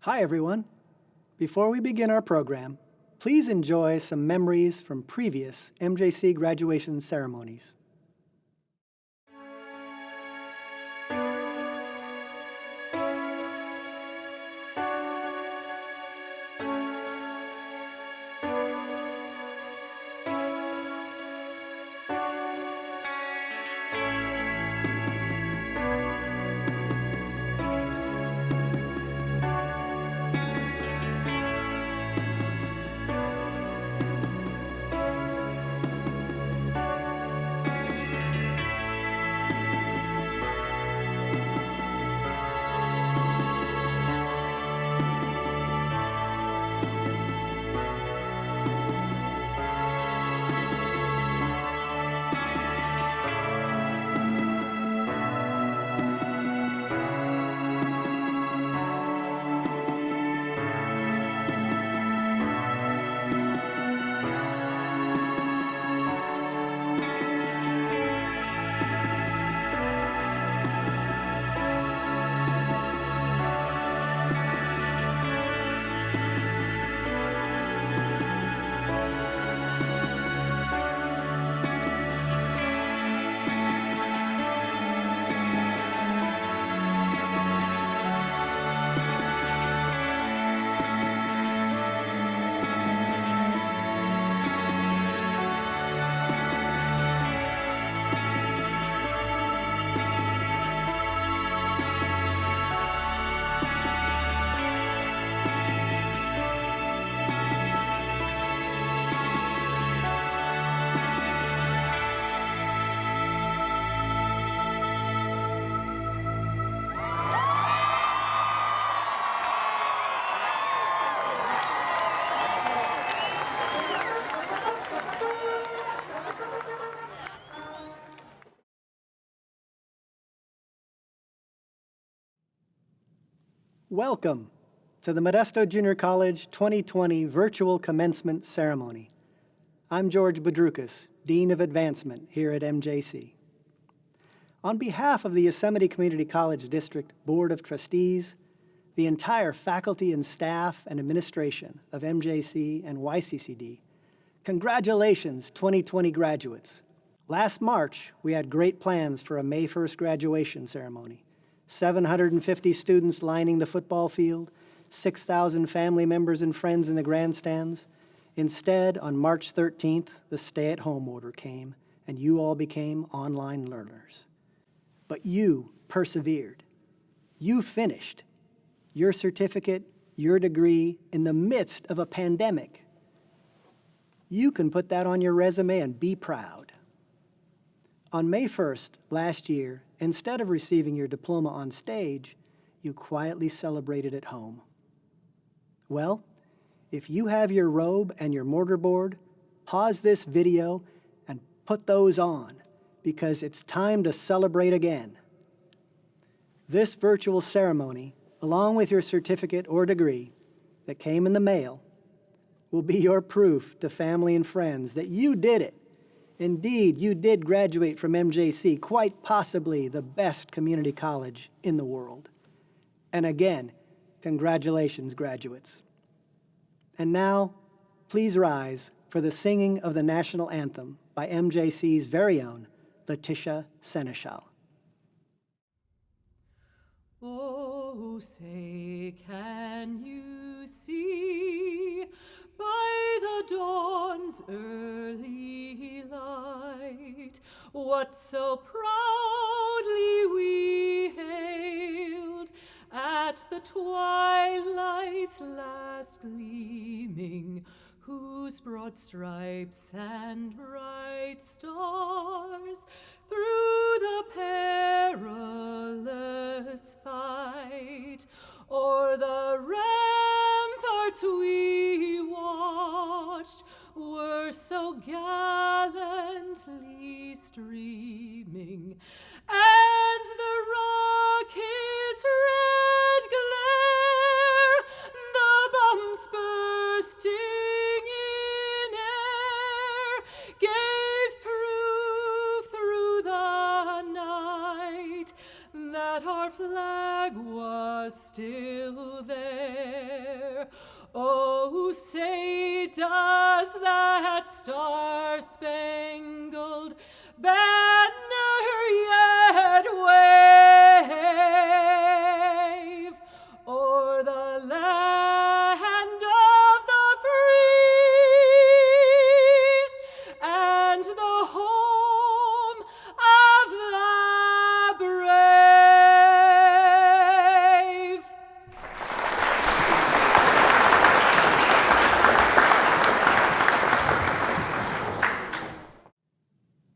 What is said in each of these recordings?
Hi, everyone. Before we begin our program, please enjoy some memories from previous MJC graduation ceremonies. Welcome to the Modesto Junior College 2020 Virtual Commencement Ceremony. I'm George Bedrukas, Dean of Advancement here at MJC. On behalf of the Yosemite Community College District Board of Trustees, the entire faculty and staff and administration of MJC and YCCD, congratulations 2020 graduates. Last March, we had great plans for a May 1st graduation ceremony. 750 students lining the football field, 6,000 family members and friends in the grandstands. Instead, on March 13th, the stay-at-home order came, and you all became online learners. But you persevered. You finished your certificate, your degree, in the midst of a pandemic. You can put that on your resume and be proud. On May 1st last year, instead of receiving your diploma on stage, you quietly celebrated at home. Well, if you have your robe and your mortarboard, pause this video and put those on, because it's time to celebrate again. This virtual ceremony, along with your certificate or degree that came in the mail, will be your proof to family and friends that you did it. Indeed, you did graduate from MJC, quite possibly the best community college in the world. And again, congratulations, graduates. And now, please rise for the singing of the national anthem by MJC's very own Letitia Seneschal. Oh, say, can you see by the dawn's early light what so proudly we hailed at the twilight's last gleaming, whose broad stripes and bright stars through the perilous fight o'er the ramparts we watched were so gallantly streaming, and the rocket's red glare, the bombs bursting in air, gave proof through the night that our flag was still there. star-spangled banner yet wave o'er the land of the free and the home of the brave.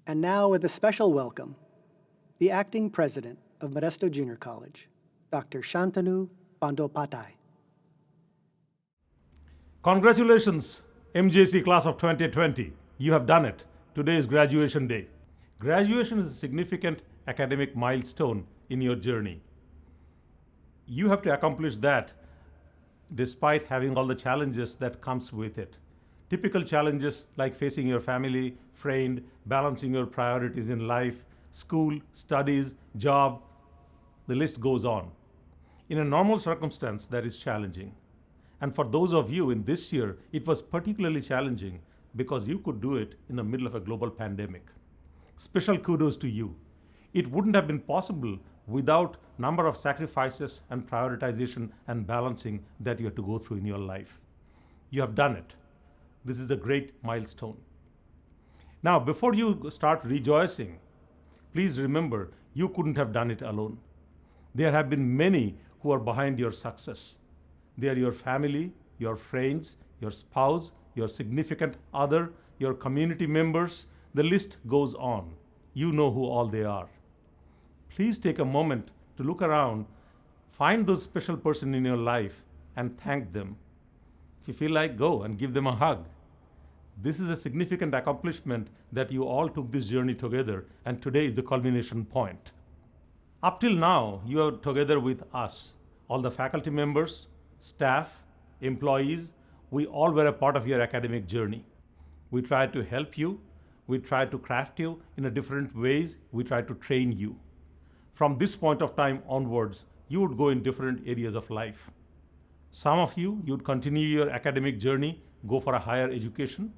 And now with a special welcome, the acting president of Modesto Junior College, Dr. Shantanu Bandyopadhyay. Congratulations, MJC class of 2020. You have done it. Today is graduation day. Graduation is a significant academic milestone in your journey. You have to accomplish that despite having all the challenges that comes with it. Typical challenges like facing your family, friend, balancing your priorities in life, school, studies, job, the list goes on. In a normal circumstance, that is challenging. And for those of you in this year, it was particularly challenging because you could do it in the middle of a global pandemic. Special kudos to you. It wouldn't have been possible without number of sacrifices and prioritization and balancing that you have to go through in your life. You have done it. This is a great milestone. Now, before you start rejoicing, please remember you couldn't have done it alone. There have been many who are behind your success. They are your family, your friends, your spouse, your significant other, your community members. The list goes on. You know who all they are. Please take a moment to look around, find those special person in your life and thank them. If you feel like, go and give them a hug. This is a significant accomplishment that you all took this journey together, and today is the culmination point. Up till now, you are together with us, all the faculty members, staff, employees. We all were a part of your academic journey. We tried to help you. We tried to craft you in a different ways. We tried to train you. From this point of time onwards, you would go in different areas of life. Some of you would continue your academic journey, go for a higher education.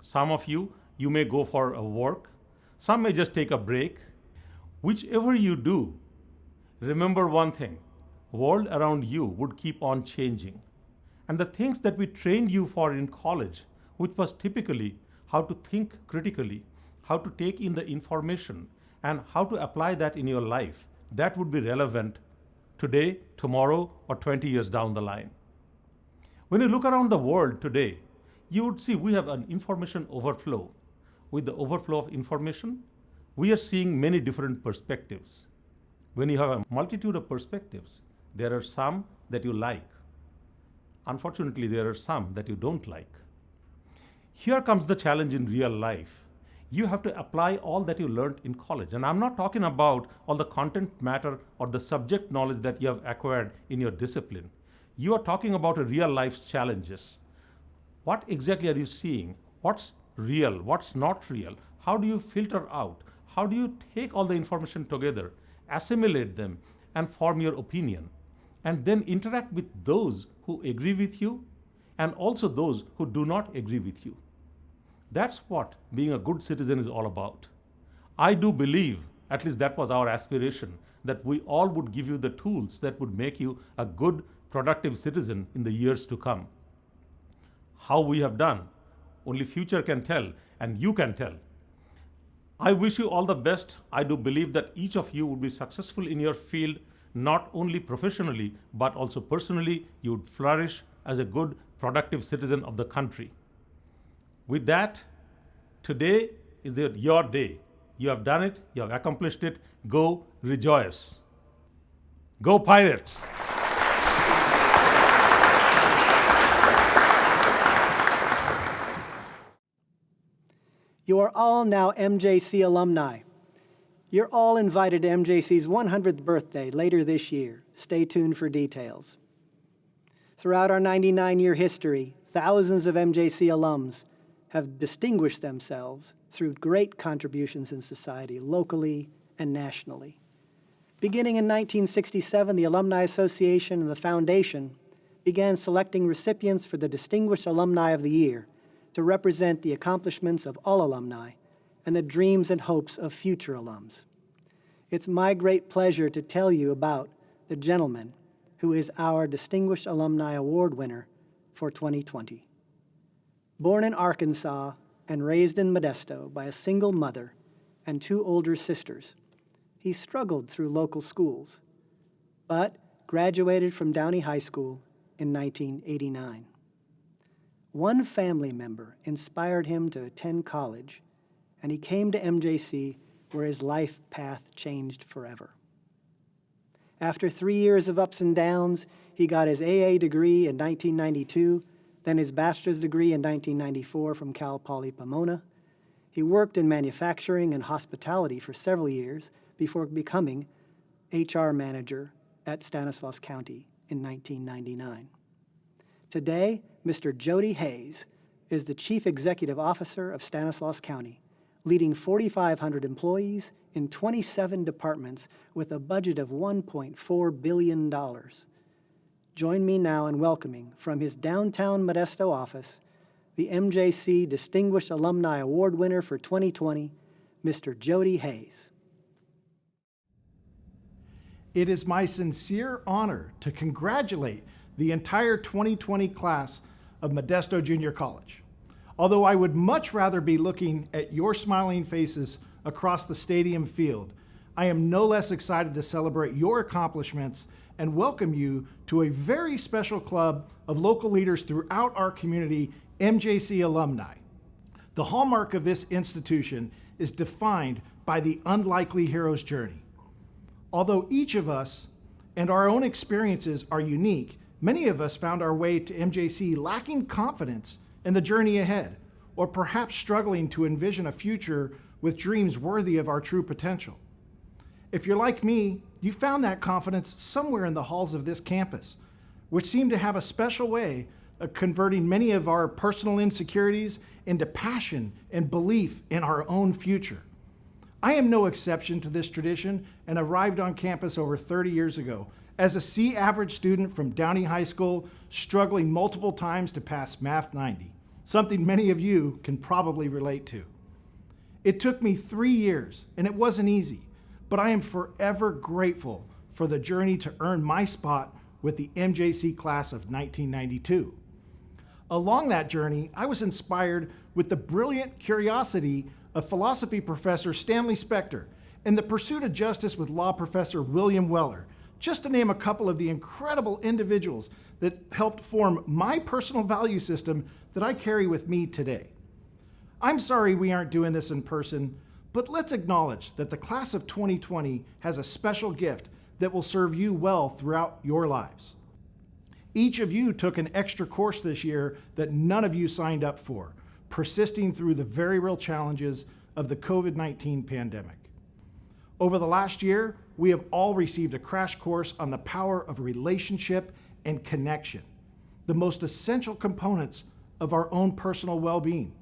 Some of you may go for a work. Some may just take a break. Whichever you do, remember one thing, the world around you would keep on changing. And the things that we trained you for in college, which was typically how to think critically, how to take in the information, and how to apply that in your life, that would be relevant today, tomorrow, or 20 years down the line. When you look around the world today, you would see we have an information overflow. With the overflow of information, we are seeing many different perspectives. When you have a multitude of perspectives, there are some that you like. Unfortunately, there are some that you don't like. Here comes the challenge in real life. You have to apply all that you learned in college. And I'm not talking about all the content matter or the subject knowledge that you have acquired in your discipline. You are talking about a real life's challenges. What exactly are you seeing? What's real? What's not real? How do you filter out? How do you take all the information together, assimilate them, and form your opinion? And then interact with those who agree with you and also those who do not agree with you. That's what being a good citizen is all about. I do believe, at least that was our aspiration, that we all would give you the tools that would make you a good, productive citizen in the years to come. How we have done, only future can tell, and you can tell. I wish you all the best. I do believe that each of you would be successful in your field, not only professionally, but also personally. You would flourish as a good, productive citizen of the country. With that, today is your day. You have done it. You have accomplished it. Go rejoice. Go Pirates! You are all now MJC alumni. You're all invited to MJC's 100th birthday later this year. Stay tuned for details. Throughout our 99-year history, thousands of MJC alums have distinguished themselves through great contributions in society, locally and nationally. Beginning in 1967, the Alumni Association and the Foundation began selecting recipients for the Distinguished Alumni of the Year to represent the accomplishments of all alumni and the dreams and hopes of future alums. It's my great pleasure to tell you about the gentleman who is our Distinguished Alumni Award winner for 2020. Born in Arkansas and raised in Modesto by a single mother and two older sisters, he struggled through local schools, but graduated from Downey High School in 1989. One family member inspired him to attend college, and he came to MJC, where his life path changed forever. After 3 years of ups and downs, he got his AA degree in 1992, then his bachelor's degree in 1994 from Cal Poly Pomona. He worked in manufacturing and hospitality for several years before becoming HR manager at Stanislaus County in 1999. Today, Mr. Jody Hayes is the Chief Executive Officer of Stanislaus County, leading 4,500 employees in 27 departments with a budget of $1.4 billion. Join me now in welcoming from his downtown Modesto office, the MJC Distinguished Alumni Award winner for 2020, Mr. Jody Hayes. It is my sincere honor to congratulate the entire 2020 class of Modesto Junior College. Although I would much rather be looking at your smiling faces across the stadium field, I am no less excited to celebrate your accomplishments and welcome you to a very special club of local leaders throughout our community, MJC alumni. The hallmark of this institution is defined by the unlikely hero's journey. Although each of us and our own experiences are unique, many of us found our way to MJC lacking confidence in the journey ahead, or perhaps struggling to envision a future with dreams worthy of our true potential. If you're like me, you found that confidence somewhere in the halls of this campus, which seemed to have a special way of converting many of our personal insecurities into passion and belief in our own future. I am no exception to this tradition and arrived on campus over 30 years ago as a C average student from Downey High School, struggling multiple times to pass Math 90, something many of you can probably relate to. It took me 3 years, and it wasn't easy, but I am forever grateful for the journey to earn my spot with the MJC class of 1992. Along that journey, I was inspired with the brilliant curiosity of philosophy professor Stanley Spector and the pursuit of justice with law professor William Weller, just to name a couple of the incredible individuals that helped form my personal value system that I carry with me today. I'm sorry we aren't doing this in person, but let's acknowledge that the class of 2020 has a special gift that will serve you well throughout your lives. Each of you took an extra course this year that none of you signed up for, persisting through the very real challenges of the COVID-19 pandemic. Over the last year, we have all received a crash course on the power of relationship and connection, the most essential components of our own personal well-being.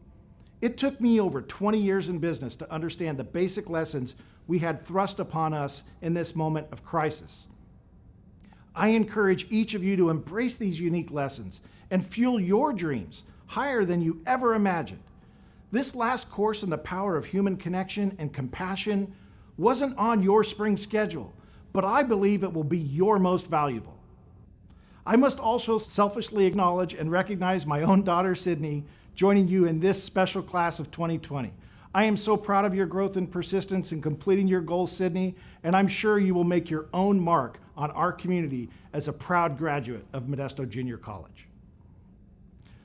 It took me over 20 years in business to understand the basic lessons we had thrust upon us in this moment of crisis. I encourage each of you to embrace these unique lessons and fuel your dreams higher than you ever imagined. This last course in the power of human connection and compassion wasn't on your spring schedule, but I believe it will be your most valuable. I must also selfishly acknowledge and recognize my own daughter, Sydney, joining you in this special class of 2020. I am so proud of your growth and persistence in completing your goals, Sydney, and I'm sure you will make your own mark on our community as a proud graduate of Modesto Junior College.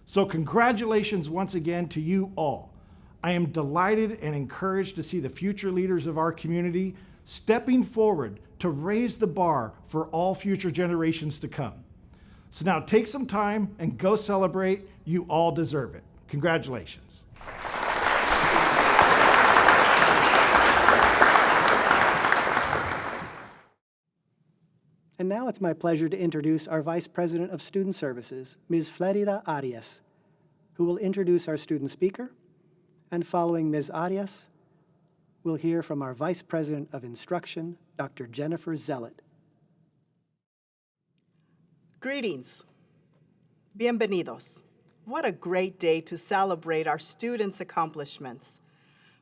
So congratulations once again to you all. I am delighted and encouraged to see the future leaders of our community stepping forward to raise the bar for all future generations to come. So now take some time and go celebrate. You all deserve it. Congratulations. And now it's my pleasure to introduce our Vice President of Student Services, Ms. Flerida Arias, who will introduce our student speaker. And following Ms. Arias, we'll hear from our Vice President of Instruction, Dr. Jennifer Zealot. Greetings. Bienvenidos. What a great day to celebrate our students' accomplishments.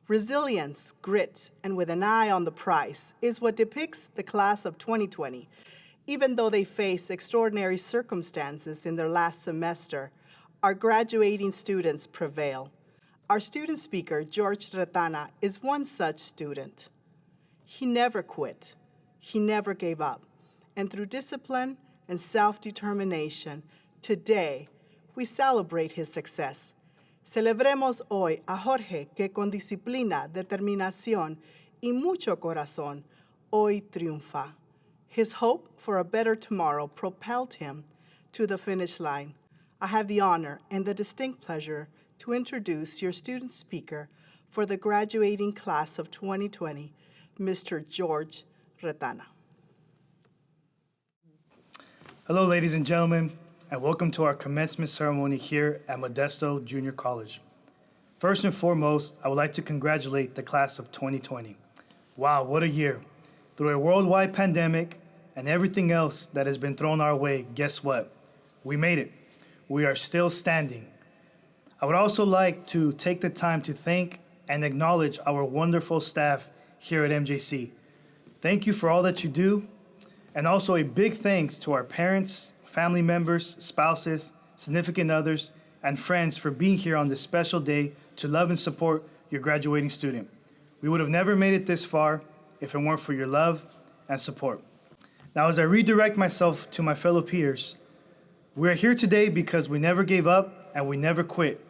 Resilience, grit, and with an eye on the prize is what depicts the class of 2020. Even though they face extraordinary circumstances in their last semester, our graduating students prevail. Our student speaker, George Retana, is one such student. He never quit. He never gave up. And through discipline and self-determination, today, we celebrate his success. Celebremos hoy a Jorge que con disciplina, determinación y mucho corazón hoy triunfa. His hope for a better tomorrow propelled him to the finish line. I have the honor and the distinct pleasure to introduce your student speaker for the graduating class of 2020, Mr. George Retana. Hello, ladies and gentlemen, and welcome to our commencement ceremony here at Modesto Junior College. First and foremost, I would like to congratulate the class of 2020. Wow, what a year. Through a worldwide pandemic and everything else that has been thrown our way, guess what? We made it. We are still standing. I would also like to take the time to thank and acknowledge our wonderful staff here at MJC. Thank you for all that you do, and also a big thanks to our parents, family members, spouses, significant others, and friends for being here on this special day to love and support your graduating student. We would have never made it this far if it weren't for your love and support. Now, as I redirect myself to my fellow peers, we're here today because we never gave up and we never quit.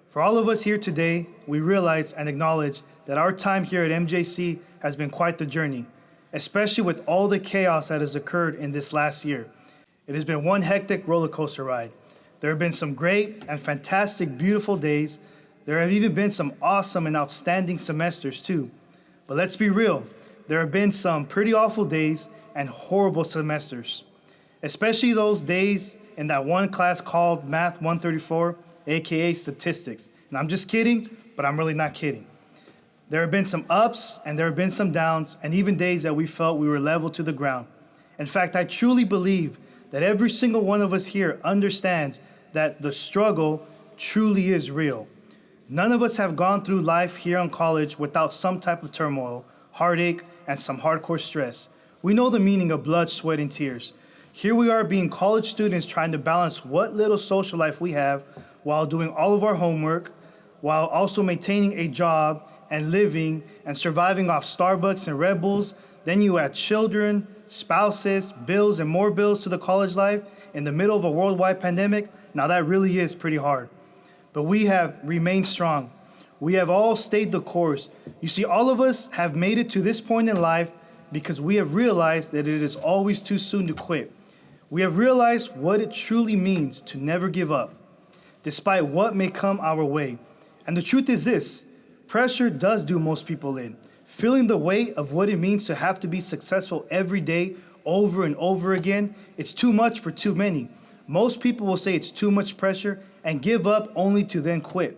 For all of us here today, we realize and acknowledge that our time here at MJC has been quite the journey, especially with all the chaos that has occurred in this last year. It has been one hectic roller coaster ride. There have been some great and fantastic, beautiful days. There have even been some awesome and outstanding semesters too. But let's be real, there have been some pretty awful days and horrible semesters, especially those days in that one class called Math 134, AKA Statistics. And I'm just kidding, but I'm really not kidding. There have been some ups and there have been some downs, and even days that we felt we were leveled to the ground. In fact, I truly believe that every single one of us here understands that the struggle truly is real. None of us have gone through life here on college without some type of turmoil, heartache, and some hardcore stress. We know the meaning of blood, sweat, and tears. Here we are being college students trying to balance what little social life we have while doing all of our homework, while also maintaining a job and living and surviving off Starbucks and Red Bulls. Then you add children, spouses, bills, and more bills to the college life in the middle of a worldwide pandemic. Now that really is pretty hard. But we have remained strong. We have all stayed the course. You see, all of us have made it to this point in life because we have realized that it is always too soon to quit. We have realized what it truly means to never give up, despite what may come our way. And the truth is this, pressure does do most people in. Feeling the weight of what it means to have to be successful every day, over and over again, it's too much for too many. Most people will say it's too much pressure and give up only to then quit.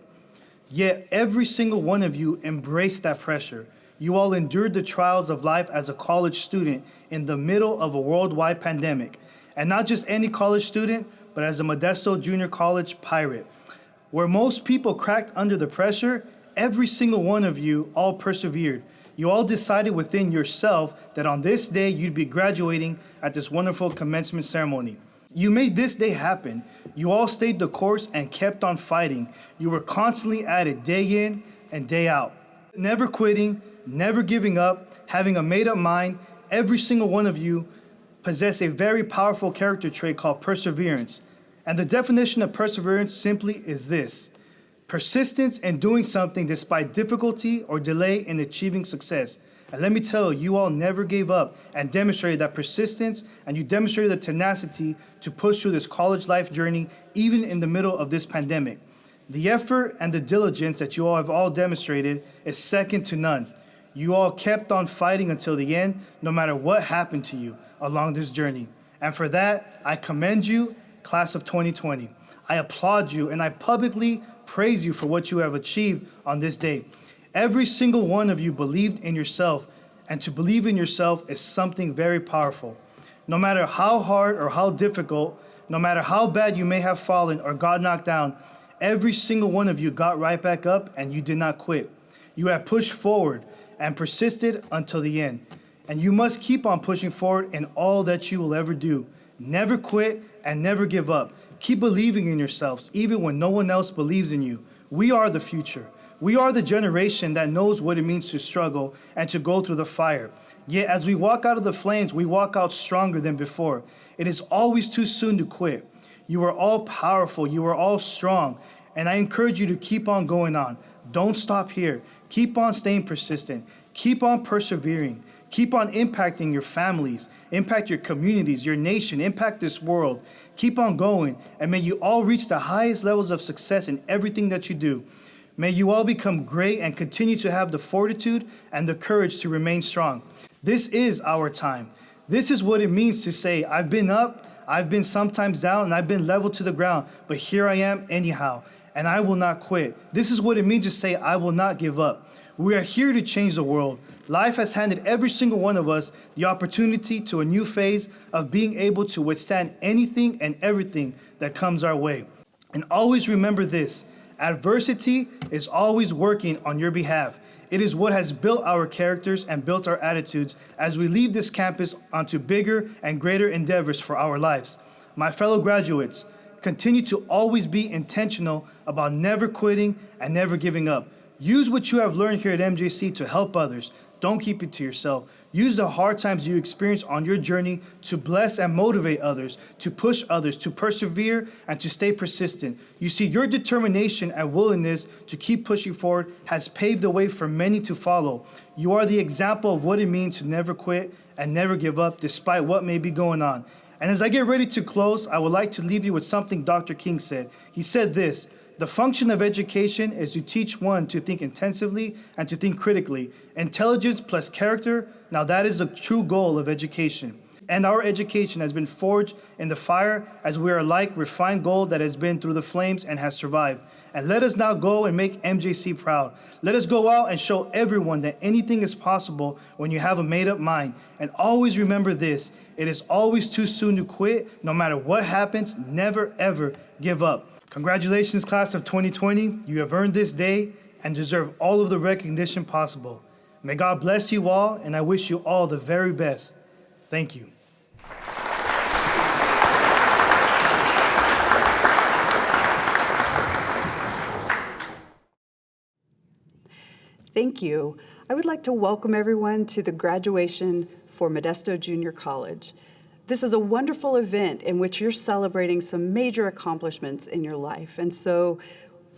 Yet every single one of you embraced that pressure. You all endured the trials of life as a college student in the middle of a worldwide pandemic. And not just any college student, but as a Modesto Junior College pirate. Where most people cracked under the pressure, every single one of you all persevered. You all decided within yourself that on this day you'd be graduating at this wonderful commencement ceremony. You made this day happen. You all stayed the course and kept on fighting. You were constantly at it day in and day out. Never quitting, never giving up, having a made-up mind. Every single one of you possess a very powerful character trait called perseverance. And the definition of perseverance simply is this: persistence in doing something despite difficulty or delay in achieving success. And let me tell you, you all never gave up and demonstrated that persistence, and you demonstrated the tenacity to push through this college life journey, even in the middle of this pandemic. The effort and the diligence that you all have all demonstrated is second to none. You all kept on fighting until the end, no matter what happened to you along this journey. And for that, I commend you, class of 2020. I applaud you and I publicly praise you for what you have achieved on this day. Every single one of you believed in yourself, and to believe in yourself is something very powerful. No matter how hard or how difficult, no matter how bad you may have fallen or got knocked down, every single one of you got right back up and you did not quit. You have pushed forward and persisted until the end. And you must keep on pushing forward in all that you will ever do. Never quit and never give up. Keep believing in yourselves, even when no one else believes in you. We are the future. We are the generation that knows what it means to struggle and to go through the fire. Yet as we walk out of the flames, we walk out stronger than before. It is always too soon to quit. You are all powerful. You are all strong. And I encourage you to keep on going on. Don't stop here. Keep on staying persistent. Keep on persevering. Keep on impacting your families, impact your communities, your nation, impact this world. Keep on going, and may you all reach the highest levels of success in everything that you do. May you all become great and continue to have the fortitude and the courage to remain strong. This is our time. This is what it means to say, I've been up, I've been sometimes down, and I've been leveled to the ground, but here I am anyhow, and I will not quit. This is what it means to say, I will not give up. We are here to change the world. Life has handed every single one of us the opportunity to a new phase of being able to withstand anything and everything that comes our way. And always remember this, adversity is always working on your behalf. It is what has built our characters and built our attitudes as we leave this campus onto bigger and greater endeavors for our lives. My fellow graduates, continue to always be intentional about never quitting and never giving up. Use what you have learned here at MJC to help others. Don't keep it to yourself. Use the hard times you experience on your journey to bless and motivate others, to push others, to persevere, and to stay persistent. You see, your determination and willingness to keep pushing forward has paved the way for many to follow. You are the example of what it means to never quit and never give up despite what may be going on. And as I get ready to close, I would like to leave you with something Dr. King said. He said this, the function of education is to teach one to think intensively and to think critically. Intelligence plus character, now that is the true goal of education. And our education has been forged in the fire as we are like refined gold that has been through the flames and has survived. And let us now go and make MJC proud. Let us go out and show everyone that anything is possible when you have a made-up mind. And always remember this, it is always too soon to quit. No matter what happens, never ever give up. Congratulations, class of 2020. You have earned this day and deserve all of the recognition possible. May God bless you all, and I wish you all the very best. Thank you. Thank you. I would like to welcome everyone to the graduation for Modesto Junior College. This is a wonderful event in which you're celebrating some major accomplishments in your life. And so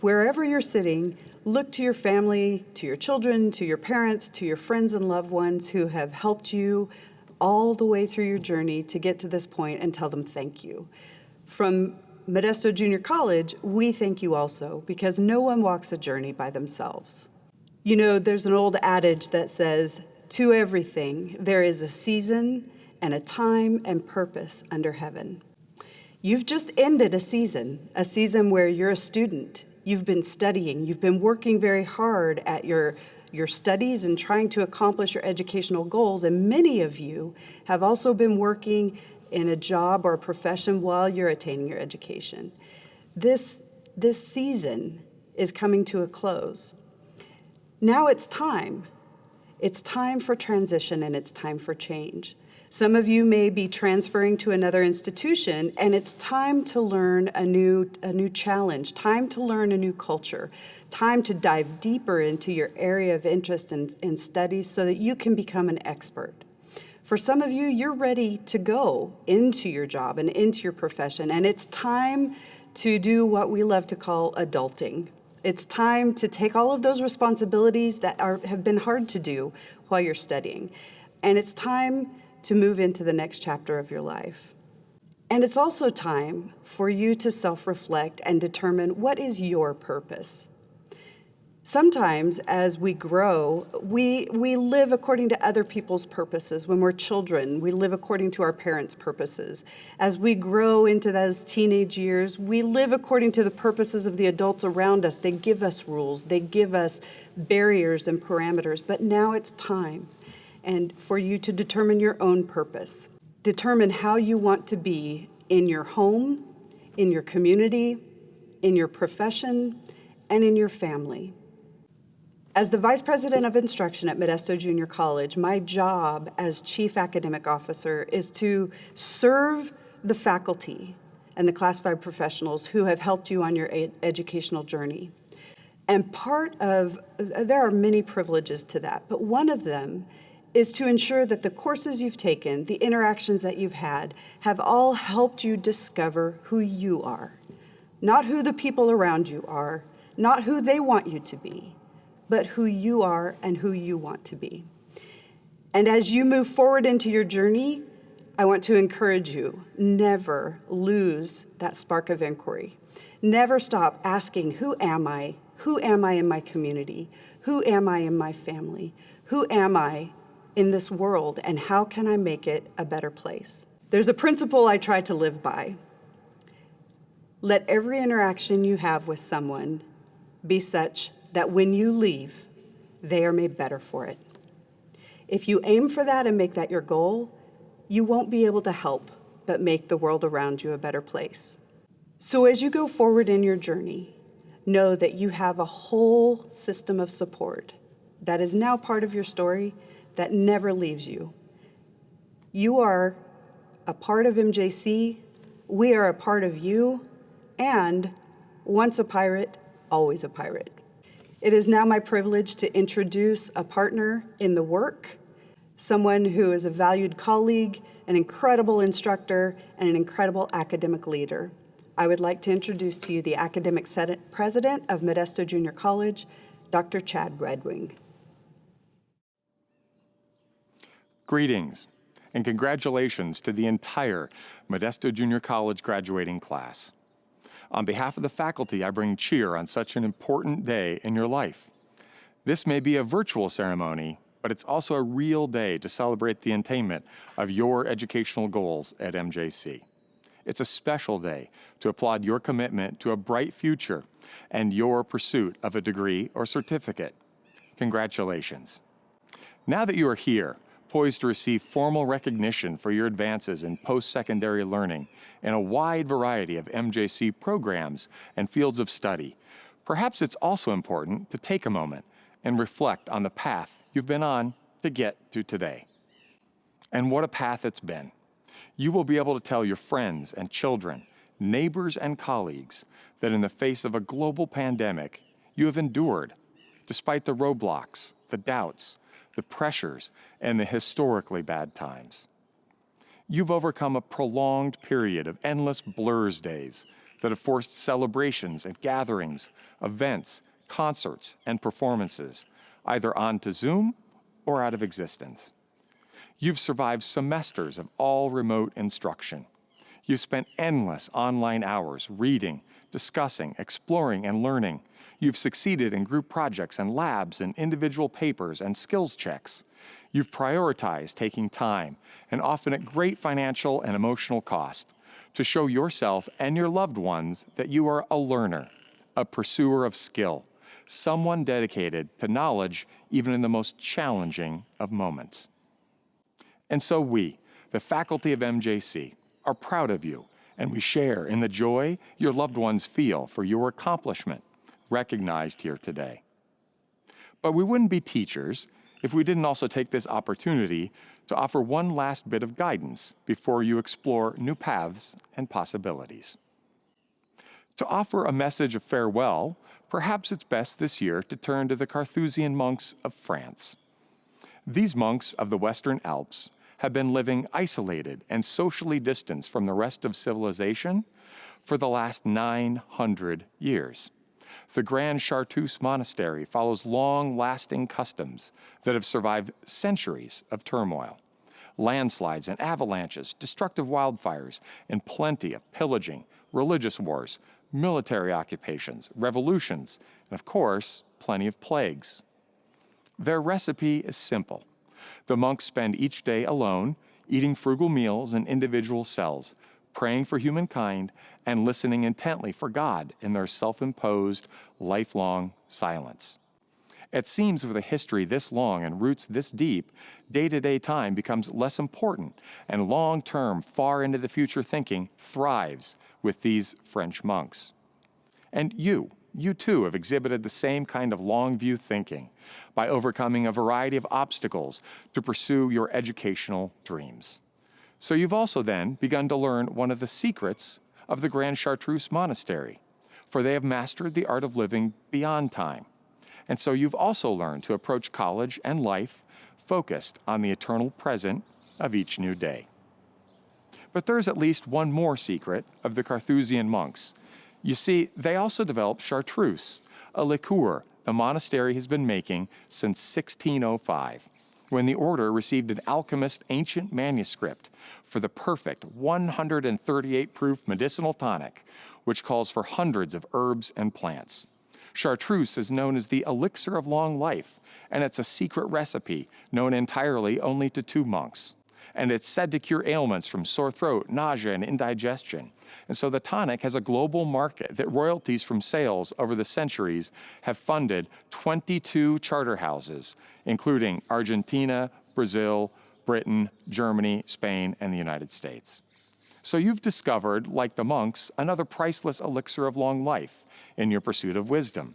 wherever you're sitting, look to your family, to your children, to your parents, to your friends and loved ones who have helped you all the way through your journey to get to this point and tell them thank you. From Modesto Junior College, we thank you also because no one walks a journey by themselves. You know, there's an old adage that says, to everything, there is a season and a time and purpose under heaven. You've just ended a season where you're a student. You've been studying, you've been working very hard at your studies and trying to accomplish your educational goals, and many of you have also been working in a job or a profession while you're attaining your education. This season is coming to a close. Now it's time. It's time for transition and it's time for change. Some of you may be transferring to another institution, and it's time to learn a new challenge, time to learn a new culture, time to dive deeper into your area of interest in studies so that you can become an expert. For some of you, you're ready to go into your job and into your profession, and it's time to do what we love to call adulting. It's time to take all of those responsibilities that have been hard to do while you're studying, and it's time to move into the next chapter of your life. And it's also time for you to self-reflect and determine what is your purpose. Sometimes as we grow, we live according to other people's purposes. When we're children, we live according to our parents' purposes. As we grow into those teenage years, we live according to the purposes of the adults around us. They give us rules, they give us barriers and parameters, but now it's time and for you to determine your own purpose. Determine how you want to be in your home, in your community, in your profession, and in your family. As the Vice President of Instruction at Modesto Junior College, my job as Chief Academic Officer is to serve the faculty and the classified professionals who have helped you on your educational journey. And there are many privileges to that, but one of them is to ensure that the courses you've taken, the interactions that you've had, have all helped you discover who you are. Not who the people around you are, not who they want you to be, but who you are and who you want to be. And as you move forward into your journey, I want to encourage you, never lose that spark of inquiry. Never stop asking, who am I? Who am I in my community? Who am I in my family? Who am I in this world, and how can I make it a better place? There's a principle I try to live by. Let every interaction you have with someone be such that when you leave, they are made better for it. If you aim for that and make that your goal, you won't be able to help but make the world around you a better place. So as you go forward in your journey, know that you have a whole system of support that is now part of your story that never leaves you. You are a part of MJC, we are a part of you, and once a pirate, always a pirate. It is now my privilege to introduce a partner in the work, someone who is a valued colleague, an incredible instructor, and an incredible academic leader. I would like to introduce to you the Academic Senate President of Modesto Junior College, Dr. Chad Redwing. Greetings and congratulations to the entire Modesto Junior College graduating class. On behalf of the faculty, I bring cheer on such an important day in your life. This may be a virtual ceremony, but it's also a real day to celebrate the attainment of your educational goals at MJC. It's a special day to applaud your commitment to a bright future and your pursuit of a degree or certificate. Congratulations. Now that you are here, poised to receive formal recognition for your advances in post-secondary learning in a wide variety of MJC programs and fields of study, perhaps it's also important to take a moment and reflect on the path you've been on to get to today. And what a path it's been. You will be able to tell your friends and children, neighbors and colleagues that in the face of a global pandemic, you have endured, despite the roadblocks, the doubts, the pressures, and the historically bad times. You've overcome a prolonged period of endless blurs days that have forced celebrations and gatherings, events, concerts, and performances, either onto Zoom or out of existence. You've survived semesters of all remote instruction. You've spent endless online hours reading, discussing, exploring, and learning. You've succeeded in group projects and labs and individual papers and skills checks. You've prioritized taking time, and often at great financial and emotional cost, to show yourself and your loved ones that you are a learner, a pursuer of skill, someone dedicated to knowledge even in the most challenging of moments. And so we, the faculty of MJC, are proud of you, and we share in the joy your loved ones feel for your accomplishment, recognized here today. But we wouldn't be teachers if we didn't also take this opportunity to offer one last bit of guidance before you explore new paths and possibilities. To offer a message of farewell, perhaps it's best this year to turn to the Carthusian monks of France. These monks of the Western Alps have been living isolated and socially distanced from the rest of civilization for the last 900 years. The Grand Chartreuse Monastery follows long-lasting customs that have survived centuries of turmoil. Landslides and avalanches, destructive wildfires, and plenty of pillaging, religious wars, military occupations, revolutions, and of course, plenty of plagues. Their recipe is simple. The monks spend each day alone, eating frugal meals in individual cells, praying for humankind, and listening intently for God in their self-imposed, lifelong silence. It seems with a history this long and roots this deep, day-to-day time becomes less important, and long-term, far into the future thinking thrives with these French monks. And you too have exhibited the same kind of long view thinking by overcoming a variety of obstacles to pursue your educational dreams. So you've also then begun to learn one of the secrets of the Grand Chartreuse Monastery, for they have mastered the art of living beyond time. And so you've also learned to approach college and life focused on the eternal present of each new day. But there's at least one more secret of the Carthusian monks. You see, they also developed chartreuse, a liqueur the monastery has been making since 1605, when the order received an alchemist's ancient manuscript for the perfect 138 proof medicinal tonic, which calls for hundreds of herbs and plants. Chartreuse is known as the elixir of long life, and it's a secret recipe known entirely only to 2 monks. And it's said to cure ailments from sore throat, nausea, and indigestion. And so the tonic has a global market that royalties from sales over the centuries have funded 22 charter houses, including Argentina, Brazil, Britain, Germany, Spain, and the United States. So you've discovered, like the monks, another priceless elixir of long life in your pursuit of wisdom.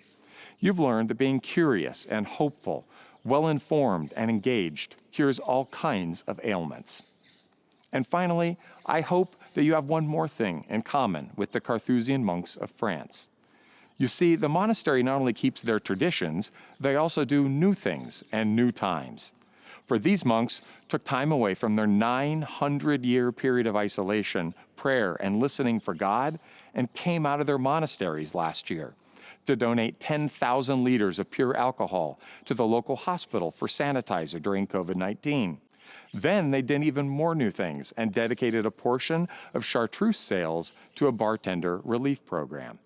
You've learned that being curious and hopeful, well-informed and engaged cures all kinds of ailments. And finally, I hope that you have one more thing in common with the Carthusian monks of France. You see, the monastery not only keeps their traditions, they also do new things and new times. For these monks took time away from their 900-year period of isolation, prayer, and listening for God, and came out of their monasteries last year to donate 10,000 liters of pure alcohol to the local hospital for sanitizer during COVID-19. Then they did even more new things and dedicated a portion of chartreuse sales to a bartender relief program.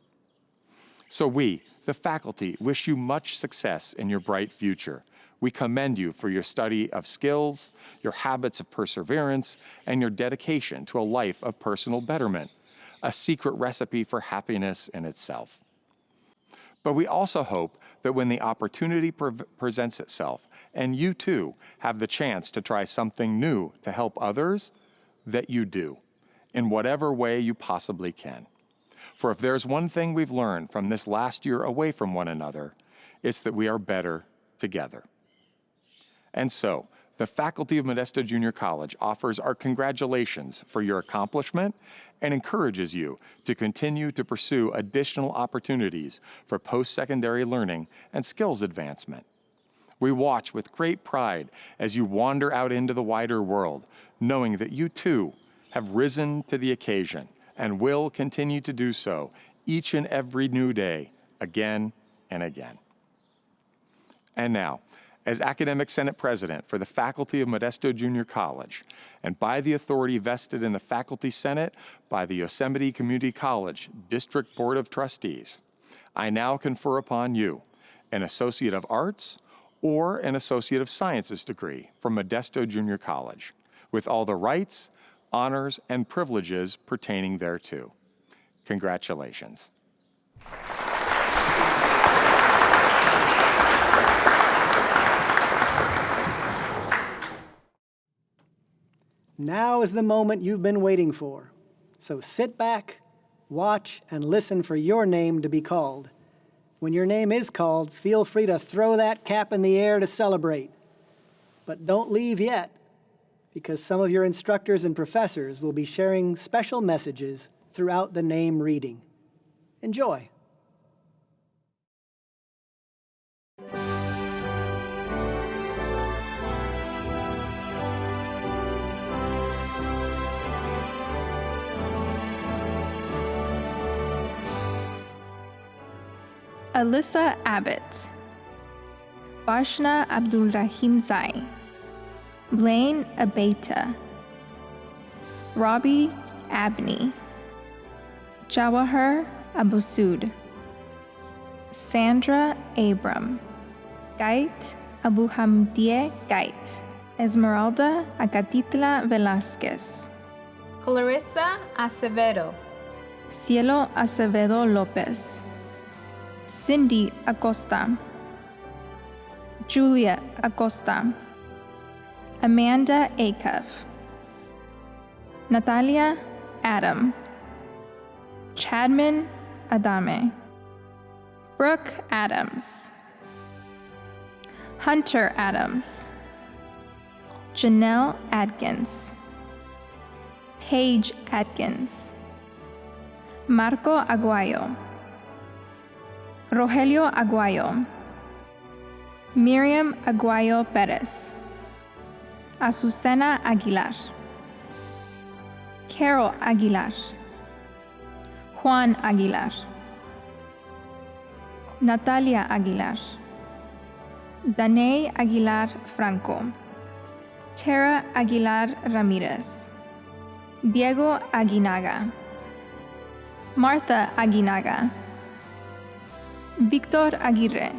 So we, the faculty, wish you much success in your bright future. We commend you for your study of skills, your habits of perseverance, and your dedication to a life of personal betterment, a secret recipe for happiness in itself. But we also hope that when the opportunity presents itself, and you too have the chance to try something new to help others, that you do, in whatever way you possibly can. For if there's one thing we've learned from this last year away from one another, it's that we are better together. And so, the faculty of Modesto Junior College offers our congratulations for your accomplishment and encourages you to continue to pursue additional opportunities for post-secondary learning and skills advancement. We watch with great pride as you wander out into the wider world, knowing that you too have risen to the occasion and will continue to do so each and every new day, again and again. And now, as Academic Senate President for the faculty of Modesto Junior College, and by the authority vested in the Faculty Senate by the Yosemite Community College District Board of Trustees, I now confer upon you an Associate of Arts or an Associate of Sciences degree from Modesto Junior College, with all the rights, honors, and privileges pertaining thereto. Congratulations. Now is the moment you've been waiting for. So sit back, watch, and listen for your name to be called. When your name is called, feel free to throw that cap in the air to celebrate. But don't leave yet, because some of your instructors and professors will be sharing special messages throughout the name reading. Enjoy. Alyssa Abbott, Bashna Abdulrahim Zai, Blaine Abeta, Robbie Abney, Jawahar Abusud, Sandra Abram, Gait Abuhamdie Gait, Esmeralda Acatitla Velasquez, Clarissa Acevedo, Cielo Acevedo Lopez, Cindy Acosta, Julia Acosta, Amanda Acuff, Natalia Adam, Chadman Adame, Brooke Adams, Hunter Adams, Janelle Atkins, Paige Atkins, Marco Aguayo, Rogelio Aguayo, Miriam Aguayo Perez, Azucena Aguilar, Carol Aguilar, Juan Aguilar, Natalia Aguilar, Danae Aguilar Franco, Tara Aguilar Ramirez, Diego Aguinaga, Martha Aguinaga, Victor Aguirre,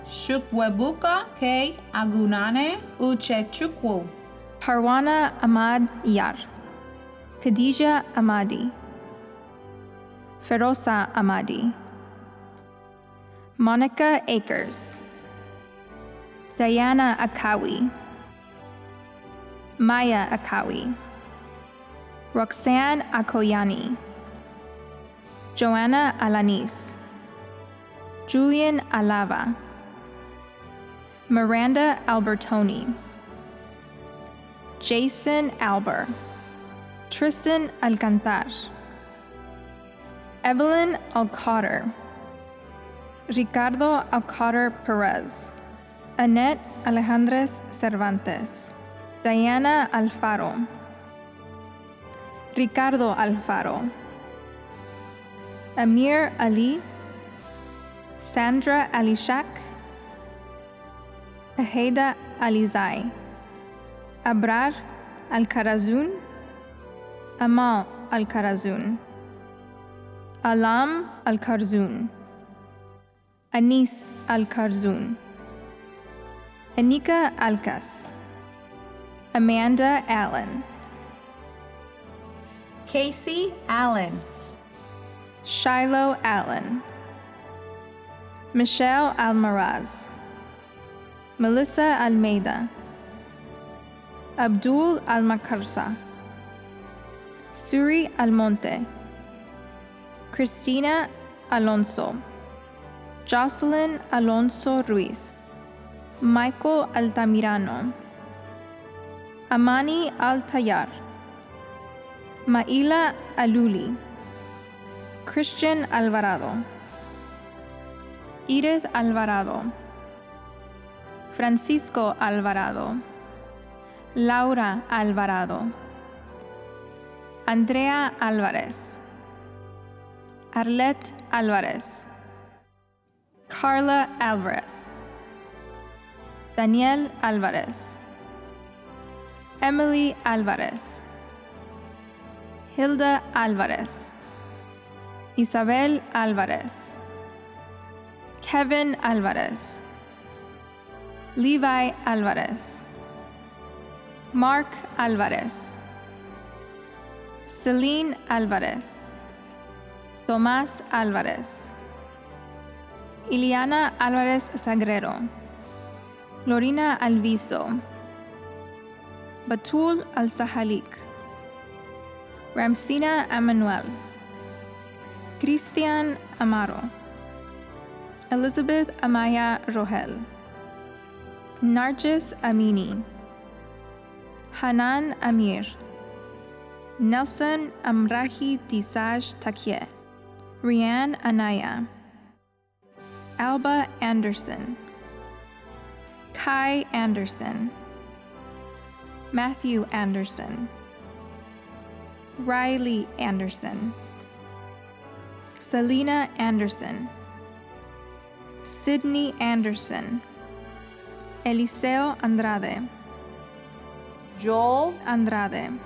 Shukwebuka K. Agunane Uchechukwu. Parwana Ahmad Yar, Khadija Ahmadi, Ferosa Ahmadi, Monica Akers, Diana Akawi, Maya Akawi, Roxanne Akoyani, Joanna Alanis, Julian Alava, Miranda Albertoni, Jason Alber, Tristan Alcantar, Evelyn Alcotter, Ricardo Alcotter Perez, Annette Alejandres Cervantes, Diana Alfaro, Ricardo Alfaro, Amir Ali, Sandra Alishak, Aheda Alizai, Abrar Alcarazun, Amal Alcarazun, Alam Alcarzun, Anis Alcarzun, Anika Alcas, Amanda Allen, Casey Allen, Shiloh Allen, Michelle Almaraz, Melissa Almeida, Abdul Almakarsa, Suri Almonte, Christina Alonso, Jocelyn Alonso Ruiz, Michael Altamirano, Amani Altayar, Maila Aluli, Christian Alvarado, Edith Alvarado, Francisco Alvarado, Laura Alvarado, Andrea Alvarez, Arlette Alvarez, Carla Alvarez, Daniel Alvarez, Emily Alvarez, Hilda Alvarez, Isabel Alvarez, Kevin Alvarez, Levi Alvarez, Mark Alvarez, Celine Alvarez, Tomás Alvarez, Iliana Alvarez Sagrero, Lorina Alviso, Batul Al-Sahalik, Ramsina Emanuel, Cristian Amaro, Elizabeth Amaya Rohel, Narjis Amini, Hanan Amir, Nelson Amrahi Tisaj Takye, Rianne Anaya, Alba Anderson, Kai Anderson, Matthew Anderson, Riley Anderson, Selena Anderson, Sydney Anderson, Eliseo Andrade, Joel Andrade,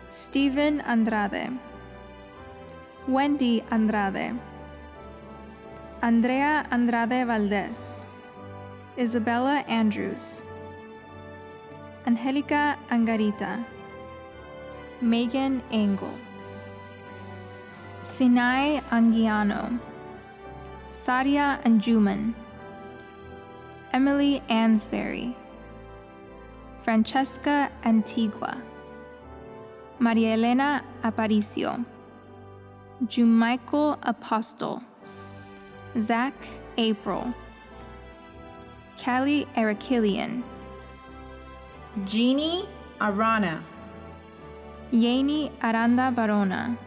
Stephen Andrade, Wendy Andrade, Andrea Andrade Valdez, Isabella Andrews, Angelica Angarita, Megan Engel, Sinai Anguiano, Sadia Anjuman, Emily Ansberry, Francesca Antigua, Maria Elena Aparicio, Jumichael Apostle, Zach April, Callie Erakilian, Jeannie Arana, Yeni Aranda Barona,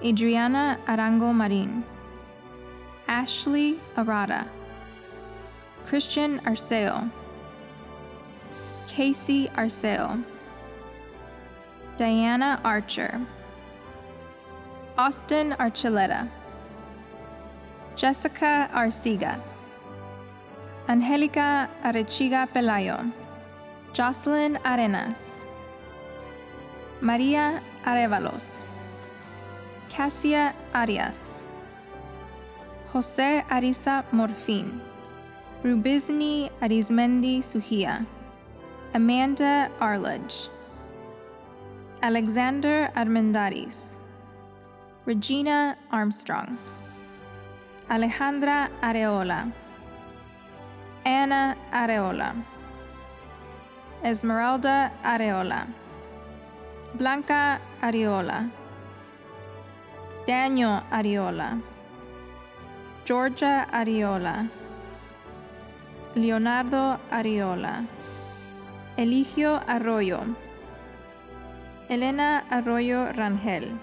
Adriana Arango Marin, Ashley Arada, Christian Arceo, Casey Arceo, Diana Archer, Austin Archuleta, Jessica Arciga, Angelica Arechiga Pelayo, Jocelyn Arenas, Maria Arevalos, Cassia Arias, Jose Arisa Morfin, Rubizni Arizmendi Sujia, Amanda Arledge, Alexander Armendaris, Regina Armstrong, Alejandra Areola, Anna Areola, Esmeralda Areola, Blanca Areola, Daniel Areola, Georgia Areola, Leonardo Areola, Eligio Arroyo, Elena Arroyo Rangel,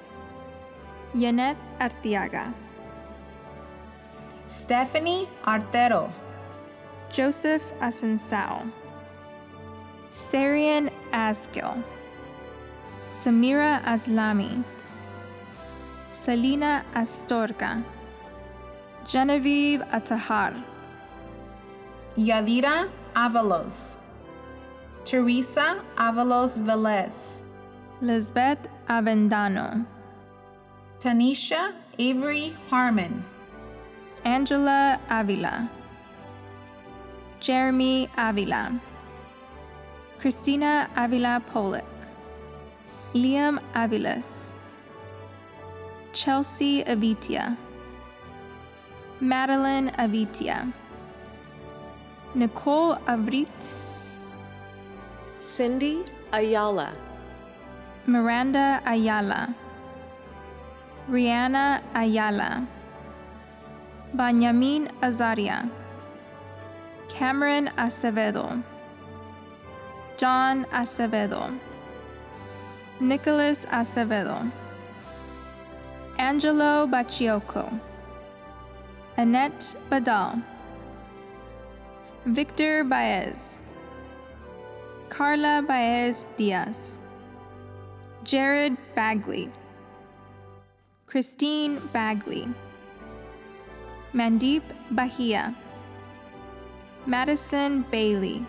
Yanet Artiaga, Stephanie Artero, Joseph Asensao, Sarian Askill, Samira Aslami, Selena Astorga, Genevieve Atahar, Yadira Avalos, Teresa Avalos Velez, Lisbeth Avendano, Tanisha Avery Harmon, Angela Avila, Jeremy Avila, Christina Avila Pollock, Liam Avilas, Chelsea Avitia, Madeline Avitia, Nicole Avrit, Cindy Ayala, Miranda Ayala, Rihanna Ayala, Banyamin Azaria, Cameron Acevedo, John Acevedo, Nicholas Acevedo, Angelo Bachioco, Annette Badal, Victor Baez, Carla Baez Diaz, Jared Bagley, Christine Bagley, Mandeep Bahia, Madison Bailey,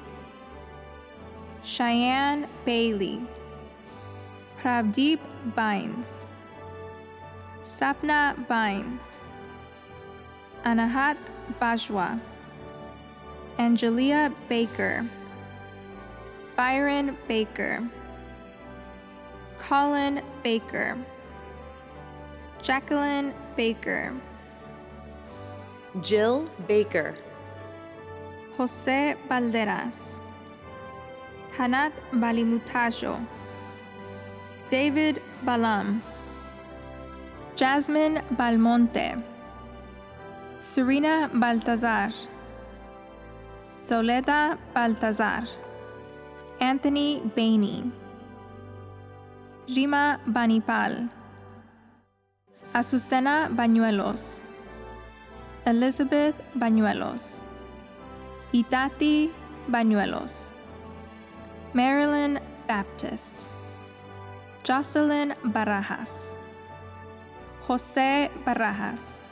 Cheyenne Bailey, Pravdeep Bynes, Sapna Bynes, Anahat Bajwa, Angelia Baker, Byron Baker, Colin Baker, Jacqueline Baker, Jill Baker, Jose Balderas, Hanat Balimutajo, David Balam, Jasmine Balmonte, Serena Baltazar, Soleda Baltazar, Anthony Bainey, Rima Banipal, Azucena Bañuelos, Elizabeth Bañuelos, Itati Bañuelos, Marilyn Baptist, Jocelyn Barajas, Jose Barajas,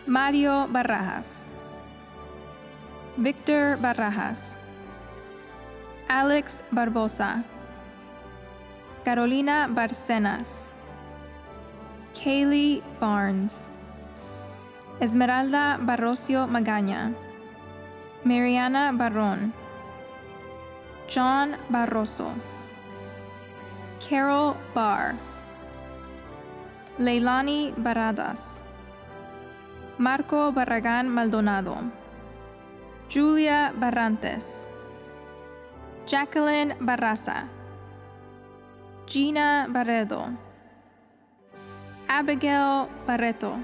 Mario Barajas, Victor Barajas, Alex Barbosa, Carolina Barcenas, Kaylee Barnes, Esmeralda Barrocio Magaña, Mariana Barron, John Barroso, Carol Barr, Leilani Baradas, Marco Barragán Maldonado, Julia Barrantes, Jacqueline Barraza, Gina Barredo, Abigail Barreto,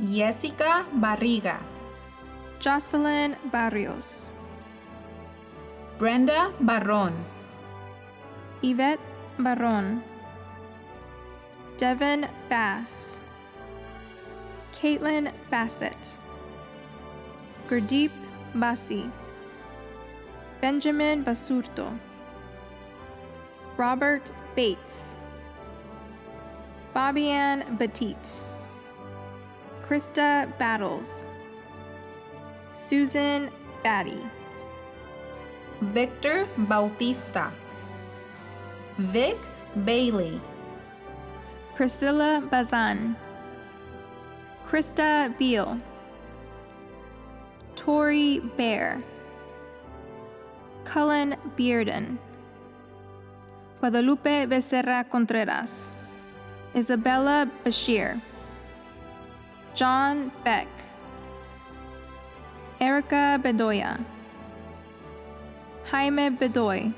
Jessica Barriga, Jocelyn Barrios, Brenda Barron, Yvette Barron, Devin Bass, Caitlin Bassett, Gurdeep Basi, Benjamin Basurto, Robert Bates, Bobby-Ann Petit, Krista Battles, Susan Batty, Victor Bautista, Vic Bailey, Priscilla Bazan, Krista Beal, Tori Bear, Cullen Bearden, Guadalupe Becerra Contreras, Isabella Bashir, John Beck, Erica Bedoya, Jaime Bedoy,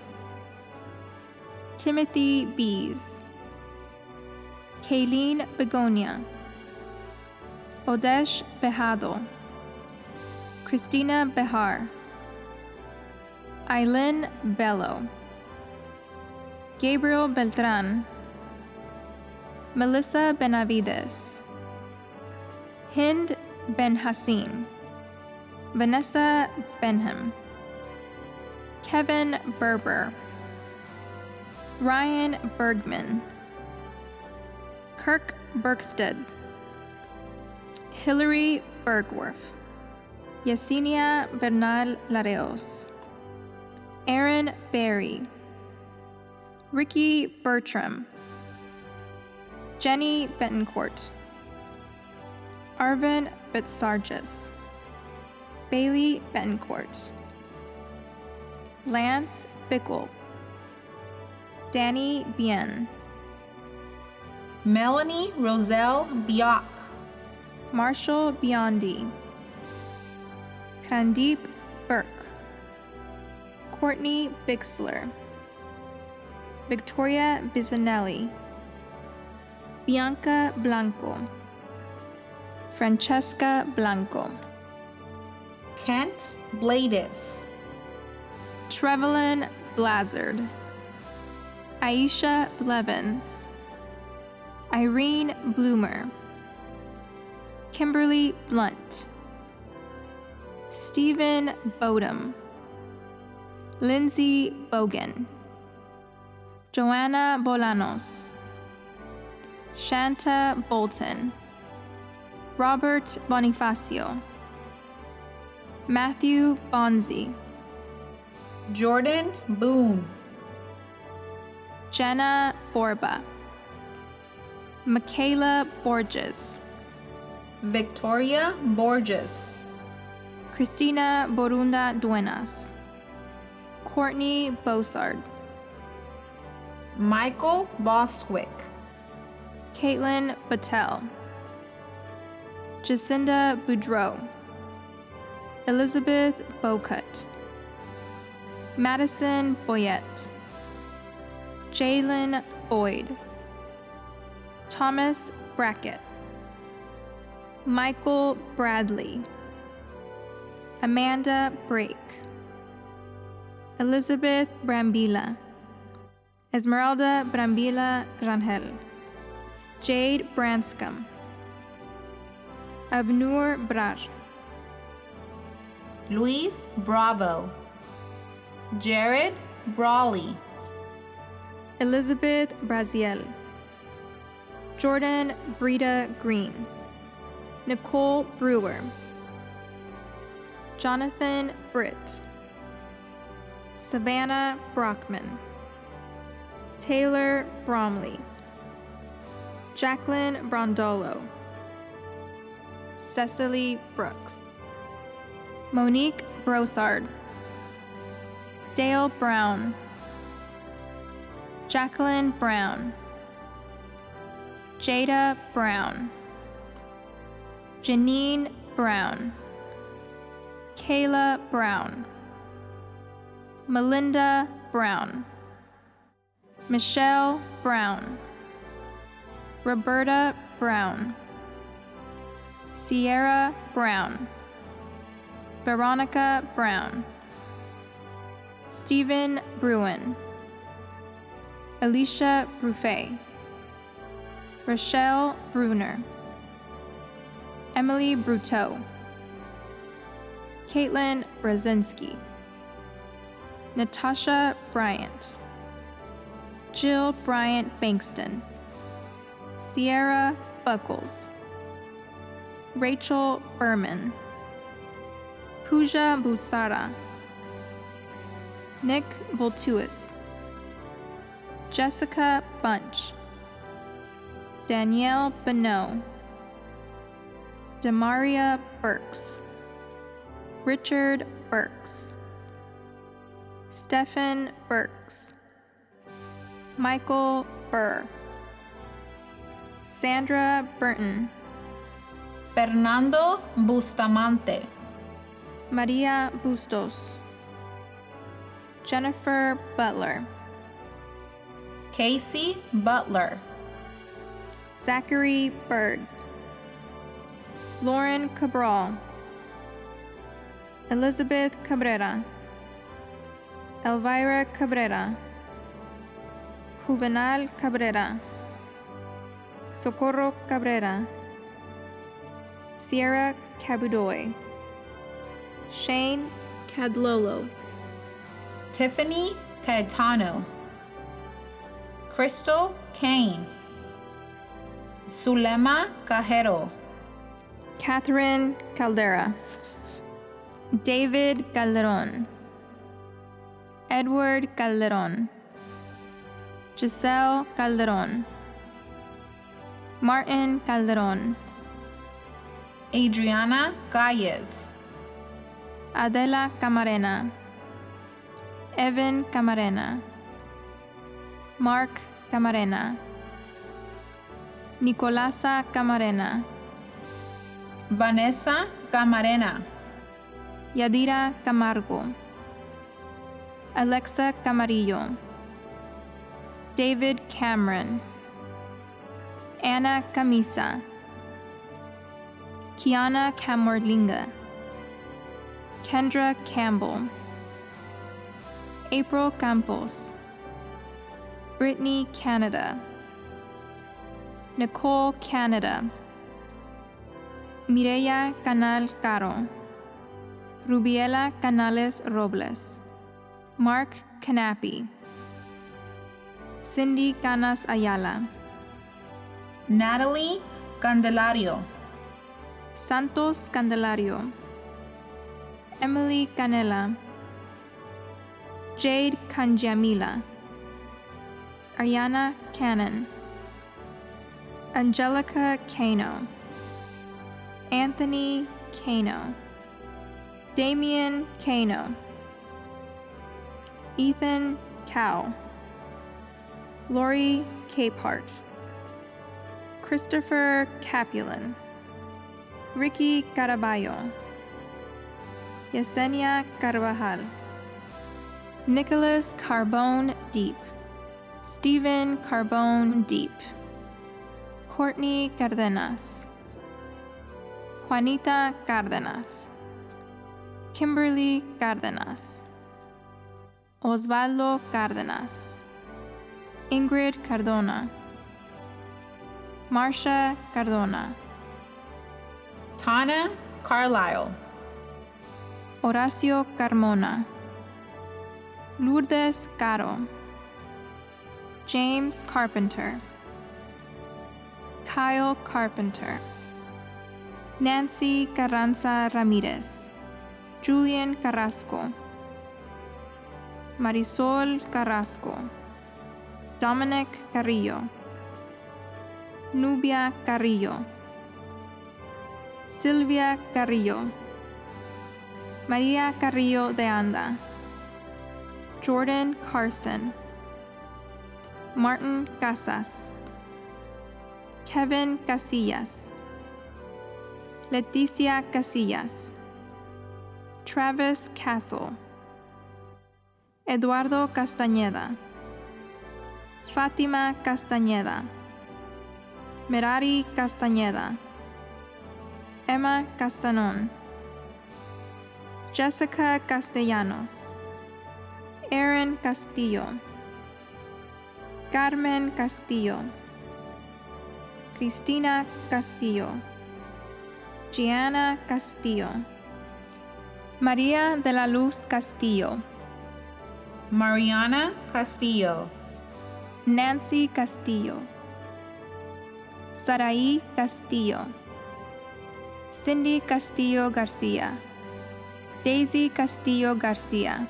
Timothy Bees, Kayleen Begonia, Odesh Bejado, Christina Behar, Aileen Bello, Gabriel Beltran, Melissa Benavides, Hind Ben Hassin, Vanessa Benham, Kevin Berber, Ryan Bergman, Kirk Bergstead, Hillary Bergworth, Yesenia Bernal Lareos, Aaron Berry, Ricky Bertram, Jenny Betancourt, Arvin Bitsargis, Bailey Betancourt, Lance Bickle, Danny Bien, Melanie Roselle Bioc, Marshall Biondi, Krandeep Burke, Courtney Bixler, Victoria Bizanelli, Bianca Blanco, Francesca Blanco, Kent Blades, Trevelyan Blazard, Aisha Blevins, Irene Bloomer, Kimberly Blunt, Stephen Bodum, Lindsay Bogan, Joanna Bolanos, Shanta Bolton, Robert Bonifacio, Matthew Bonzi, Jordan Boone, Jenna Borba, Michaela Borges, Victoria Borges, Christina Borunda Duenas, Courtney Bosard, Michael Bostwick, Caitlin Battelle, Jacinda Boudreau, Elizabeth Bocut, Madison Boyette, Jalen Boyd, Thomas Brackett, Michael Bradley, Amanda Brake, Elizabeth Brambila, Esmeralda Brambila Rangel, Jade Branscombe, Abnur Brar, Luis Bravo, Jared Brawley, Elizabeth Braziel, Jordan Brita Green, Nicole Brewer, Jonathan Britt, Savannah Brockman, Taylor Bromley, Jacqueline Brondolo, Cecily Brooks, Monique Brossard, Dale Brown, Jacqueline Brown, Jada Brown, Janine Brown, Kayla Brown, Melinda Brown, Michelle Brown, Roberta Brown, Sierra Brown, Veronica Brown, Stephen Bruin, Alicia Bruffet, Rochelle Bruner, Emily Bruteau, Caitlin Brzezinski, Natasha Bryant, Jill Bryant Bankston, Sierra Buckles, Rachel Berman, Pooja Butsara, Nick Voltuis, Jessica Bunch, Danielle Bonneau, Demaria Burks, Richard Burks, Stephen Burks, Michael Burr, Sandra Burton, Fernando Bustamante, Maria Bustos, Jennifer Butler, Casey Butler, Zachary Bird, Lauren Cabral, Elizabeth Cabrera, Elvira Cabrera, Juvenal Cabrera, Socorro Cabrera, Sierra Cabudoy, Shane Cadlolo, Tiffany Caetano, Crystal Kane, Zulema Cajero, Catherine Caldera, David Calderon, Edward Calderon, Giselle Calderon, Martin Calderon, Adriana Galles, Adela Camarena, Evan Camarena, Mark Camarena, Nicolasa Camarena, Vanessa Camarena, Yadira Camargo, Alexa Camarillo, David Cameron, Anna Camisa, Kiana Camorlinga, Kendra Campbell, April Campos, Brittany Canada, Nicole Canada, Mireya Canal Caro, Rubiela Canales Robles, Mark Canapi, Cindy Canas Ayala, Natalie Candelario, Santos Candelario, Emily Canela, Jade Kanjamila, Ariana Cannon, Angelica Cano, Anthony Cano, Damian Cano, Ethan Cow, Lori Capehart, Christopher Capulan, Ricky Caraballo, Yesenia Carvajal, Nicholas Carbone Deep, Stephen Carbone Deep, Courtney Cardenas, Juanita Cárdenas, Kimberly Cárdenas, Osvaldo Cárdenas, Ingrid Cardona, Marcia Cardona, Tana Carlisle, Horacio Carmona, Lourdes Caro, James Carpenter, Kyle Carpenter, Nancy Carranza Ramirez, Julian Carrasco, Marisol Carrasco, Dominic Carrillo, Nubia Carrillo, Silvia Carrillo, Maria Carrillo de Anda, Jordan Carson, Martin Casas, Kevin Casillas, Leticia Casillas, Travis Castle, Eduardo Castañeda, Fátima Castañeda, Merari Castañeda, Emma Castanon, Jessica Castellanos, Erin Castillo, Carmen Castillo, Cristina Castillo, Gianna Castillo, María de la Luz Castillo, Mariana Castillo, Nancy Castillo, Saraí Castillo, Cindy Castillo Garcia, Daisy Castillo Garcia,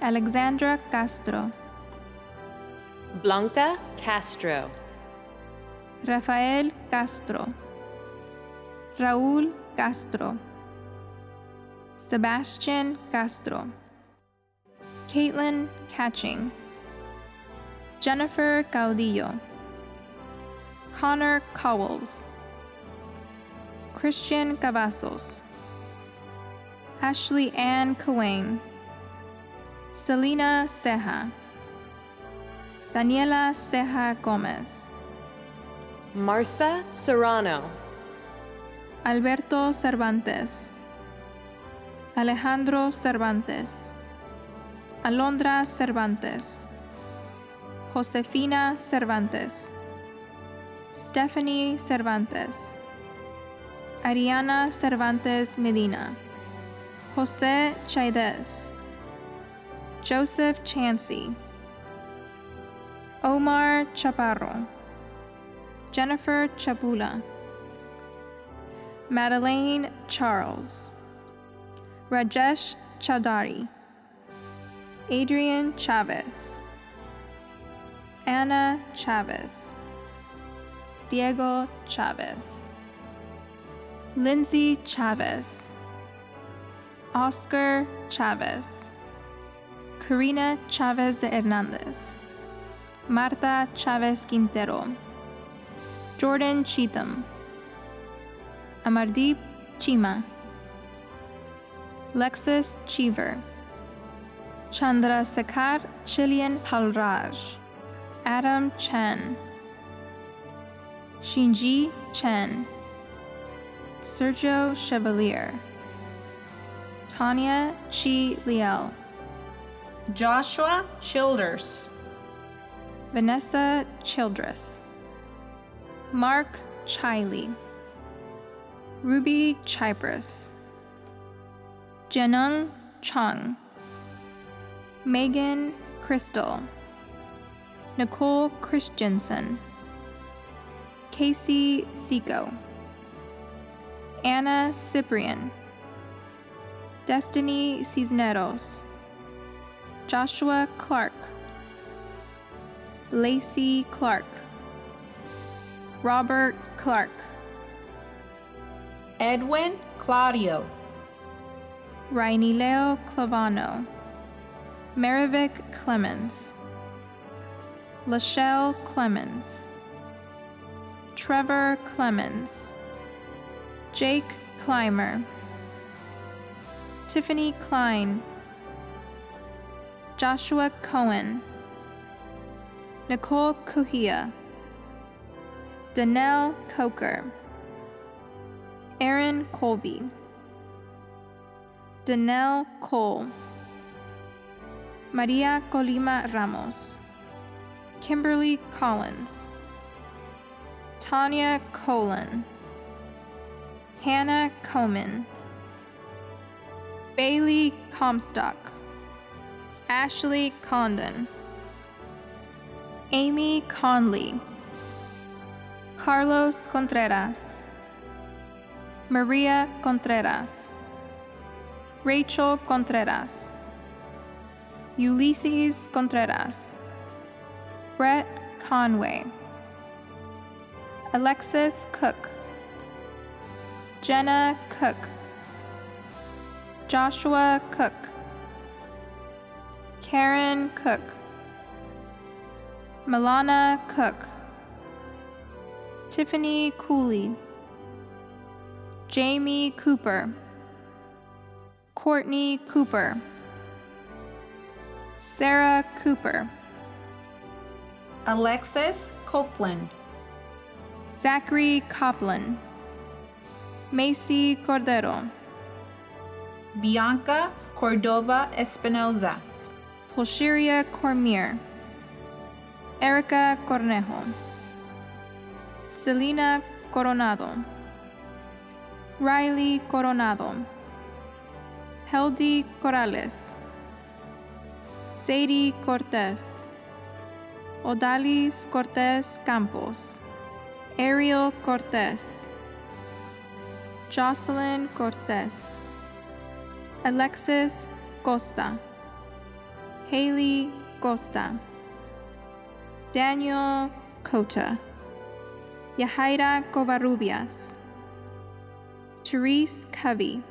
Alexandra Castro, Blanca Castro. Rafael Castro, Raúl Castro, Sebastian Castro, Caitlin Catching, Jennifer Caudillo, Connor Cowles, Christian Cavazos, Ashley Ann Cowain, Selena Ceja, Daniela Ceja Gomez, Martha Serrano. Alberto Cervantes, Alejandro Cervantes, Alondra Cervantes, Josefina Cervantes, Stephanie Cervantes, Ariana Cervantes Medina, Jose Chaidez, Joseph Chansey, Omar Chaparro, Jennifer Chapula, Madeleine Charles, Rajesh Chaudhary, Adrian Chavez, Anna Chavez, Diego Chavez, Lindsay Chavez, Oscar Chavez, Karina Chavez de Hernandez, Marta Chavez Quintero, Jordan Cheatham, Amardeep Chima, Lexus Cheever, Chandrasekhar Chilian Palraj, Adam Chen, Shinji Chen, Sergio Chevalier, Tanya Chi Liel, Joshua Childers, Vanessa Childress, Mark Chiley, Ruby Chyprus, Janung Chung, Megan Crystal, Nicole Christensen, Casey Seco, Anna Cyprian, Destiny Cisneros, Joshua Clark, Lacey Clark, Robert Clark, Edwin Claudio, Rainileo Clavano, Marivic Clemens, Lachelle Clemens, Trevor Clemens, Jake Clymer, Tiffany Klein, Joshua Cohen, Nicole Cohia, Danelle Coker, Aaron Colby, Danelle Cole, Maria Colima Ramos, Kimberly Collins, Tanya Colon, Hannah Coman, Bailey Comstock, Ashley Condon, Amy Conley, Carlos Contreras, Maria Contreras, Rachel Contreras, Ulysses Contreras, Brett Conway, Alexis Cook, Jenna Cook, Joshua Cook, Karen Cook, Milana Cook, Tiffany Cooley, Jamie Cooper, Courtney Cooper, Sarah Cooper, Alexis Copeland, Zachary Copland, Macy Cordero, Bianca Cordova Espinoza, Pulcheria Cormier, Erica Cornejo, Selena Coronado, Riley Coronado, Heldy Corrales, Sadie Cortez, Odalis Cortez Campos, Ariel Cortez, Jocelyn Cortez, Alexis Costa, Haley Costa, Daniel Cota, Yahaira Covarrubias, Therese Covey,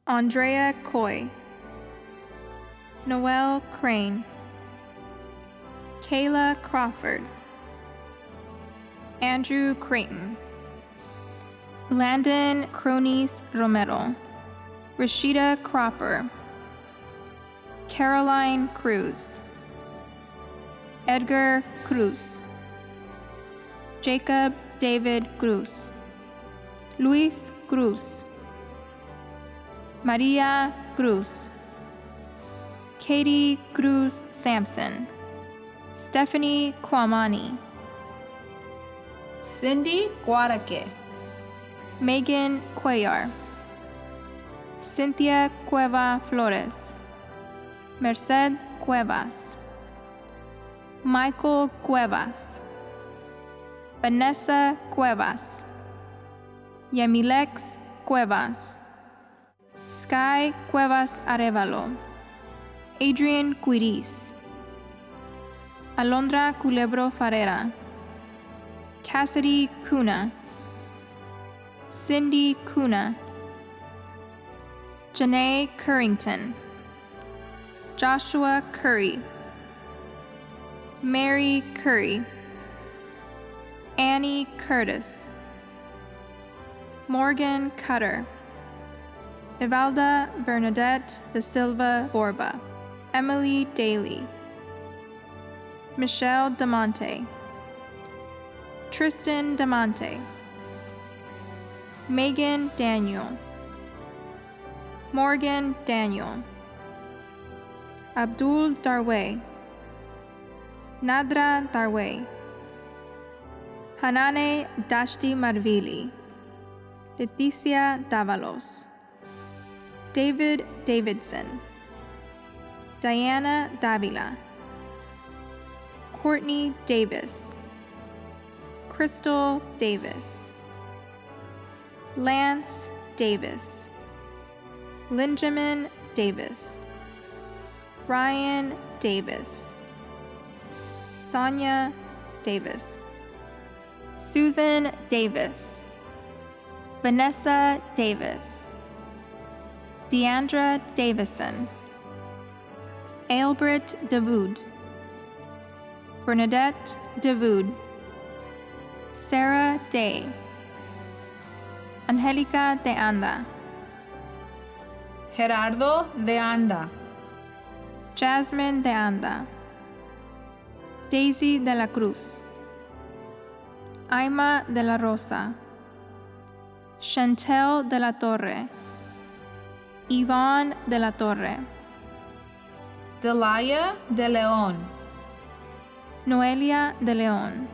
Andrea Coy, Noelle Crane, Kayla Crawford, Andrew Creighton, Landon Cronies Romero, Rashida Cropper, Caroline Cruz, Edgar Cruz, Jacob David Cruz, Luis Cruz, Maria Cruz, Katie Cruz Sampson, Stephanie Kwamani, Cindy Guaraque, Megan Cuellar, Cynthia Cueva Flores, Merced Cuevas, Michael Cuevas, Vanessa Cuevas, Yamilex Cuevas, Sky Cuevas Arevalo, Adrian Quiris, Alondra Culebro Farera, Cassidy Cuna, Cindy Cuna, Janae Currington, Joshua Curry, Mary Curry, Annie Curtis, Morgan Cutter, Evalda Bernadette da Silva Borba, Emily Daly, Michelle Damonte, Tristan Damonte, Megan Daniel, Morgan Daniel, Abdul Darway, Nadra Darway, Hanane Dashti Marvili, Leticia Davalos, David Davidson, Diana Davila, Courtney Davis, Crystal Davis, Lance Davis, Linjamin Davis, Ryan Davis, Sonia Davis, Susan Davis, Vanessa Davis, Deandra Davison, Ailbert Davoud, Bernadette Davoud, Sarah Day, Angelica de Anda, Gerardo de Anda, Jasmine de Anda, Daisy de la Cruz, Aima de la Rosa, Chantel de la Torre, Yvonne de la Torre, Delaya de León, Noelia de León,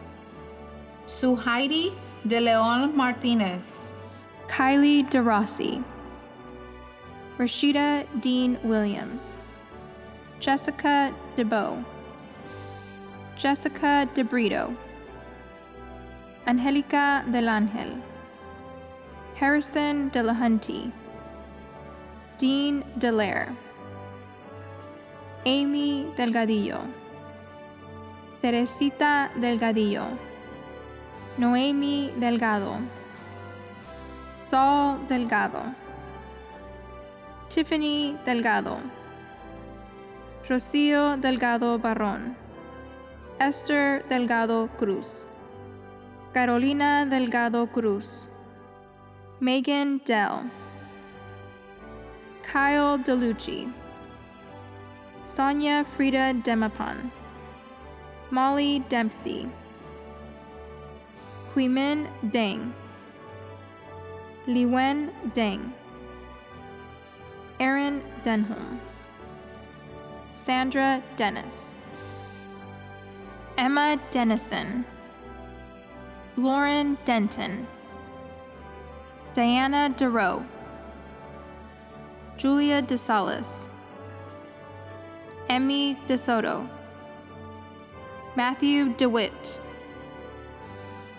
Suhaidi de León Martínez, Kylie de Rossi, Rashida Dean Williams, Jessica DeBow, Jessica De Brito, Angelica del Ángel, Harrison de la Hunty, Dean Delaire, Amy Delgadillo, Teresita Delgadillo, Noemi Delgado, Saul Delgado, Tiffany Delgado, Rocio Delgado Barrón, Esther Delgado Cruz, Carolina Delgado Cruz, Megan Dell, Kyle DeLucci, Sonia Frida Demapan, Molly Dempsey, Huimin Deng, Liwen Deng, Aaron Denholm, Sandra Dennis, Emma Dennison, Lauren Denton, Diana DeRoe, Julia DeSalis, Emmy DeSoto, Matthew DeWitt,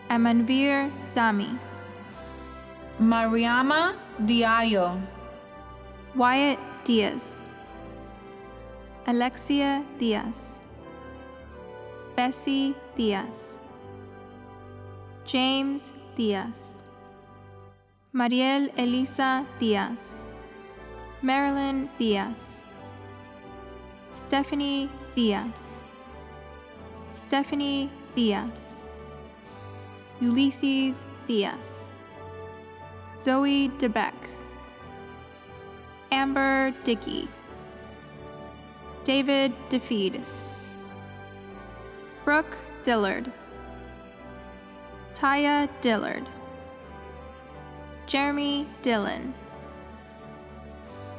Amanveer Dami, Mariama Diallo, Wyatt Diaz, Alexia Diaz, Bessie Diaz, James Diaz, Mariel Elisa Diaz, Marilyn Diaz, Stephanie Diaz, Stephanie Diaz, Ulysses Diaz, Zoe DeBeck, Amber Dickey, David DeFeed, Brooke Dillard, Taya Dillard, Jeremy Dillon,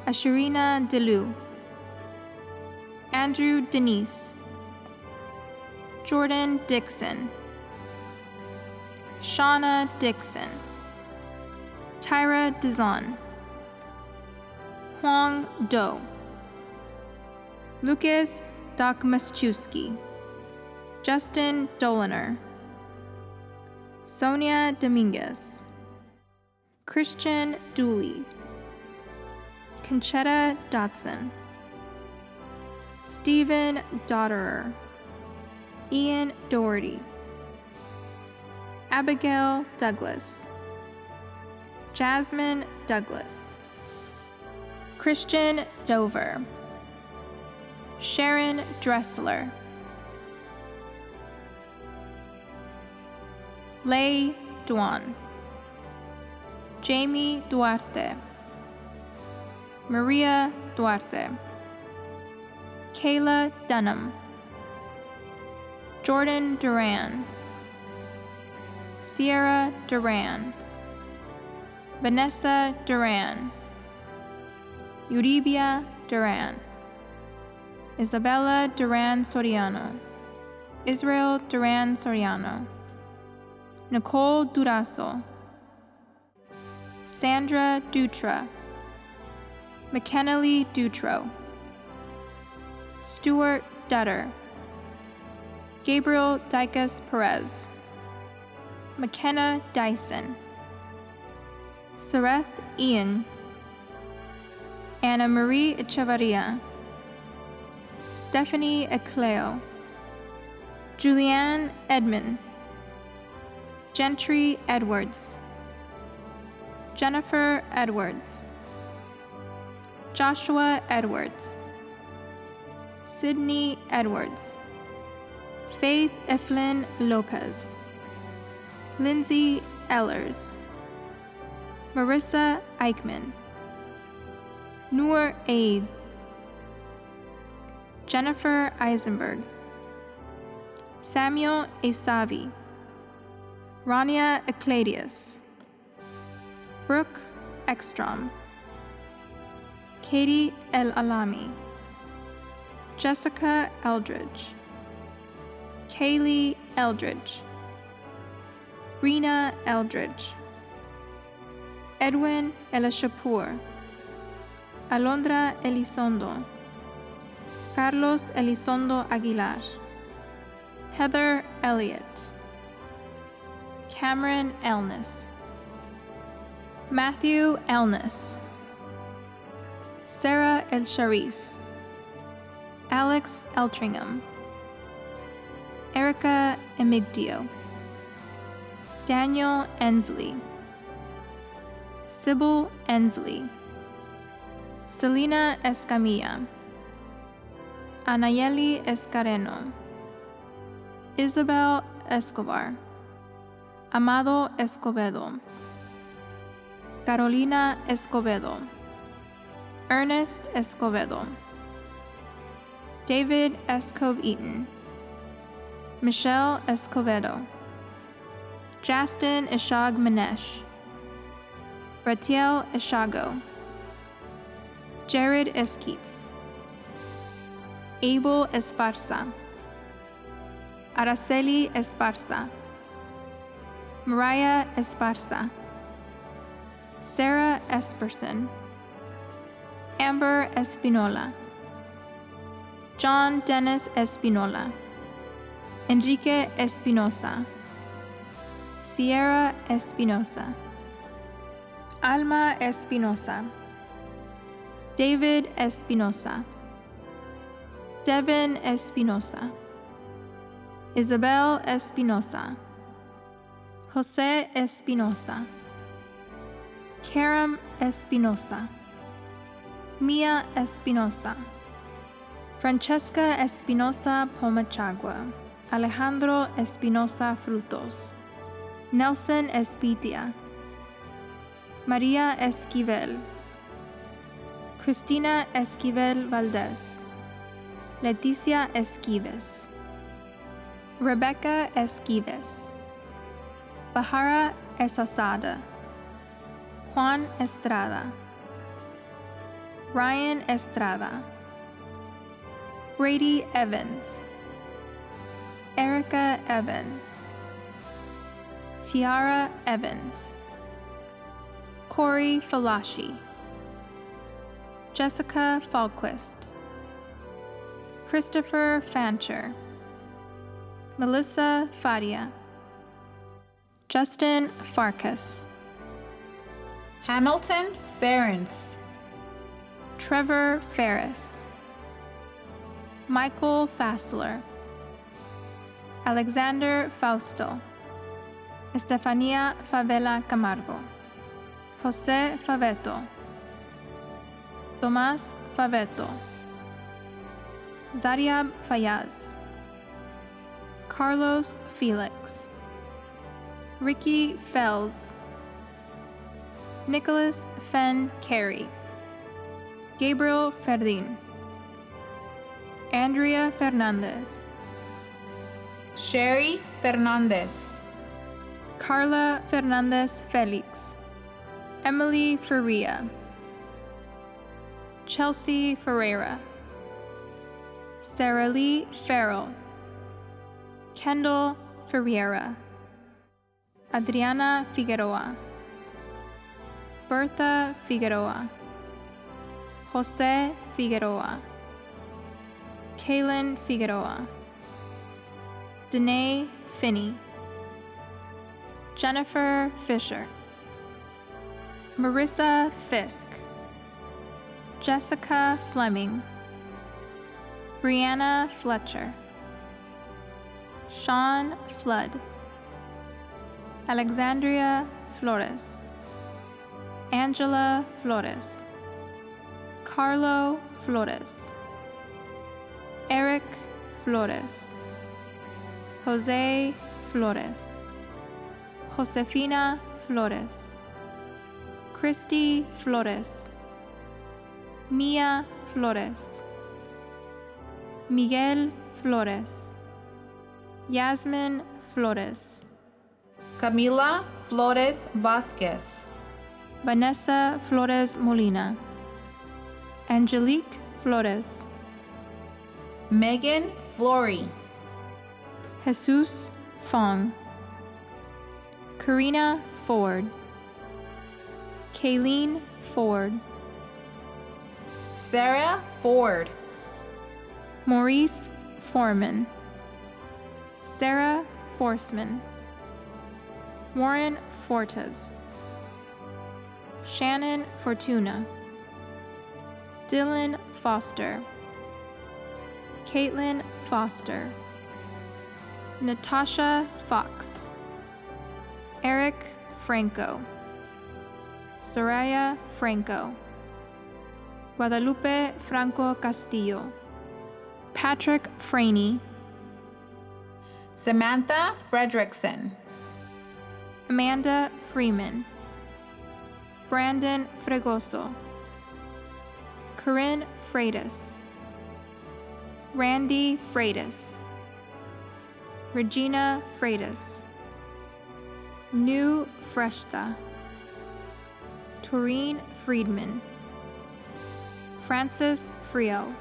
Asherina DeLu, Andrew Denise, Jordan Dixon, Shauna Dixon, Tyra Dizon, Huang Do, Lucas Dokmaschewski, Justin Doliner, Sonia Dominguez, Christian Dooley, Conchetta Dotson, Stephen Dotterer, Ian Doherty, Abigail Douglas, Jasmine Douglas, Christian Dover, Sharon Dressler, Lei Duan, Jamie Duarte, Maria Duarte, Kayla Dunham, Jordan Duran, Sierra Duran, Vanessa Duran, Uribia Duran, Isabella Duran Soriano, Israel Duran Soriano, Nicole Durazo, Sandra Dutra, McKenna-Lee Dutro, Stuart Dutter, Gabriel Dicas Perez, McKenna Dyson, Sareth Ian, Anna Marie Echevarria, Stephanie Ecleo, Julianne Edmond, Gentry Edwards, Jennifer Edwards, Joshua Edwards, Sydney Edwards, Faith Eflin Lopez, Lindsay Ellers, Marissa Eichmann, Noor Aid, Jennifer Eisenberg, Samuel Asavi, Rania Ecladius, Brooke Ekstrom, Katie El Alami, Jessica Eldridge, Kaylee Eldridge, Rena Eldridge, Edwin Elishapur, Alondra Elizondo, Carlos Elizondo Aguilar, Heather Elliott, Cameron Elness, Matthew Elness, Sarah El Sharif, Alex Eltringham, Erica Emigdio, Daniel Ensley, Sybil Ensley, Selena Escamilla, Anayeli Escareno, Isabel Escobar, Amado Escobedo, Carolina Escobedo, Ernest Escobedo, David Escove Eaton, Michelle Escobedo, Justin Ishag Manesh, Ratiel Eshago, Jared Esquitz, Abel Esparza, Araceli Esparza, Mariah Esparza, Sarah Esperson, Amber Espinola, John Dennis Espinola, Enrique Espinosa, Sierra Espinosa, Alma Espinosa, David Espinosa, Devin Espinosa, Isabel Espinosa, Jose Espinosa, Karam Espinosa, Mia Espinosa, Francesca Espinosa Pomachagua, Alejandro Espinosa Frutos, Nelson Espitia, Maria Esquivel, Cristina Esquivel Valdez, Leticia Esquives, Rebecca Esquives, Bahara Esasada, Juan Estrada, Ryan Estrada, Brady Evans, Erica Evans, Tiara Evans, Corey Falashi, Jessica Falquist, Christopher Fancher, Melissa Fadia, Justin Farkas, Hamilton Ferens, Trevor Ferris, Michael Fassler, Alexander Fausto, Estefania Favela Camargo, Jose Faveto, Tomás Faveto, Zariab Fayaz, Carlos Felix, Ricky Fells, Nicholas Fenn Carey, Gabriel Ferdin, Andrea Fernandez, Sherry Fernandez, Carla Fernandez Felix, Emily Faria, Chelsea Ferreira, Sarah Lee Farrell, Kendall Ferreira, Adriana Figueroa, Bertha Figueroa, Jose Figueroa, Kaylin Figueroa, Danae Finney, Jennifer Fisher, Marissa Fisk, Jessica Fleming, Brianna Fletcher, Sean Flood, Alexandria Flores, Angela Flores, Carlo Flores, Eric Flores, Jose Flores, Josefina Flores, Christy Flores, Mia Flores, Miguel Flores, Yasmin Flores, Camila Flores Vasquez, Vanessa Flores Molina, Angelique Flores, Megan Flory, Jesus Fong, Karina Ford, Kayleen Ford, Sarah Ford, Maurice Foreman, Sarah Forsman, Warren Fortes, Shannon Fortuna, Dylan Foster, Caitlin Foster, Natasha Fox, Eric Franco, Soraya Franco, Guadalupe Franco Castillo, Patrick Franey, Samantha Fredrickson, Amanda Freeman, Brandon Fregoso, Corinne Freitas, Randy Freitas, Regina Freitas, New Freshta, Tureen Friedman, Francis Frio,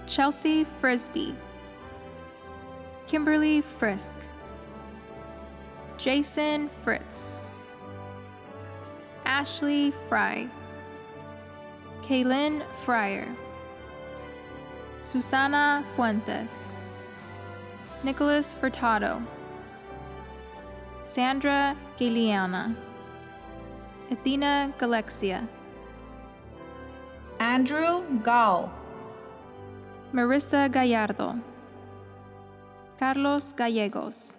Chelsea Frisbee, Kimberly Frisk, Jason Fritz, Ashley Fry, Kaylin Fryer, Susana Fuentes, Nicholas Furtado, Sandra Galeana, Athena Galexia, Andrew Gall, Marissa Gallardo, Carlos Gallegos,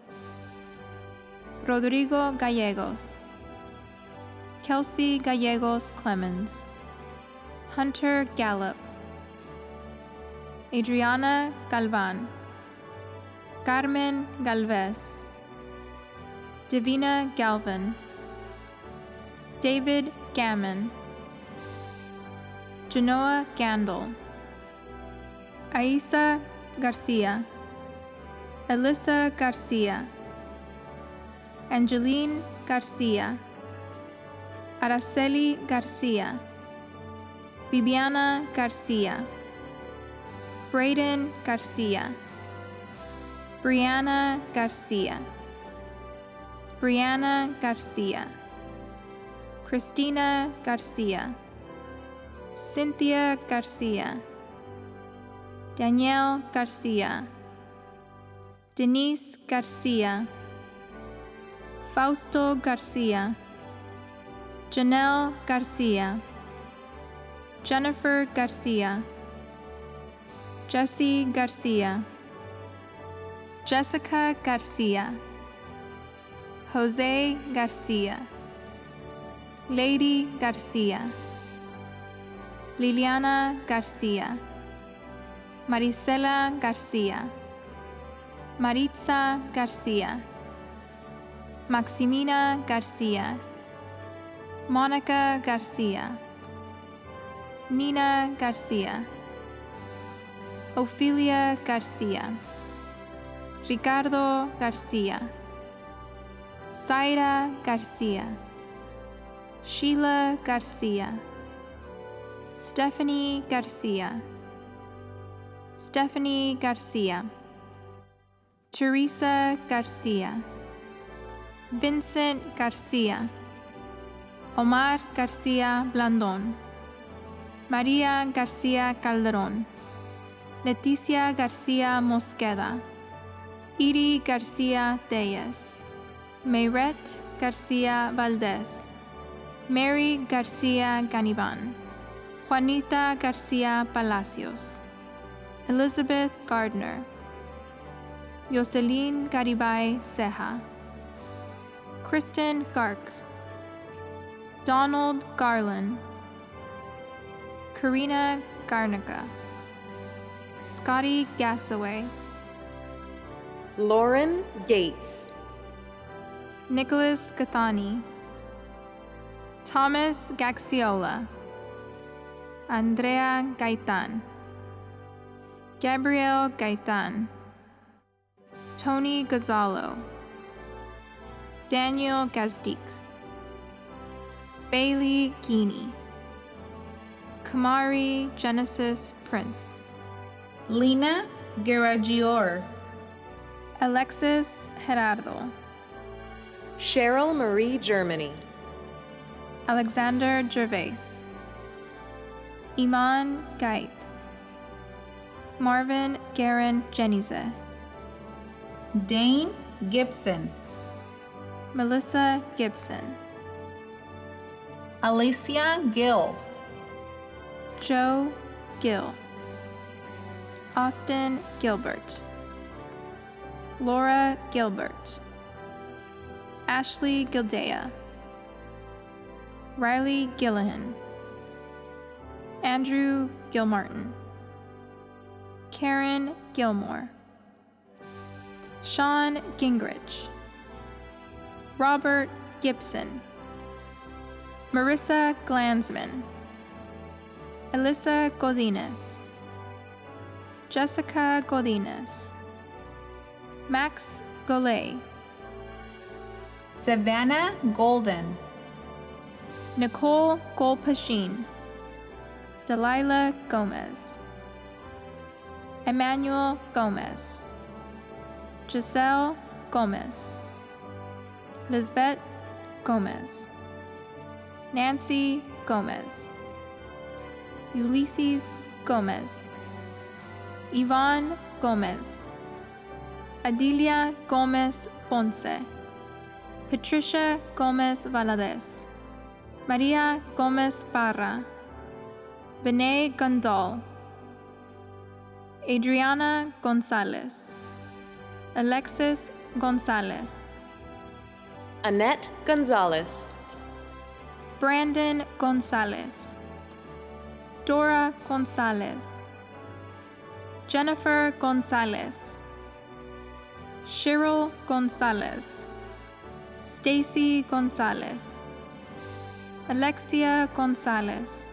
Rodrigo Gallegos, Kelsey Gallegos Clemens, Hunter Gallup, Adriana Galvan, Carmen Galvez, Davina Galvin, David Gammon, Genoa Gandel, Aisa Garcia, Alyssa Garcia, Angeline Garcia, Araceli Garcia, Bibiana Garcia, Brayden Garcia, Brianna Garcia, Brianna Garcia, Christina Garcia, Cynthia Garcia, Danielle Garcia, Denise Garcia, Fausto Garcia, Janelle Garcia, Jennifer Garcia, Jessie Garcia, Jessica Garcia, Jose Garcia, Lady Garcia, Liliana Garcia, Marisela Garcia, Maritza Garcia, Maximina Garcia, Monica Garcia, Nina Garcia, Ophelia Garcia, Ricardo Garcia, Zaira Garcia, Sheila Garcia, Stephanie Garcia, Stephanie Garcia, Teresa Garcia, Vincent Garcia, Omar Garcia Blandón, María Garcia Calderón, Leticia Garcia Mosqueda, Iri Garcia Deyes, Mayret Garcia Valdez, Mary Garcia Ganiban, Juanita Garcia Palacios, Elizabeth Gardner, Jocelyn Garibay Ceja, Kristen Gark, Donald Garland, Karina Garnica, Scotty Gassaway, Lauren Gates, Nicholas Gathani, Thomas Gaxiola, Andrea Gaitan, Gabrielle Gaitan, Tony Gonzalo, Daniel Gazdik, Bailey Gini, Kamari Genesis Prince, Lina Garagior, Alexis Gerardo, Cheryl Marie Germany, Alexander Gervais, Iman Gait, Marvin Garin Jenize, Dane Gibson, Melissa Gibson, Alicia Gill, Joe Gill, Austin Gilbert, Laura Gilbert, Ashley Gildea, Riley Gillihan, Andrew Gilmartin, Karen Gilmore, Sean Gingrich, Robert Gibson, Marissa Glansman, Alyssa Godinez, Jessica Godinez, Max Golay, Savannah Golden, Nicole Golpashin, Delilah Gomez, Emmanuel Gomez, Giselle Gomez, Lisbeth Gomez, Nancy Gomez, Ulysses Gomez, Yvonne Gomez, Adilia Gomez Ponce, Patricia Gomez Valadez, Maria Gomez Parra, Vinay Gondal, Adriana Gonzalez, Alexis Gonzalez, Annette Gonzalez, Brandon Gonzalez, Dora Gonzalez, Jennifer Gonzalez, Cheryl Gonzalez, Stacy Gonzalez, Alexia Gonzalez,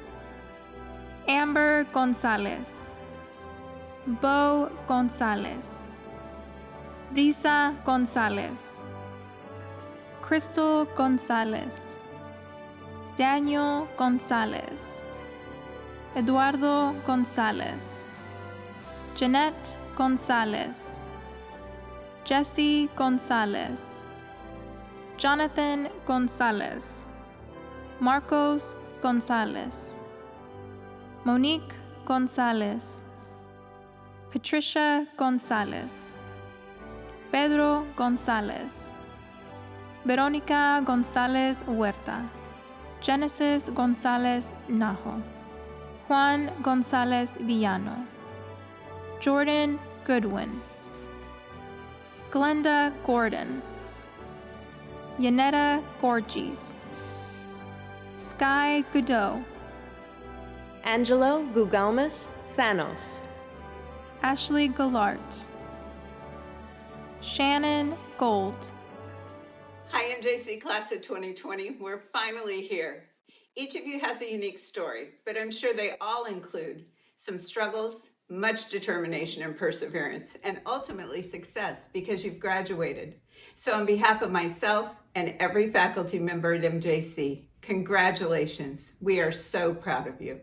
Amber Gonzalez, Bo Gonzalez, Risa Gonzalez, Crystal Gonzalez, Daniel Gonzalez, Eduardo Gonzalez, Jeanette Gonzalez, Jesse Gonzalez, Jonathan Gonzalez, Marcos Gonzalez, Monique Gonzalez, Patricia Gonzalez, Pedro Gonzalez, Verónica González Huerta, Genesis González Najo, Juan González Villano, Jordan Goodwin, Glenda Gordon, Yanetta Gorges, Sky Godot, Angelo Gugalmas Thanos, Ashley Gallart, Shannon Gold. Hi, MJC Class of 2020. We're finally here. Each of you has a unique story, but I'm sure they all include some struggles, much determination and perseverance, and ultimately success because you've graduated. So on behalf of myself and every faculty member at MJC, congratulations. We are so proud of you.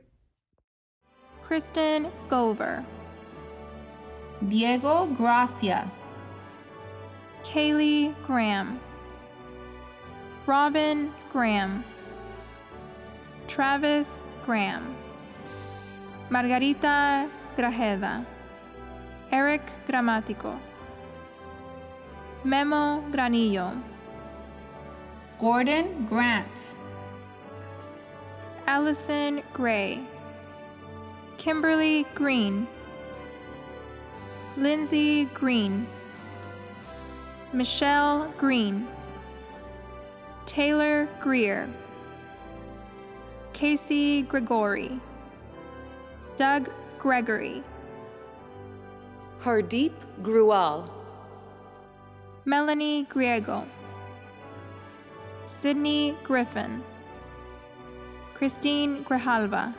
Kristen Gover, Diego Gracia, Kaylee Graham, Robin Graham, Travis Graham, Margarita Grajeda, Eric Gramatico, Memo Granillo, Gordon Grant, Allison Gray, Kimberly Green, Lindsay Green, Michelle Green, Taylor Greer, Casey Gregory, Doug Gregory, Hardeep Gruwal, Melanie Griego, Sydney Griffin, Christine Grijalva,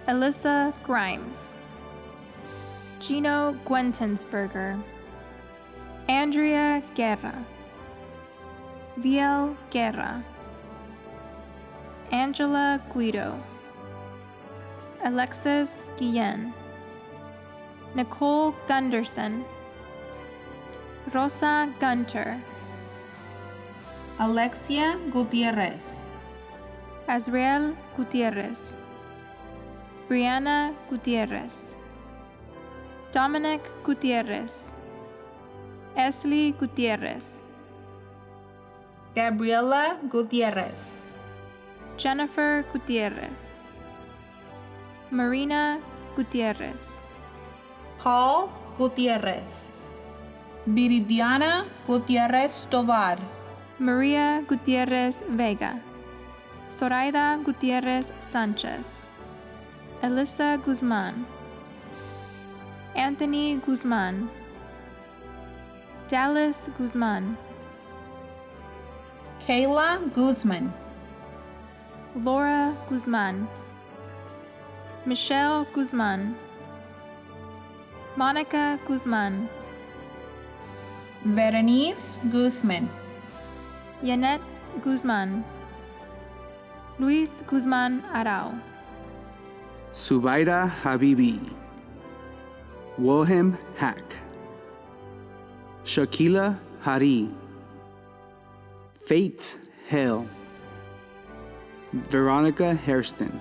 Alyssa Grimes, Gino Gwentensberger, Andrea Guerra, Viel Guerra, Angela Guido, Alexis Guillen, Nicole Gunderson, Rosa Gunter, Alexia Gutierrez, Azriel Gutierrez, Brianna Gutierrez, Dominic Gutierrez, Esli Gutierrez, Gabriela Gutierrez, Jennifer Gutierrez, Marina Gutierrez, Paul Gutierrez, Viridiana Gutierrez Tovar, Maria Gutierrez Vega, Zoraida Gutierrez Sanchez, Elisa Guzman, Anthony Guzman, Dallas Guzman, Kayla Guzman, Laura Guzman, Michelle Guzman, Monica Guzman, Berenice Guzman, Yanette Guzman, Luis Guzman Arau, Subaida Habibi, Wilhelm Hack, Shakila Hari, Faith Hale, Veronica Hairston,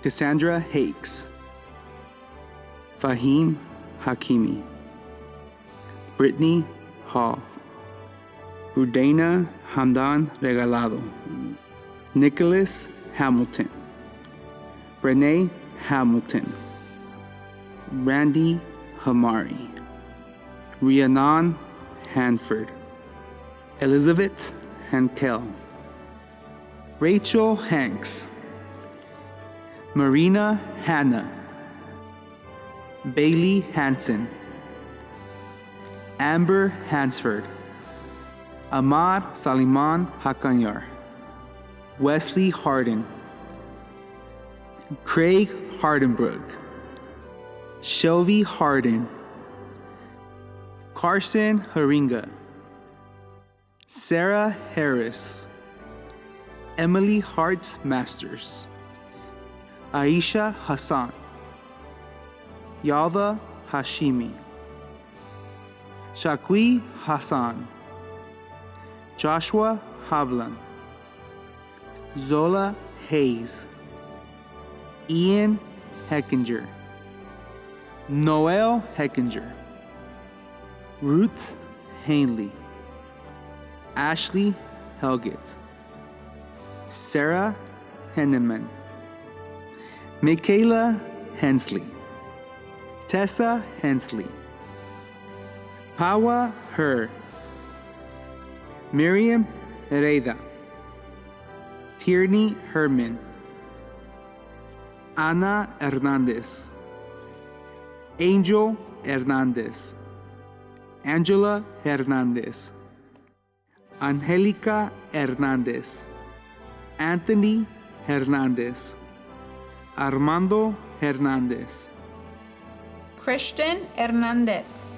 Cassandra Hakes, Fahim Hakimi, Brittany Hall, Rudaina Hamdan Regalado, Nicholas Hamilton, Renee Hamilton, Randy Hamari, Rhiannon Hanford, Elizabeth Hankel, Rachel Hanks, Marina Hanna, Bailey Hansen, Amber Hansford, Ahmad Saliman Hakanyar, Wesley Harden, Craig Hardenbrook, Shelby Harden, Carson Haringa, Sarah Harris, Emily Hartz Masters, Aisha Hassan, Yalva Hashimi, Shaqui Hassan, Joshua Havlan, Zola Hayes, Ian Heckinger, Noel Heckinger, Ruth Hanley, Ashley Helgett, Sarah Henneman, Michaela Hensley, Tessa Hensley, Hawa Her, Miriam Hereda, Tierney Herman, Ana Hernandez, Angel Hernandez, Angela Hernandez, Angelica Hernandez, Anthony Hernandez, Armando Hernandez, Christian Hernandez,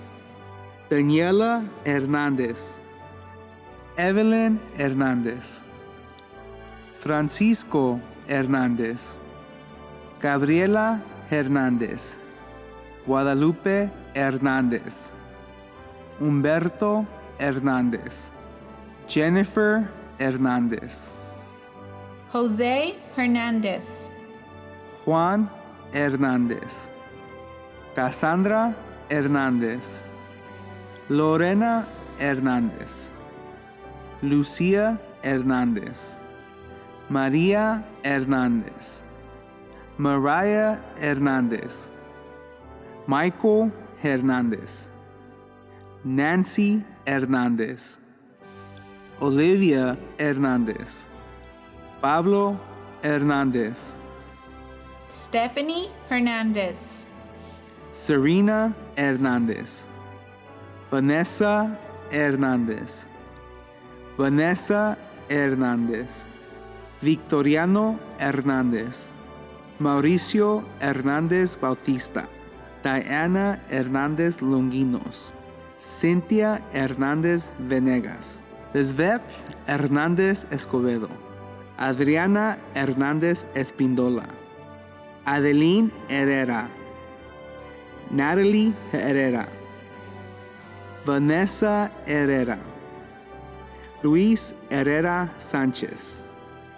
Daniela Hernandez, Evelyn Hernandez, Francisco Hernandez, Gabriela Hernandez, Guadalupe Hernandez, Humberto Hernandez, Jennifer Hernandez, Jose Hernandez, Juan Hernandez, Cassandra Hernandez, Lorena Hernandez, Lucia Hernandez, Maria Hernandez, Mariah Hernandez, Michael Hernandez, Nancy Hernandez, Olivia Hernandez, Pablo Hernandez, Stephanie Hernandez, Serena Hernandez, Vanessa Hernandez, Vanessa Hernandez, Victoriano Hernandez, Mauricio Hernandez Bautista, Diana Hernandez Longinos, Cynthia Hernandez Venegas, Lisbeth Hernandez Escobedo, Adriana Hernandez Espindola, Adeline Herrera, Natalie Herrera, Vanessa Herrera, Luis Herrera Sanchez,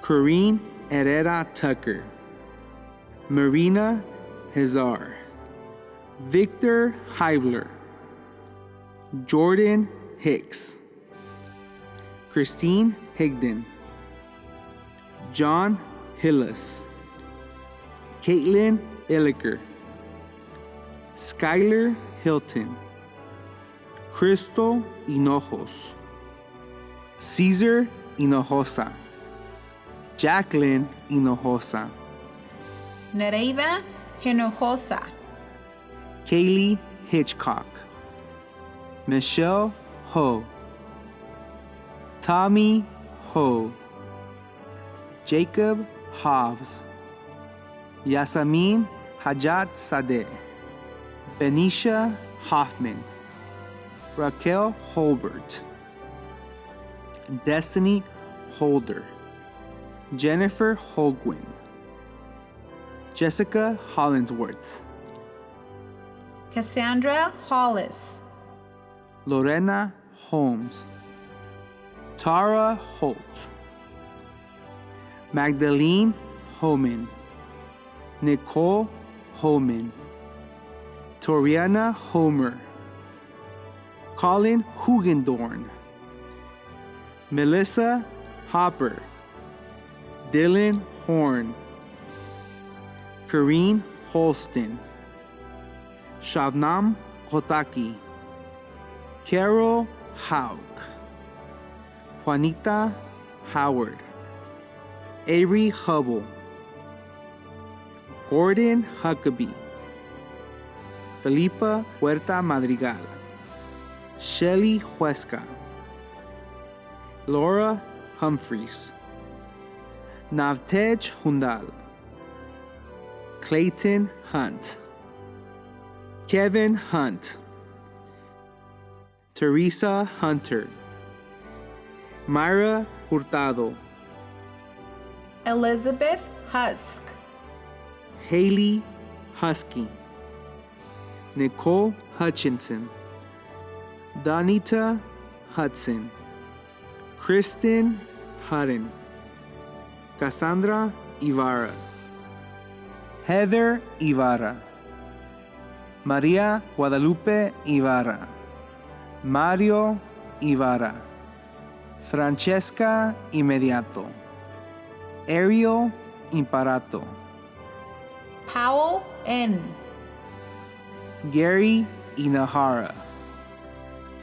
Corinne Herrera Tucker, Marina Hazar, Victor Heibler, Jordan Hicks, Christine Higdon, John Hillis, Caitlin Illiker, Skylar Hilton, Crystal Hinojos, Caesar Hinojosa, Jacqueline Hinojosa, Nereida Hinojosa, Kaylee Hitchcock, Michelle Ho, Tommy Ho, Jacob Hobbs, Yasamin Hajat Sadeh, Benisha Hoffman, Raquel Holbert, Destiny Holder, Jennifer Holguin, Jessica Hollingsworth, Cassandra Hollis, Lorena Holmes, Tara Holt, Magdalene Homan, Nicole Homan, Toriana Homer, Colin Hugendorn, Melissa Hopper, Dylan Horn, Kareen Holston, Shabnam Kotaki, Carol Haug, Juanita Howard, Avery Hubble, Gordon Huckabee, Felipa Huerta Madrigal, Shelly Huesca, Laura Humphreys, Navtej Hundal, Clayton Hunt, Kevin Hunt, Teresa Hunter, Myra Hurtado, Elizabeth Husk, Haley Husky, Nicole Hutchinson, Donita Hudson, Kristen Hutton, Cassandra Ibarra, Heather Ibarra, Maria Guadalupe Ibarra, Mario Ibarra, Francesca Immediato, Ariel Imparato, Powell N., Gary Inahara,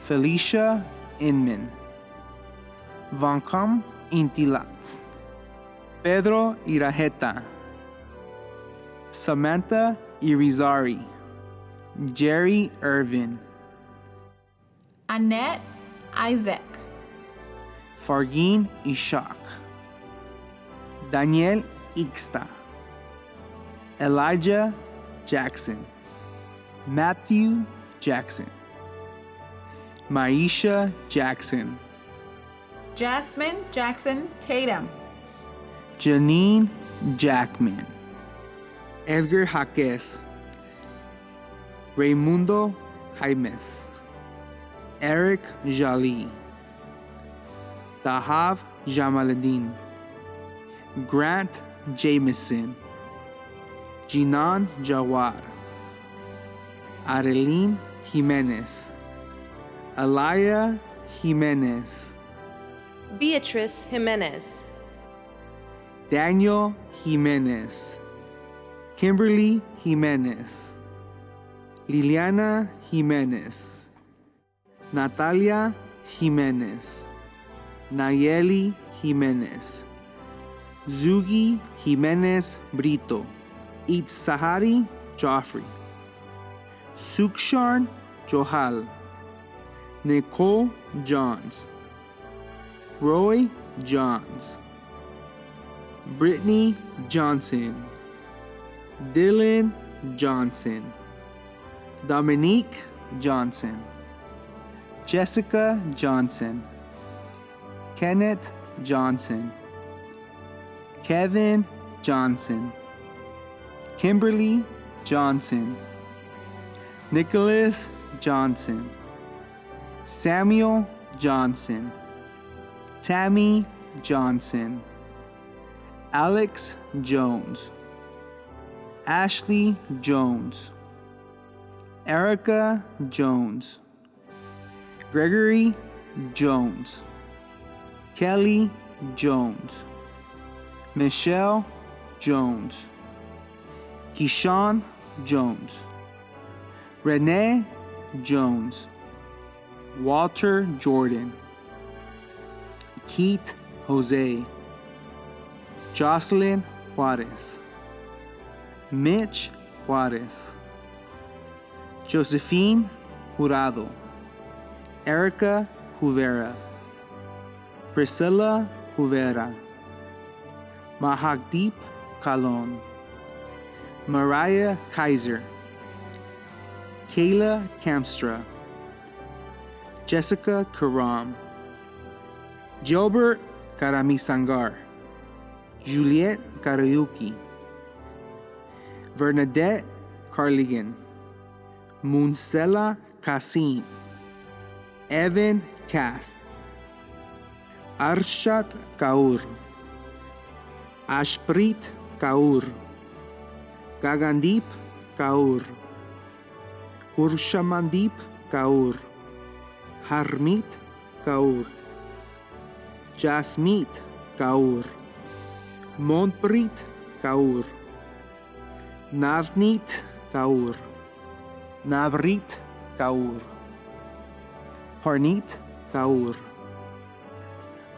Felicia Inman, Vancom Intilat, Pedro Irajeta, Samantha Irizarry, Jerry Irvin, Annette Isaac, Fargin Ishak, Daniel Ixta, Elijah Jackson, Matthew Jackson, Maisha Jackson, Jasmine Jackson Tatum, Janine Jackman, Edgar Jaques, Raimundo Jaimes, Eric Jali, Tahav Jamaluddin, Grant Jameson, Jinan Jawar, Arelene Jimenez, Alaya Jimenez, Beatrice Jimenez, Daniel Jimenez, Kimberly Jimenez, Liliana Jimenez, Natalia Jimenez, Nayeli Jimenez, Zugi Jimenez Brito, Itzahari Joffrey, Suksharn Johal, Nicole Johns, Roy Johns, Brittany Johnson, Dylan Johnson, Dominique Johnson, Jessica Johnson, Kenneth Johnson, Kevin Johnson, Kimberly Johnson, Nicholas Johnson, Samuel Johnson, Tammy Johnson, Alex Jones, Ashley Jones, Erica Jones, Gregory Jones, Kelly Jones, Michelle Jones, Keyshawn Jones, Renee Jones, Walter Jordan, Keith Jose, Jocelyn Juarez, Mitch Juarez, Josephine Jurado, Erica Juvera, Priscilla Juvera, Mahakdeep Kalon, Mariah Kaiser, Kayla Kamstra, Jessica Karam, Gilbert Karamisangar, Juliet Karayuki, Bernadette Carligan, Munsela Kasim, Evan Cast, Arshat Kaur, Ashpreet Kaur, Gagandeep Kaur, Urshamandeep Kaur, Harmeet Kaur, Jasmeet Kaur, Montpreet Kaur, Navneet Kaur, Navreet Kaur, Parneet Kaur,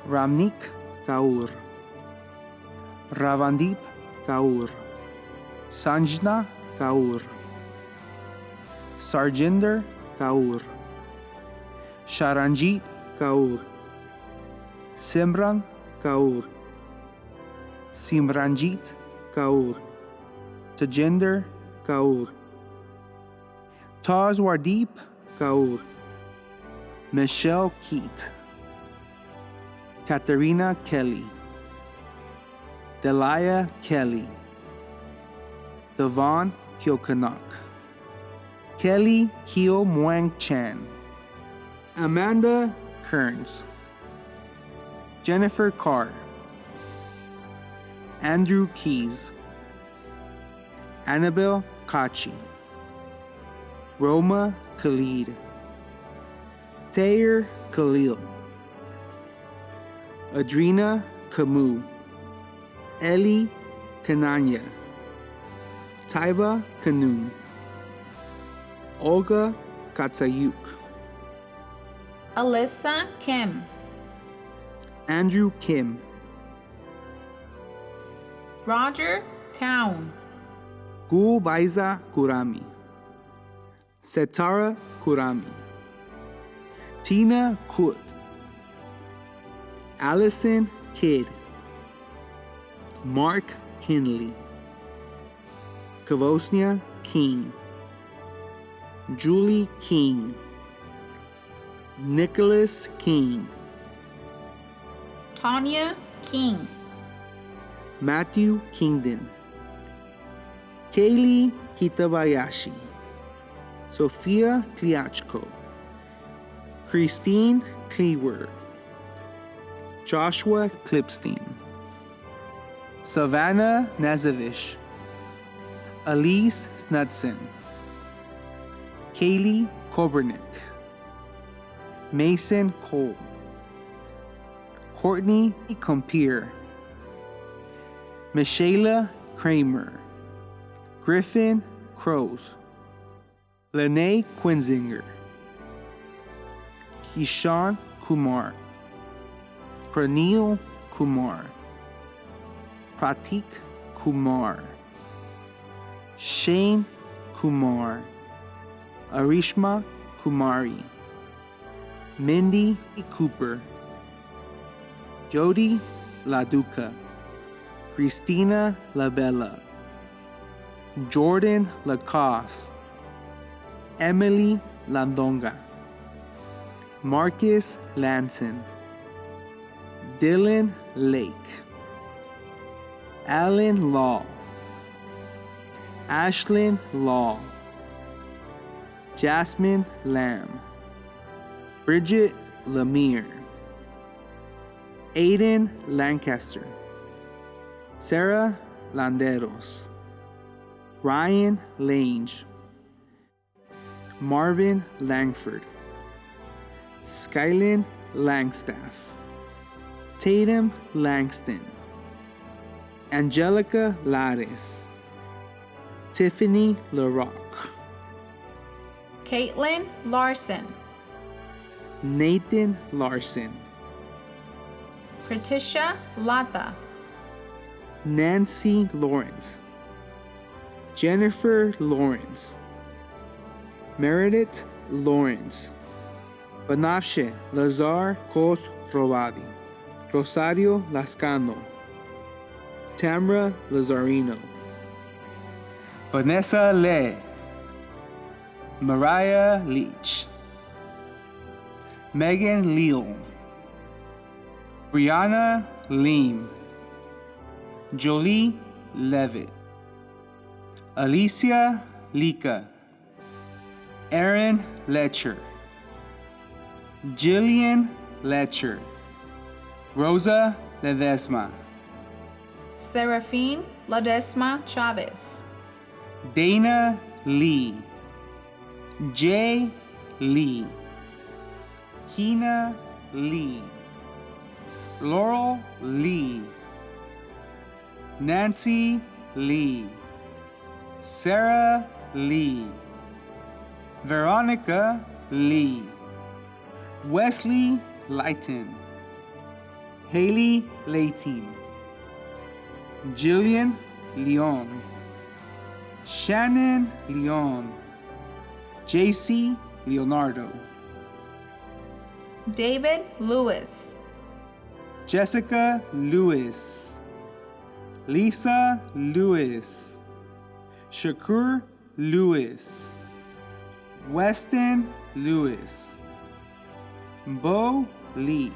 Ramnik Kaur, Ravandeep Kaur, Sanjna Kaur, Sarjinder Kaur, Sharanjit Kaur, Simran Kaur, Simranjit Kaur, Tajinder Kaur, Tazwardeep Kaur, Michelle Keat, Katarina Kelly, Delia Kelly, Devon Kyokanak, Kelly Kyo Muang Chan, Amanda Kearns, Jennifer Carr, Andrew Keys, Annabelle Kachi, Roma Khalid, Tayer Khalil, Adrina Camus, Ellie Kananya, Taiba Kanun, Olga Katsayuk, Alyssa Kim, Andrew Kim, Roger Kaun, Gulbaiza Kurami, Setara Kurami, Tina Kut, Allison Kidd, Mark Kinley, Kavosnia King, Julie King, Nicholas King, Tanya King, Matthew Kingdon, Kaylee Kitabayashi, Sophia Kliachko, Christine Klewer, Joshua Klipstein, Savannah Nazavish, Elise Snudson, Kaylee Kobernick, Mason Cole, Courtney Compier, Michaela Kramer, Griffin Crows, Lene Quinzinger, Kishan Kumar, Pranil Kumar, Pratik Kumar, Shane Kumar, Arishma Kumari, Mindy Cooper, Jody Laduca, Christina Labella, Jordan Lacoste, Emily Landonga, Marcus Lanson, Dylan Lake, Alan Law, Ashlyn Law, Jasmine Lamb, Bridget Lemire, Aiden Lancaster, Sarah Landeros, Ryan Lange, Marvin Langford, Skylin Langstaff, Tatum Langston, Angelica Lares, Tiffany LaRock, Caitlin Larson, Nathan Larson, Kritisha Lata, Nancy Lawrence, Jennifer Lawrence, Meredith Lawrence, Banafshe Lazar Kos Rovadi, Rosario Lascano, Tamra Lazarino, Vanessa Le, Mariah Leach, Megan Leon, Brianna Leem, Jolie Levitt, Alicia Lika, Aaron Letcher, Jillian Letcher, Rosa Ledesma, Serafine Ledesma Chavez, Dana Lee, Jay Lee, Keena Lee, Laurel Lee, Nancy Lee, Sarah Lee, Veronica Lee, Wesley Lighton, Haley Layton, Jillian Leon, Shannon Leon, JC Leonardo, David Lewis, Jessica Lewis, Lisa Lewis, Shakur Lewis, Weston Lewis, Bo Lee,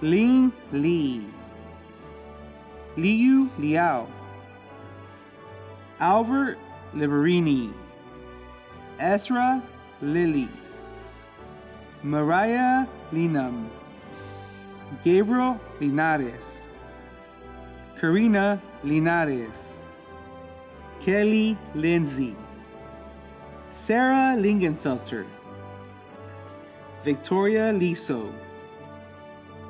Ling Lee, Liu Liao, Albert Liverini, Ezra Lilly, Mariah Linam, Gabriel Linares, Karina Linares, Kelly Lindsay, Sarah Lingenfelter, Victoria Liso,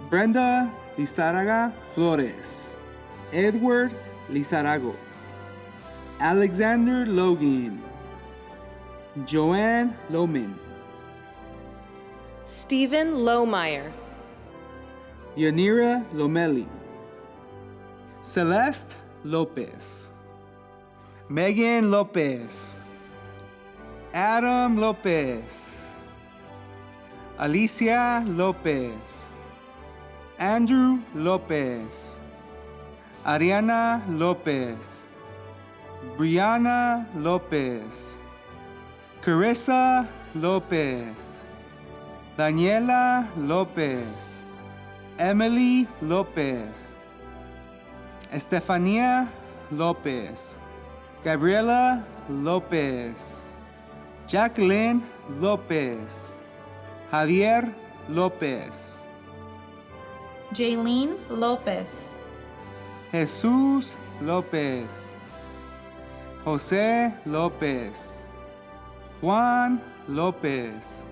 Brenda Lizaraga Flores, Edward Lizarago, Alexander Logan, Joanne Lohman, Stephen Lohmeyer, Yanira Lomeli, Celeste Lopez, Megan Lopez, Adam Lopez, Alicia Lopez, Andrew Lopez, Ariana Lopez, Brianna Lopez, Carissa Lopez, Daniela Lopez, Emily Lopez, Estefania Lopez, Gabriela Lopez, Jacqueline Lopez, Javier Lopez, Jaylene Lopez, Jesus Lopez, Jose Lopez, Juan Lopez,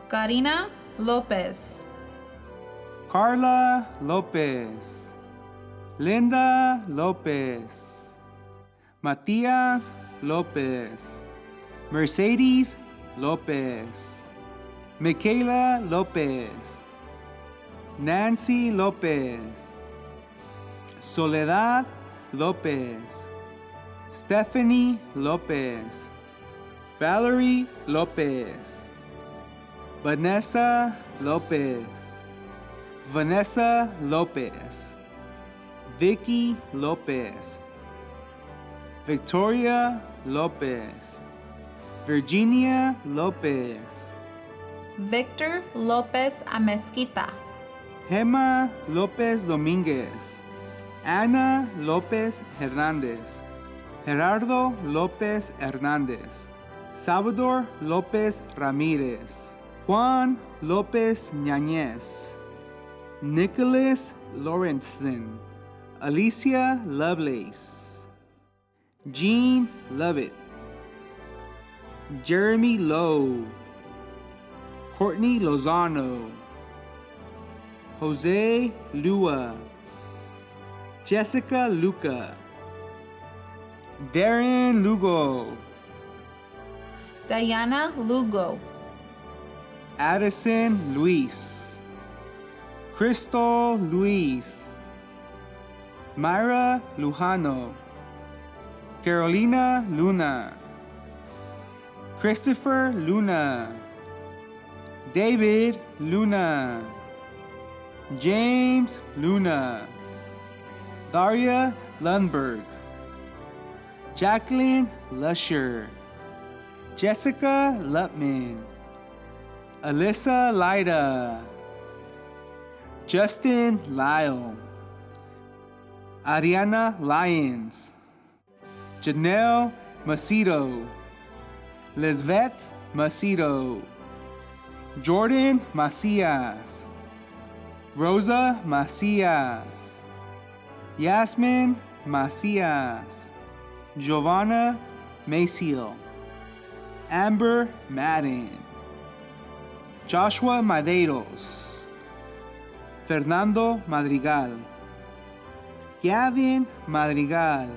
Karina Lopez, Carla Lopez, Linda Lopez, Matias Lopez, Mercedes Lopez, Michaela Lopez, Nancy Lopez, Soledad Lopez, Stephanie Lopez, Valerie Lopez, Vanessa Lopez, Vanessa Lopez, Vicky Lopez, Victoria Lopez, Virginia Lopez, Victor Lopez Amezquita, Gemma Lopez Dominguez, Ana Lopez Hernandez, Gerardo Lopez Hernandez, Salvador Lopez Ramirez, Juan Lopez Ñañez, Nicholas Lawrenson, Alicia Lovelace, Jean Lovett, Jeremy Lowe, Courtney Lozano, Jose Lua, Jessica Luca, Darren Lugo, Diana Lugo, Addison Luis, Crystal Luis, Myra Lujano, Carolina Luna, Christopher Luna, David Luna, James Luna, Daria Lundberg, Jacqueline Lusher, Jessica Lutman, Alyssa Lida, Justin Lyle, Ariana Lyons, Janelle Macedo, Lisbeth Macedo, Jordan Macias, Rosa Macias, Yasmin Macias, Giovanna Maciel, Amber Madden, Joshua Madeiros, Fernando Madrigal, Gavin Madrigal,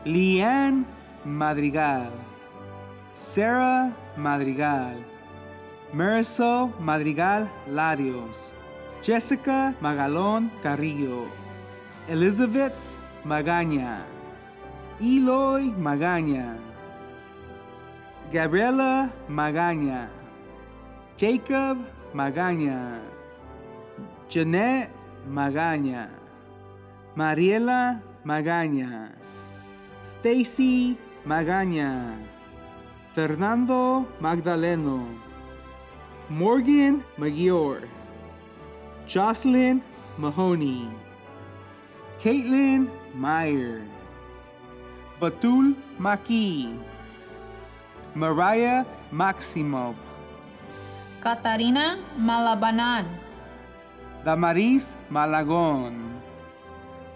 Leanne Madrigal, Sarah Madrigal, Marisol Madrigal Larios, Jessica Magalón Carrillo, Elizabeth Magaña, Eloy Magaña, Gabriela Magaña, Jacob Magaña, Jeanette Magaña, Mariela Magaña, Stacy Magaña, Fernando Magdaleno, Morgan Magior, Jocelyn Mahoney, Caitlin Meyer, Batul Maki, Mariah Maximov, Catarina Malabanan, Damaris Malagon,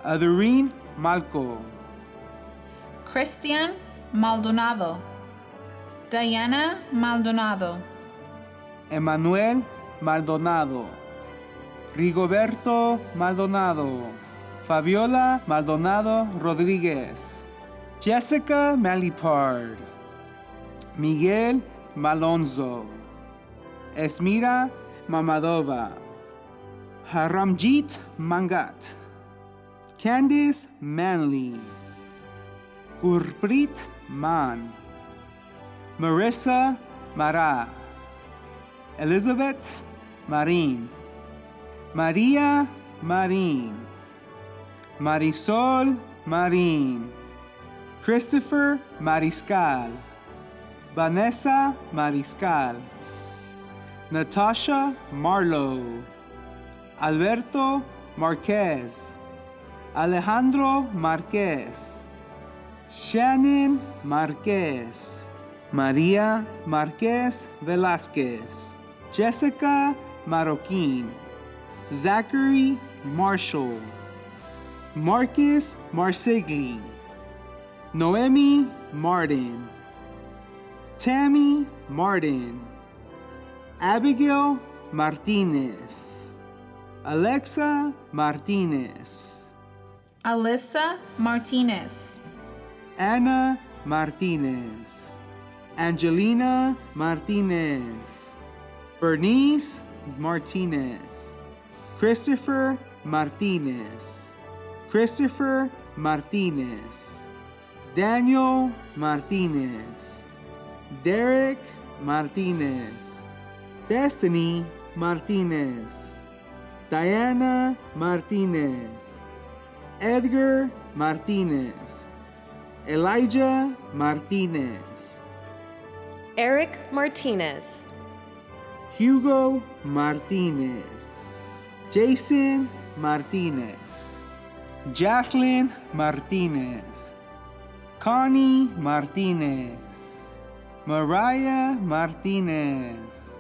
Adurine Malco, Christian Maldonado, Diana Maldonado, Emmanuel Maldonado, Rigoberto Maldonado, Fabiola Maldonado Rodríguez, Jessica Malipard, Miguel Malonzo, Esmira Mamadova, Haramjit Mangat, Candice Manley, Gurpreet Man, Marissa Mara, Elizabeth Marin, Maria Marin, Marisol Marin, Christopher Mariscal, Vanessa Mariscal, Natasha Marlowe, Alberto Marquez, Alejandro Marquez, Shannon Marquez, Maria Marquez Velasquez, Jessica Marroquin, Zachary Marshall, Marcus Marsigli, Noemi Martin, Tammy Martin, Abigail Martinez, Alexa Martinez, Alyssa Martinez, Anna Martinez, Angelina Martinez, Bernice Martinez, Christopher Martinez, Christopher Martinez, Daniel Martinez, Derek Martinez, Destiny Martinez, Diana Martinez, Edgar Martinez, Elijah Martinez, Eric Martinez, Hugo Martinez, Jason Martinez, Jocelyn Martinez, Connie Martinez, Mariah Martinez,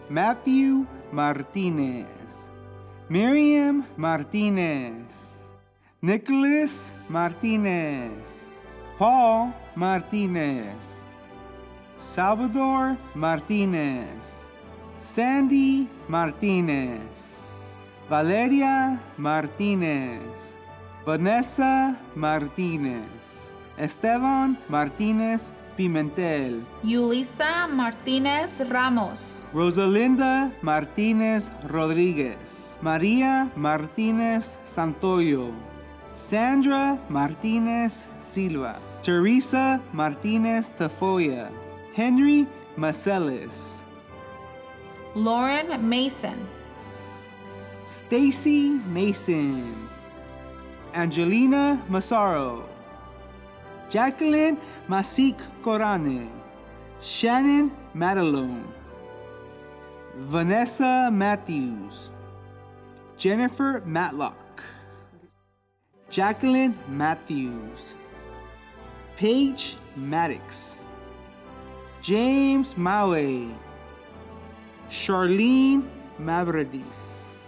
Matthew Martinez, Miriam Martinez, Nicholas Martinez, Paul Martinez, Salvador Martinez, Sandy Martinez, Valeria Martinez, Vanessa Martinez, Esteban Martinez Pimentel, Yulisa Martinez Ramos, Rosalinda Martinez Rodriguez, Maria Martinez Santoyo, Sandra Martinez Silva, Teresa Martinez Tafoya, Henry Marcellus, Lauren Mason, Stacy Mason, Angelina Massaro, Jacqueline Masik Corane, Shannon Madelone, Vanessa Matthews, Jennifer Matlock, Jacqueline Matthews, Paige Maddox, James Maue, Charlene Mavradis,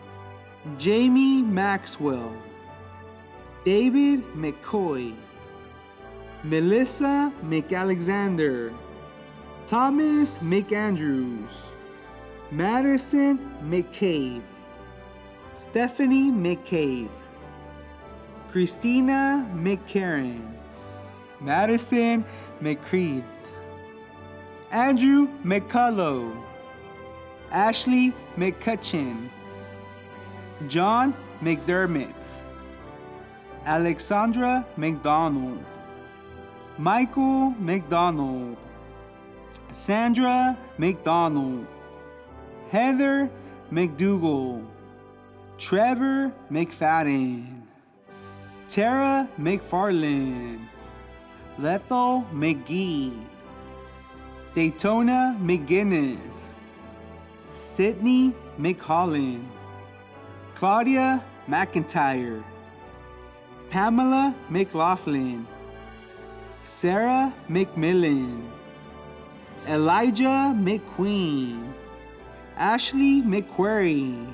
Jamie Maxwell, David McCoy, Melissa McAlexander, Thomas McAndrews, Madison McCabe, Stephanie McCabe, Christina McCarran, Madison McCreed, Andrew McCullough, Ashley McCutcheon, John McDermott, Alexandra McDonald, Michael McDonald, Sandra McDonald, Heather McDougall, Trevor McFadden, Tara McFarland, Lethal McGee, Daytona McGinnis, Sydney McHolland, Claudia McIntyre, Pamela McLaughlin, Sarah McMillan, Elijah McQueen, Ashley McQuarrie,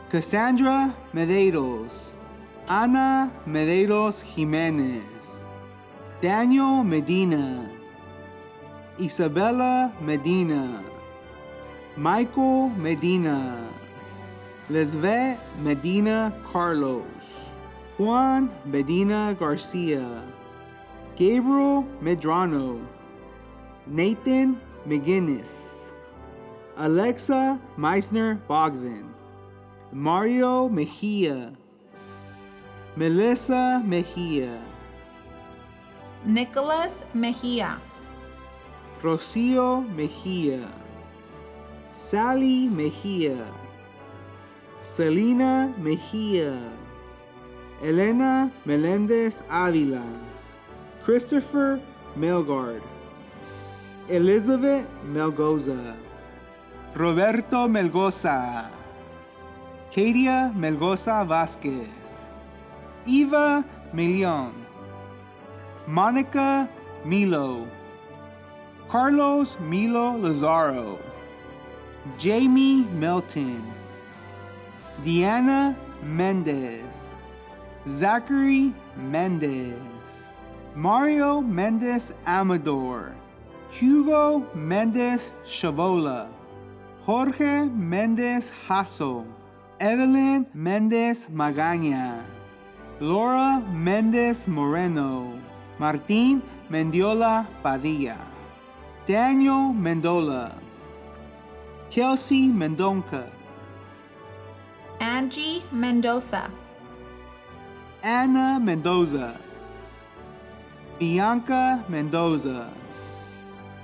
Cassandra Medeiros, Ana Medeiros Jimenez, Daniel Medina, Isabella Medina, Michael Medina, Lesvet Medina Carlos, Juan Medina Garcia, Gabriel Medrano, Nathan McGinnis, Alexa Meissner Bogdan, Mario Mejia, Melissa Mejia, Nicholas Mejia, Rocio Mejia, Sally Mejia, Selena Mejia, Elena Melendez Avila, Christopher Melgard, Elizabeth Melgoza, Roberto Melgoza, Katia Melgoza Vasquez, Eva Milion, Monica Milo, Carlos Milo Lazaro, Jamie Melton, Deanna Mendez, Zachary Mendez, Mario Mendez Amador, Hugo Mendez Chavola, Jorge Mendez Hasso, Evelyn Mendez Magaña, Laura Mendez Moreno, Martín Mendiola Padilla, Daniel Mendola, Kelsey Mendonca, Angie Mendoza, Anna Mendoza, Bianca Mendoza,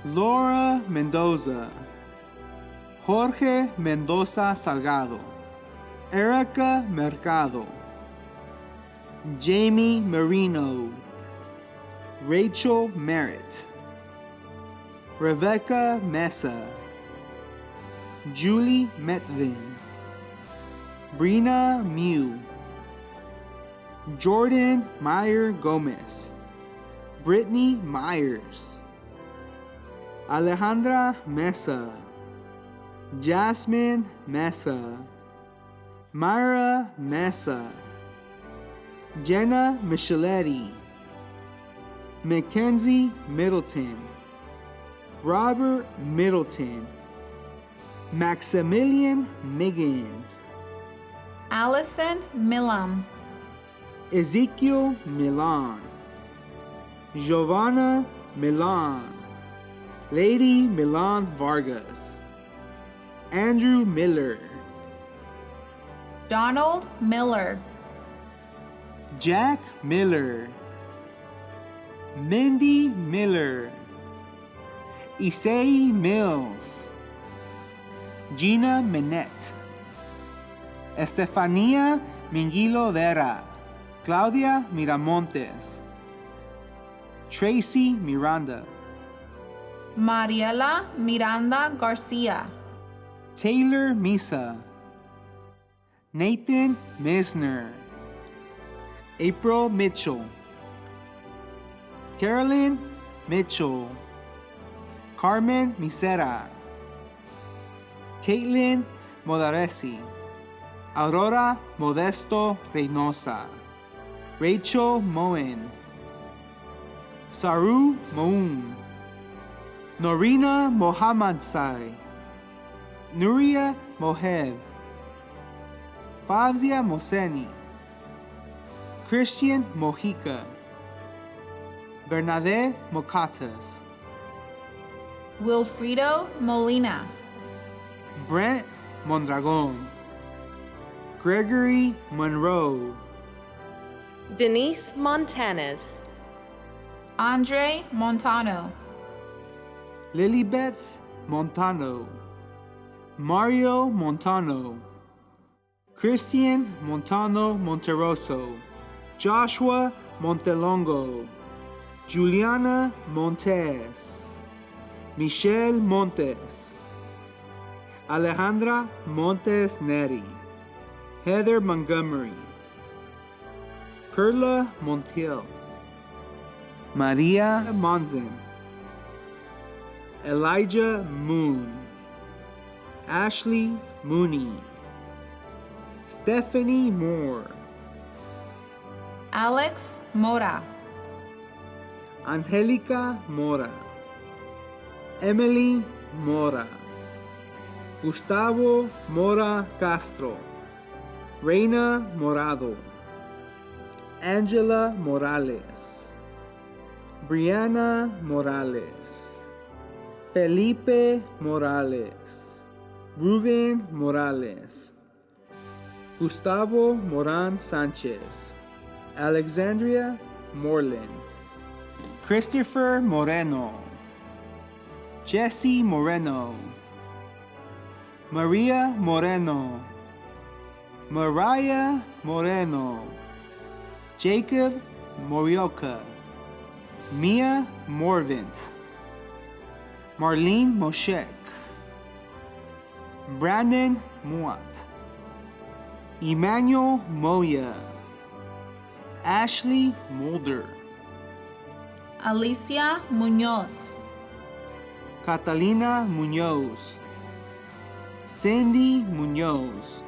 Laura Mendoza, Jorge Mendoza Salgado, Erica Mercado, Jamie Marino, Rachel Merritt, Rebecca Mesa, Julie Metvin, Brina Mew, Jordan Meyer Gomez, Brittany Myers, Alejandra Mesa, Jasmine Mesa, Myra Mesa, Jenna Micheletti, Mackenzie Middleton, Robert Middleton, Maximilian Miggins, Allison Milam, Ezekiel Milan, Giovanna Milan, Lady Milan Vargas, Andrew Miller, Donald Miller, Jack Miller, Mindy Miller, Issei Mills, Gina Minette, Estefania Mingilo Vera, Claudia Miramontes, Tracy Miranda, Mariela Miranda Garcia, Taylor Misa, Nathan Misner, April Mitchell, Carolyn Mitchell, Carmen Misera, Caitlin Modaresi, Aurora Modesto Reynosa, Rachel Moen, Saru Moon, Norina Mohammadsai, Nuria Moheb, Fazia Moseni, Christian Mojica, Bernadette Mocatas, Wilfredo Molina, Brent Mondragon, Gregory Monroe, Denise Montanez, Andre Montano, Lilibeth Montano, Mario Montano, Christian Montano Monteroso, Joshua Montelongo, Juliana Montes, Michelle Montes, Alejandra Montes Neri, Heather Montgomery, Perla Montiel, Maria Monzin, Elijah Moon, Ashley Mooney, Stephanie Moore, Alex Mora, Angelica Mora, Emily Mora, Gustavo Mora Castro, Reina Morado, Angela Morales, Brianna Morales, Felipe Morales, Ruben Morales, Gustavo Moran Sanchez, Alexandria Moreland, Christopher Moreno, Jesse Moreno, Maria Moreno, Mariah Moreno, Jacob Morioka, Mia Morvint, Marlene Moshek, Brandon Muat, Emmanuel Moya, Ashley Mulder, Alicia Munoz, Catalina Munoz, Cindy Munoz,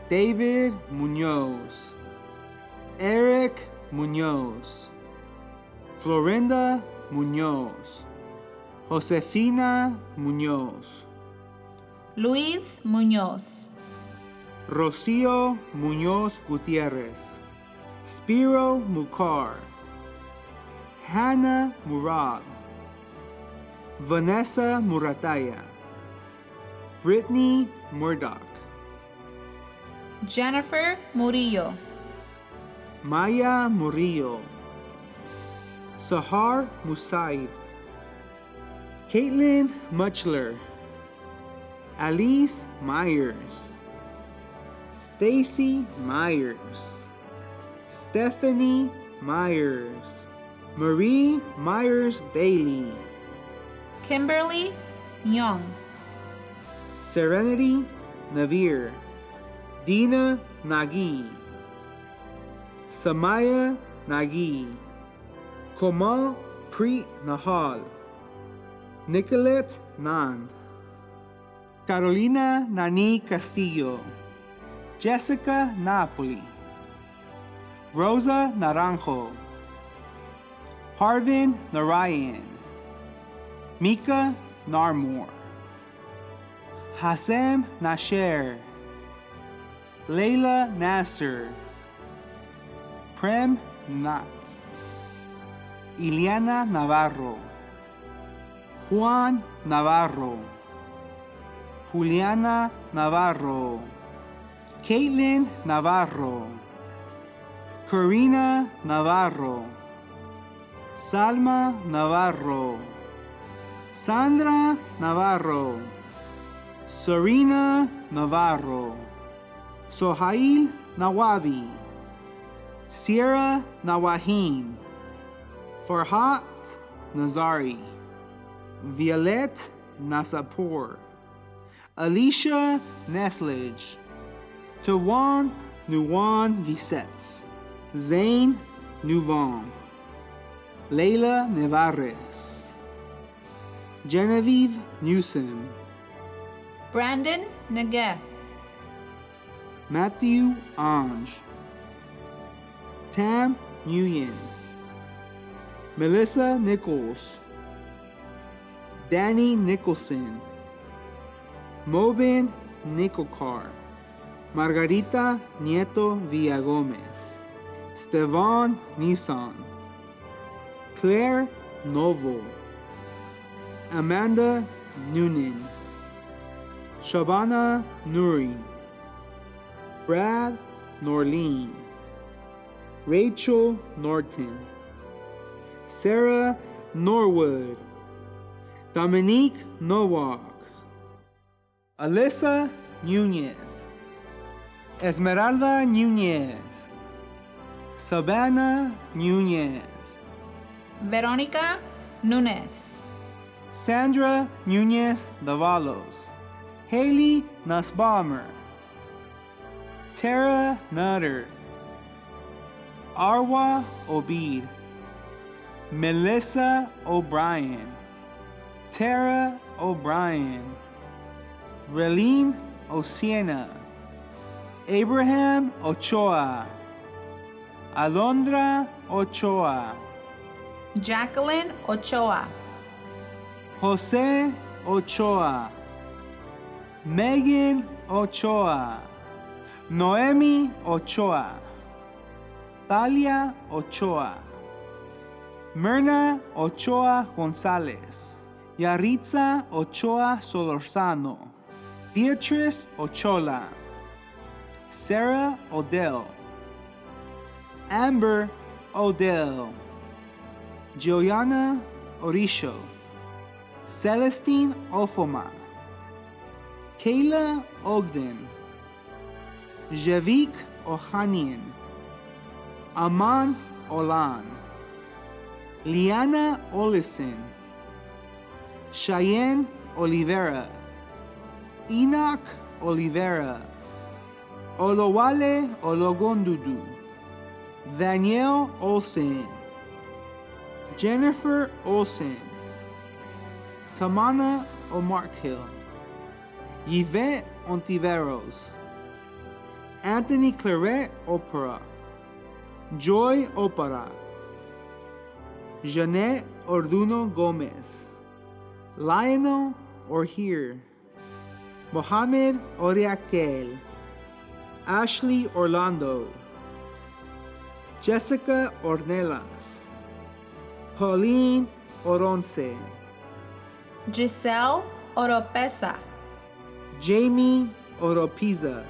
David Munoz, Eric Munoz, Florinda Munoz, Josefina Munoz, Luis Munoz, Rocio Munoz Gutierrez, Spiro Mukar, Hannah Murad, Vanessa Murataya, Brittany Murdoch, Jennifer Murillo, Maya Murillo, Sahar Musaid, Caitlin Muchler, Alice Myers, Stacy Myers, Stephanie Myers, Marie Myers Bailey, Kimberly Young, Serenity Navir, Dina Nagy, Samaya Nagy, Komal Preet Nahal, Nicolette Nan, Carolina Nani Castillo, Jessica Napoli, Rosa Naranjo, Harvin Narayan, Mika Narmore, Hassem Nasher, Layla Nasser, Prem Nath, Ileana Navarro, Juan Navarro, Juliana Navarro, Caitlin Navarro, Corina Navarro, Salma Navarro, Sandra Navarro, Serena Navarro, Sohail Nawabi, Sierra Nawahin, Farhat Nazari, Violette Nasapur, Alicia Neslage, Tawan Nuwan Viseth, Zane Newvom, Layla Nevarez, Genevieve Newsom, Brandon Negev, Matthew Ange, Tam Nguyen, Melissa Nichols, Danny Nicholson, Mobin Nicolcar, Margarita Nieto Villagomez, Stevan Nissan, Claire Novo, Amanda Noonan, Shabana Nuri, Brad Norleen, Rachel Norton, Sarah Norwood, Dominique Nowak, Alyssa Nunez, Esmeralda Nunez, Savannah Nunez, Veronica Nunes, Sandra Nunez Davalos, Haley Nussbaumer, Tara Nutter, Arwa Obid, Melissa O'Brien, Tara O'Brien, Raleen Osiena, Abraham Ochoa, Alondra Ochoa, Jacqueline Ochoa, Jose Ochoa, Megan Ochoa, Noemi Ochoa, Talia Ochoa, Myrna Ochoa Gonzalez, Yaritza Ochoa Solorzano, Beatrice Ochola, Sarah Odell, Amber Odell, Joanna Orisho, Celestine Ofoma, Kayla Ogden, Javik Ohanian, Aman Olan, Liana Olison, Cheyenne Olivera, Enoch Olivera, Olowale Ologondudu, Danielle Olsen, Jennifer Olsen, Tamana Omarkhill, Yvette Ontiveros, Anthony Claret Opera, Joy Opera, Jeanette Orduno Gomez, Lionel Orhier, Mohamed Oriakel, Ashley Orlando, Jessica Ornelas, Pauline Oronce, Giselle Oropesa, Jamie Oropiza,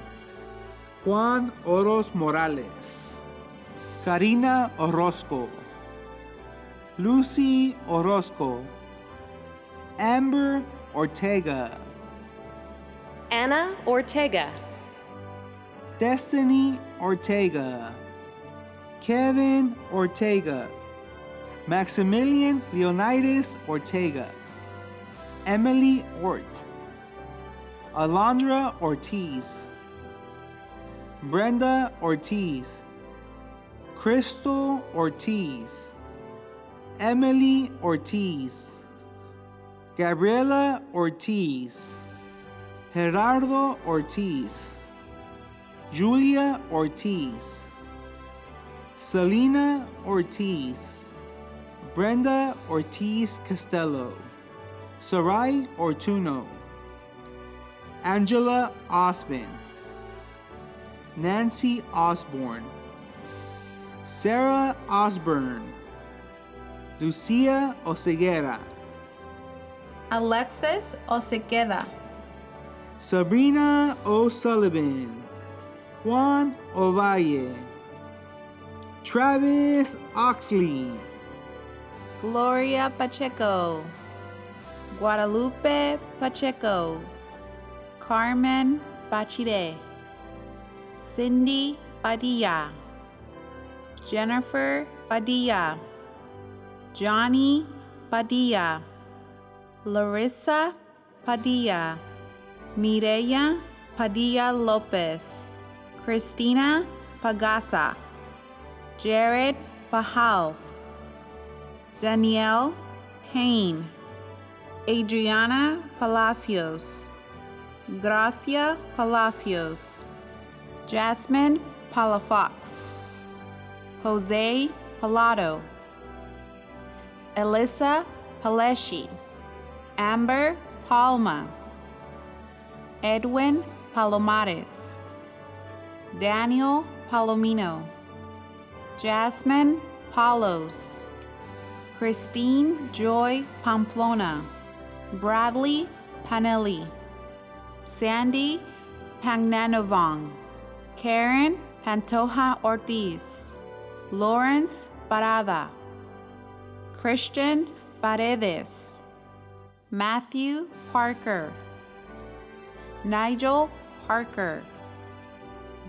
Juan Oros Morales, Karina Orozco, Lucy Orozco, Amber Ortega, Anna Ortega, Destiny Ortega, Kevin Ortega, Maximilian Leonidas Ortega, Emily Ort, Alondra Ortiz, Brenda Ortiz, Crystal Ortiz, Emily Ortiz, Gabriela Ortiz, Gerardo Ortiz, Julia Ortiz, Selena Ortiz, Brenda Ortiz Costello, Sarai Ortuno, Angela Osman, Nancy Osborne, Sarah Osborne, Lucia Oseguera, Alexis Osequeda, Sabrina O'Sullivan, Juan Ovalle, Travis Oxley, Gloria Pacheco, Guadalupe Pacheco, Carmen Bachire, Cindy Padilla, Jennifer Padilla, Johnny Padilla, Larissa Padilla, Mireya Padilla Lopez, Cristina Pagasa, Jared Pahal, Danielle Payne, Adriana Palacios, Gracia Palacios, Jasmine Palafox, Jose Palado, Elisa Paleshi, Amber Palma, Edwin Palomares, Daniel Palomino, Jasmine Palos, Christine Joy Pamplona, Bradley Panelli, Sandy Pangnanovong, Karen Pantoja Ortiz, Lawrence Parada, Christian Paredes, Matthew Parker, Nigel Parker,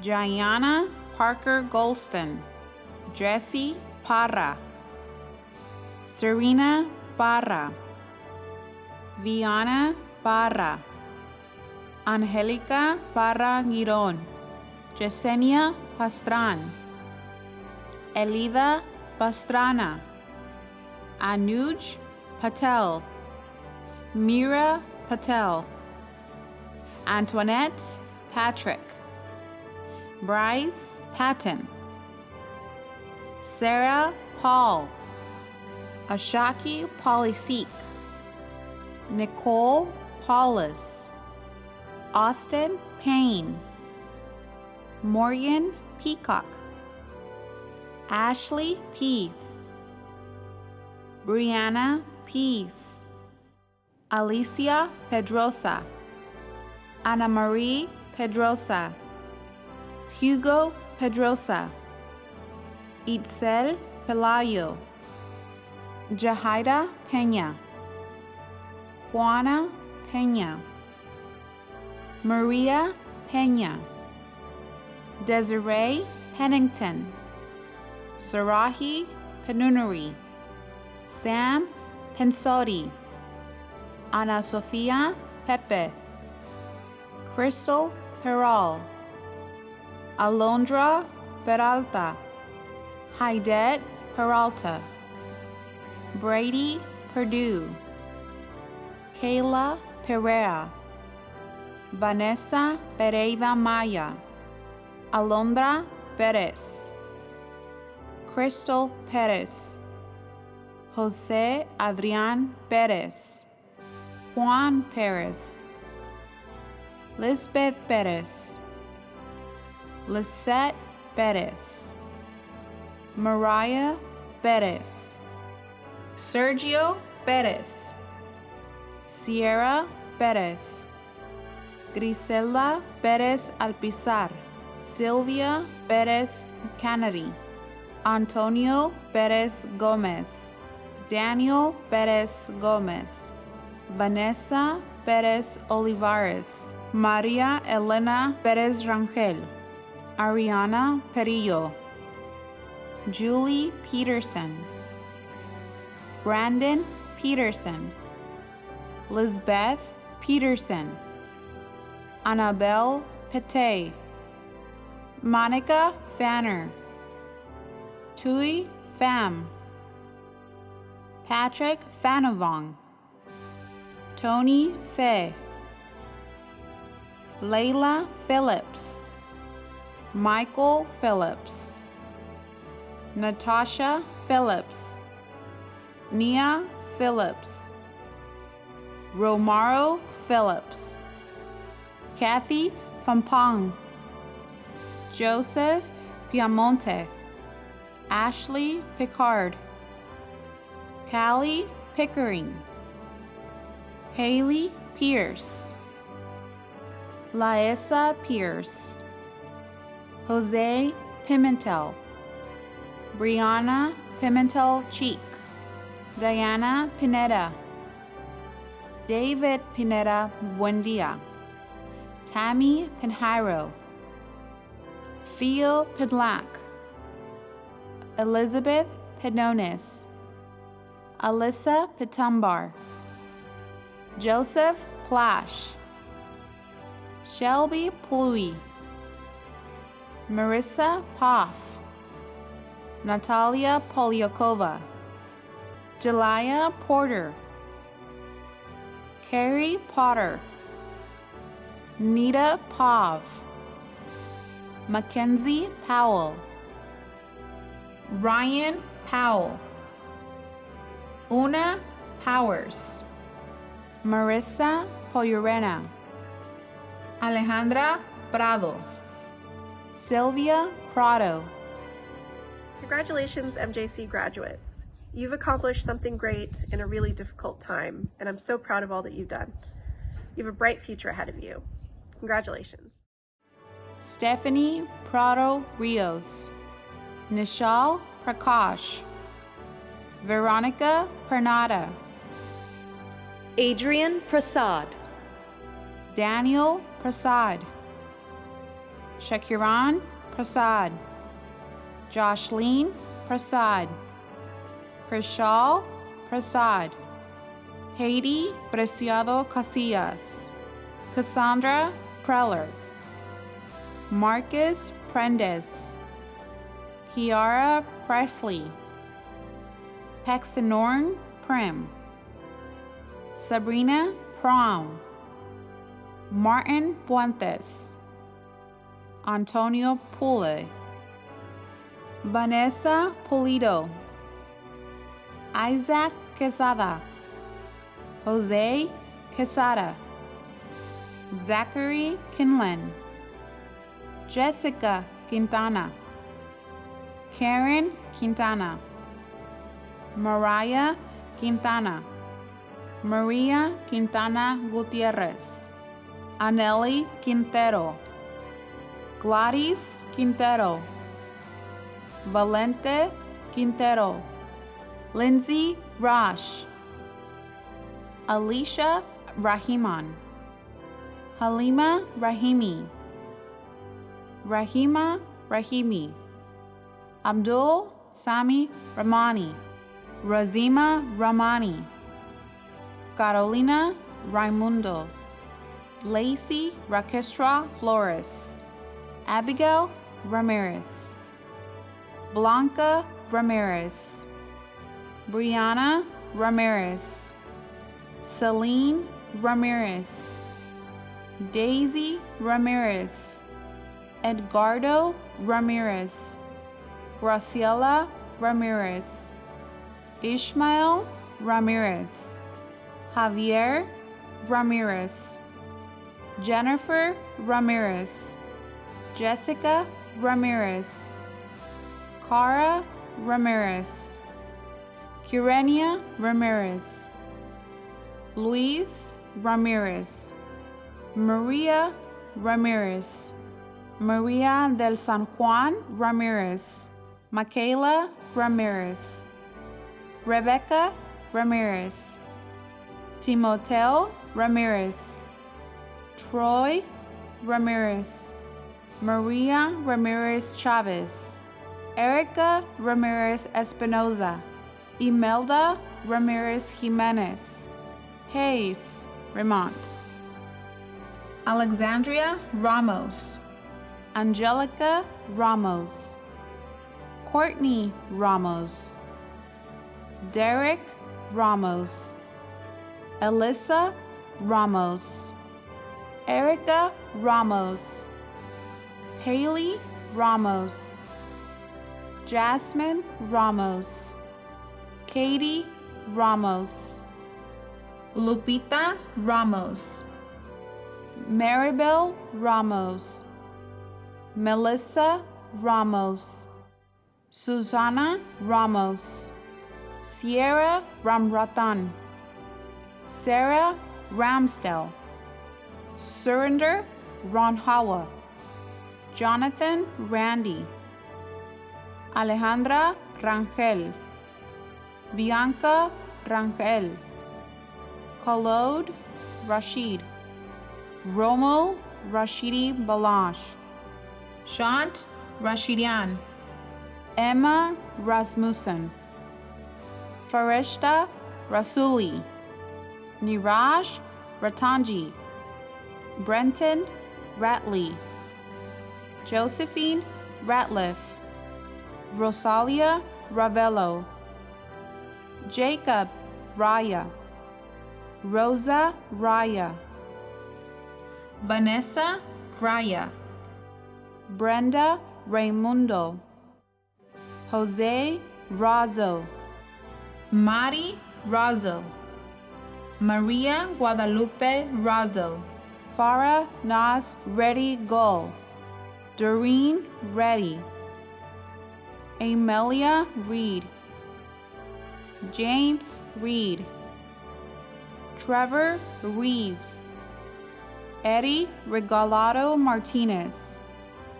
Gianna Parker Golston, Jesse Parra, Serena Parra, Viana Parra, Angelica Parra Giron, Yesenia Pastran, Elida Pastrana, Anuj Patel, Mira Patel, Antoinette Patrick, Bryce Patton, Sarah Paul, Ashaki Polyseek, Nicole Paulus, Austin Payne, Morgan Peacock, Ashley Peace, Brianna Peace, Alicia Pedrosa, Ana Marie Pedrosa, Hugo Pedrosa, Itzel Pelayo, Jahaira Peña, Juana Peña, Maria Peña, Desiree Pennington, Sarahi Penunuri, Sam Pensotti, Ana Sofia Pepe, Crystal Peral, Alondra Peralta, Haidet Peralta, Brady Perdue, Kayla Pereira, Vanessa Pereira Maya, Alondra Perez, Crystal Perez, Jose Adrián Perez, Juan Perez, Lisbeth Perez, Lisette Perez, Mariah Perez, Sergio Perez, Sierra Perez, Griselda Perez Alpizar, Sylvia Perez Kennedy, Antonio Perez Gomez, Daniel Perez Gomez, Vanessa Perez Olivares, Maria Elena Perez Rangel, Ariana Perillo, Julie Peterson, Brandon Peterson, Lisbeth Peterson, Annabelle Pete, Monica Fanner, Tui Pham, Patrick Fanavong, Tony Fay, Layla Phillips, Michael Phillips, Natasha Phillips, Nia Phillips, Romaro Phillips, Kathy Fampong, Joseph Piamonte, Ashley Picard, Callie Pickering, Haley Pierce, Laesa Pierce, Jose Pimentel, Brianna Pimentel Cheek, Diana Pineda, David Pineda Buendia, Tammy Pinheiro, Theo Pidlack, Elizabeth Pinones, Alyssa Pitumbar, Joseph Plash, Shelby Pluy, Marissa Poff, Natalia Polyakova, Jelaya Porter, Carrie Potter, Nita Pav, Mackenzie Powell, Ryan Powell, Una Powers, Marissa Poyorena, Alejandra Prado, Sylvia Prado. Congratulations, MJC graduates. You've accomplished something great in a really difficult time, and I'm so proud of all that you've done. You have a bright future ahead of you. Congratulations. Stephanie Prado Rios, Nishal Prakash, Veronica Pernada, Adrian Prasad, Daniel Prasad, Shakiran Prasad, Joshleen Prasad, Prashal Prasad, Haiti Preciado Casillas, Cassandra Preller, Marcus Prendes, Kiara Presley, Pexenorn Prim, Sabrina Prom, Martin Puentes, Antonio Pule, Vanessa Pulido, Isaac Quesada, Jose Quesada, Zachary Kinlan, Jessica Quintana, Karen Quintana, Mariah Quintana, Maria Quintana Gutierrez, Aneli Quintero, Gladys Quintero, Valente Quintero, Lindsay Rosh, Alicia Rahiman, Halima Rahimi, Rahima Rahimi, Abdul Sami Ramani, Razima Ramani, Carolina Raimundo, Lacey Rakestra Flores, Abigail Ramirez, Blanca Ramirez, Brianna Ramirez, Celine Ramirez, Daisy Ramirez, Edgardo Ramirez, Graciela Ramirez, Ishmael Ramirez, Javier Ramirez, Jennifer Ramirez, Jessica Ramirez, Cara Ramirez, Kirenia Ramirez, Luis Ramirez, Maria Ramirez, Maria del San Juan Ramirez, Michaela Ramirez, Rebecca Ramirez, Timoteo Ramirez, Troy Ramirez, Maria Ramirez Chavez, Erica Ramirez Espinoza, Imelda Ramirez Jimenez, Hayes Remont, Alexandria Ramos, Angelica Ramos, Courtney Ramos, Derek Ramos, Alyssa Ramos, Erica Ramos, Haley Ramos, Jasmine Ramos, Katie Ramos, Lupita Ramos, Maribel Ramos, Melissa Ramos, Susana Ramos, Sierra Ramratan, Sarah Ramsdell, Surinder Ronhawa, Jonathan Randy, Alejandra Rangel, Bianca Rangel, Khalod Rashid, Romo Rashidi Balash, Shant Rashidian, Emma Rasmussen, Fareshta Rasuli, Niraj Ratanji, Brenton Ratley, Josephine Ratliff, Rosalia Ravello, Jacob Raya, Rosa Raya, Vanessa Raya, Brenda Raimundo, Jose Razo, Mari Razo, Maria Guadalupe Razo, Farah Naz Reddy Gol, Doreen Reddy, Amelia Reed, James Reed, Trevor Reeves, Eddie Regalado Martinez,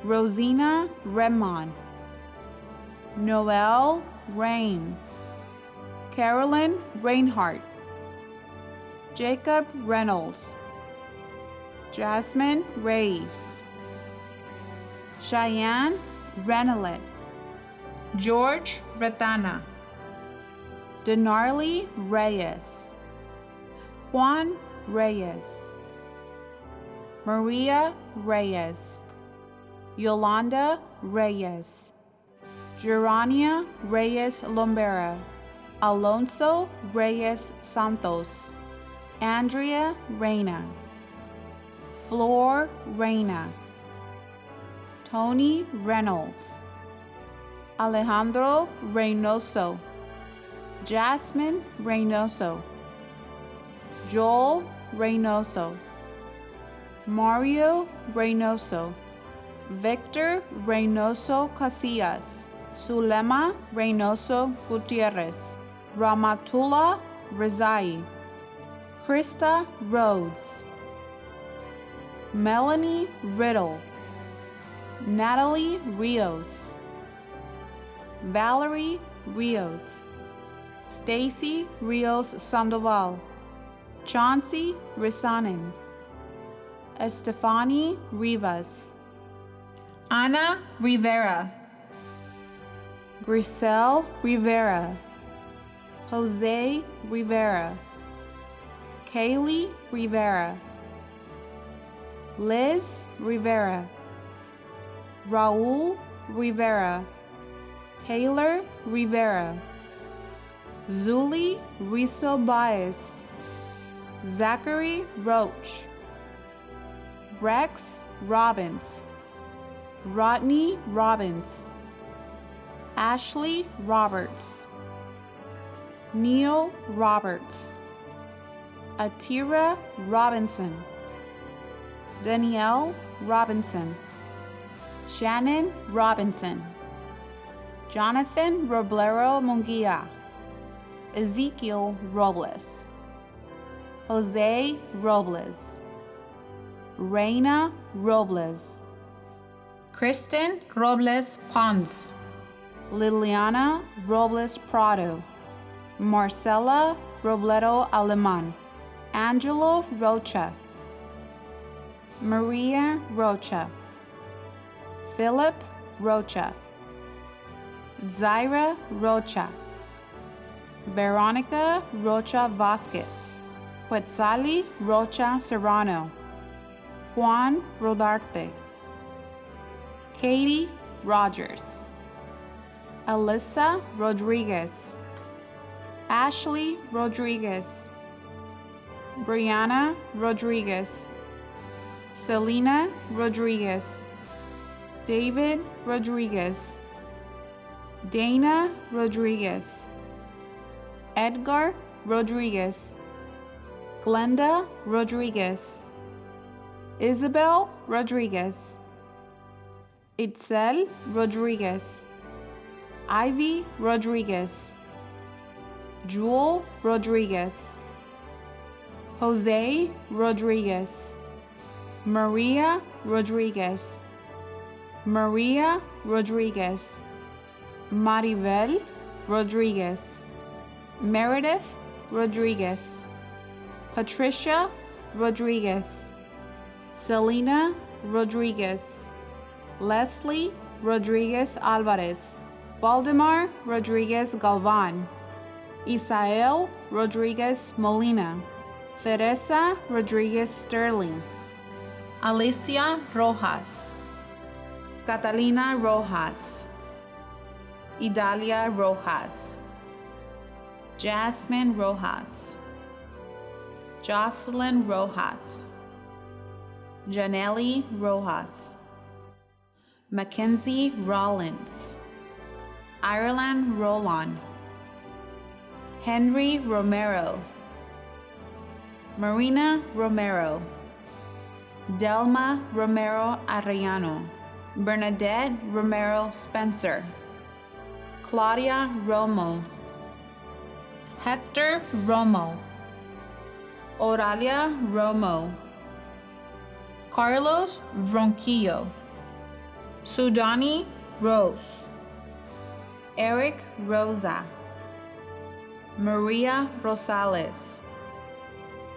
Rosina Remon, Noel Rain, Carolyn Reinhardt, Jacob Reynolds, Jasmine Reyes, Cheyenne Renelet, George Retana, Denarly Reyes, Juan Reyes, Maria Reyes, Yolanda Reyes, Gerania Reyes Lombera, Alonso Reyes Santos, Andrea Reyna, Flor Reyna, Tony Reynolds, Alejandro Reynoso, Jasmine Reynoso, Joel Reynoso, Mario Reynoso, Victor Reynoso Casillas, Zulema Reynoso Gutierrez, Ramatullah Rezai, Krista Rhodes, Melanie Riddle, Natalie Rios, Valerie Rios, Stacy Rios Sandoval, Chauncey Risanen, Estefani Rivas, Ana Rivera, Grisel Rivera, Jose Rivera, Kaylee Rivera, Liz Rivera, Raul Rivera, Taylor Rivera, Zuli Riso Baez, Zachary Roach, Rex Robbins, Rodney Robbins, Ashley Roberts, Neil Roberts, Atira Robinson, Danielle Robinson, Shannon Robinson, Jonathan Roblero Munguia, Ezekiel Robles, Jose Robles, Reina Robles, Kristen Robles Pons, Liliana Robles Prado, Marcela Robledo Aleman, Angelo Rocha, Maria Rocha, Philip Rocha, Zaira Rocha, Veronica Rocha Vasquez, Quetzali Rocha Serrano, Juan Rodarte, Katie Rogers, Alyssa Rodriguez, Ashley Rodriguez, Brianna Rodriguez, Selena Rodriguez, David Rodriguez, Dana Rodriguez, Edgar Rodriguez, Glenda Rodriguez, Isabel Rodriguez, Itzel Rodriguez, Ivy Rodriguez, Jewel Rodriguez, Jose Rodriguez, Maria Rodriguez, Maria Rodriguez, Maribel Rodriguez, Meredith Rodriguez, Patricia Rodriguez, Selena Rodriguez, Leslie Rodriguez Alvarez, Valdemar Rodriguez Galvan, Isael Rodriguez Molina, Teresa Rodriguez Sterling, Alicia Rojas, Catalina Rojas, Idalia Rojas, Jasmine Rojas, Jocelyn Rojas, Janelli Rojas, Mackenzie Rollins, Ireland Roland, Henry Romero, Marina Romero, Delma Romero Arellano, Bernadette Romero Spencer, Claudia Romo, Hector Romo, Oralia Romo, Carlos Ronquillo, Sudani Rose, Eric Rosa, Maria Rosales,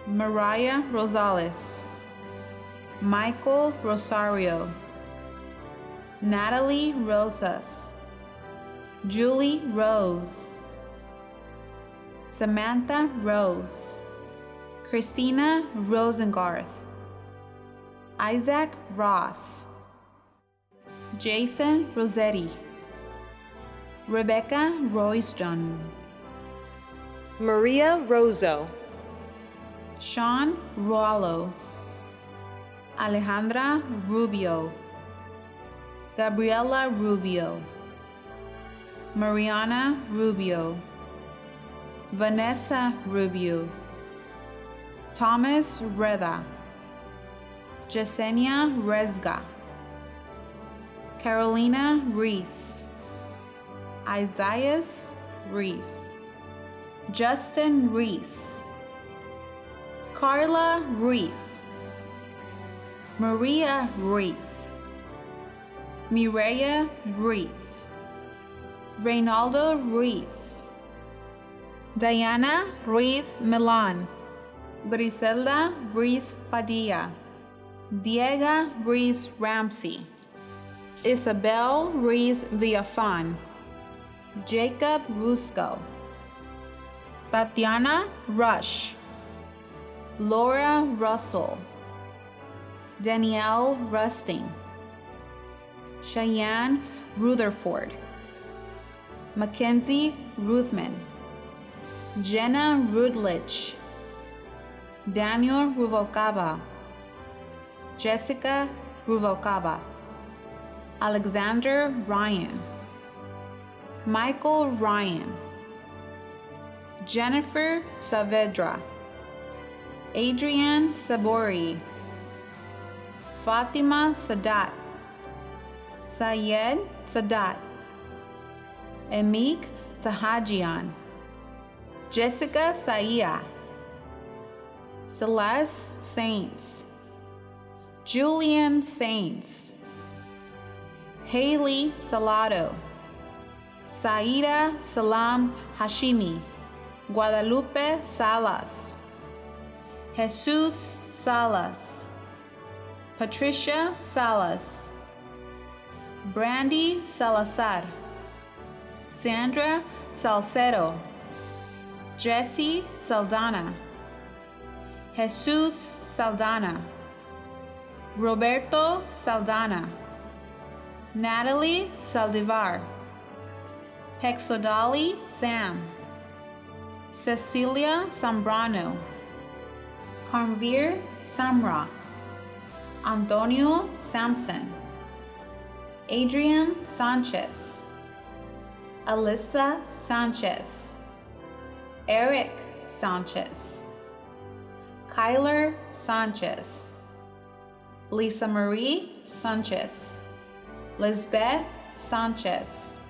Mariah Rosales, Michael Rosario, Natalie Rosas, Julie Rose, Samantha Rose, Christina Rosengarth, Isaac Ross, Jason Rossetti, Rebecca Royston, Maria Rozo, Sean Rualo, Alejandra Rubio, Gabriela Rubio, Mariana Rubio, Vanessa Rubio, Thomas Reda, Jasenia Rezga, Carolina Reese, Isaiah Reese, Justin Reese, Carla Reese, Maria Reese, Mireya Reese, Reynaldo Reese, Diana Reese Milan, Griselda Reese Padilla, Diego Reese Ramsey, Isabel Reese Villafan, Jacob Rusco, Tatiana Rush, Laura Russell, Danielle Rusting, Cheyenne Rutherford, Mackenzie Ruthman, Jenna Rudlich, Daniel Ruvalcaba, Jessica Ruvalcaba, Alexander Ryan, Michael Ryan, Jennifer Saavedra, Adrienne Sabori, Fatima Sadat, Sayed Sadat, Emik Sahajian, Jessica Saia, Celeste Saints, Julian Saints, Haley Salado, Saida Salam Hashimi, Guadalupe Salas, Jesus Salas, Patricia Salas, Brandy Salazar, Sandra Salcedo, Jesse Saldana, Jesus Saldana, Roberto Saldana, Natalie Saldivar, Hexodali Sam, Cecilia Zambrano, Carmvir Samra, Antonio Sampson, Adrian Sanchez, Alyssa Sanchez, Eric Sanchez, Kyler Sanchez, Lisa Marie Sanchez, Lisbeth Sanchez,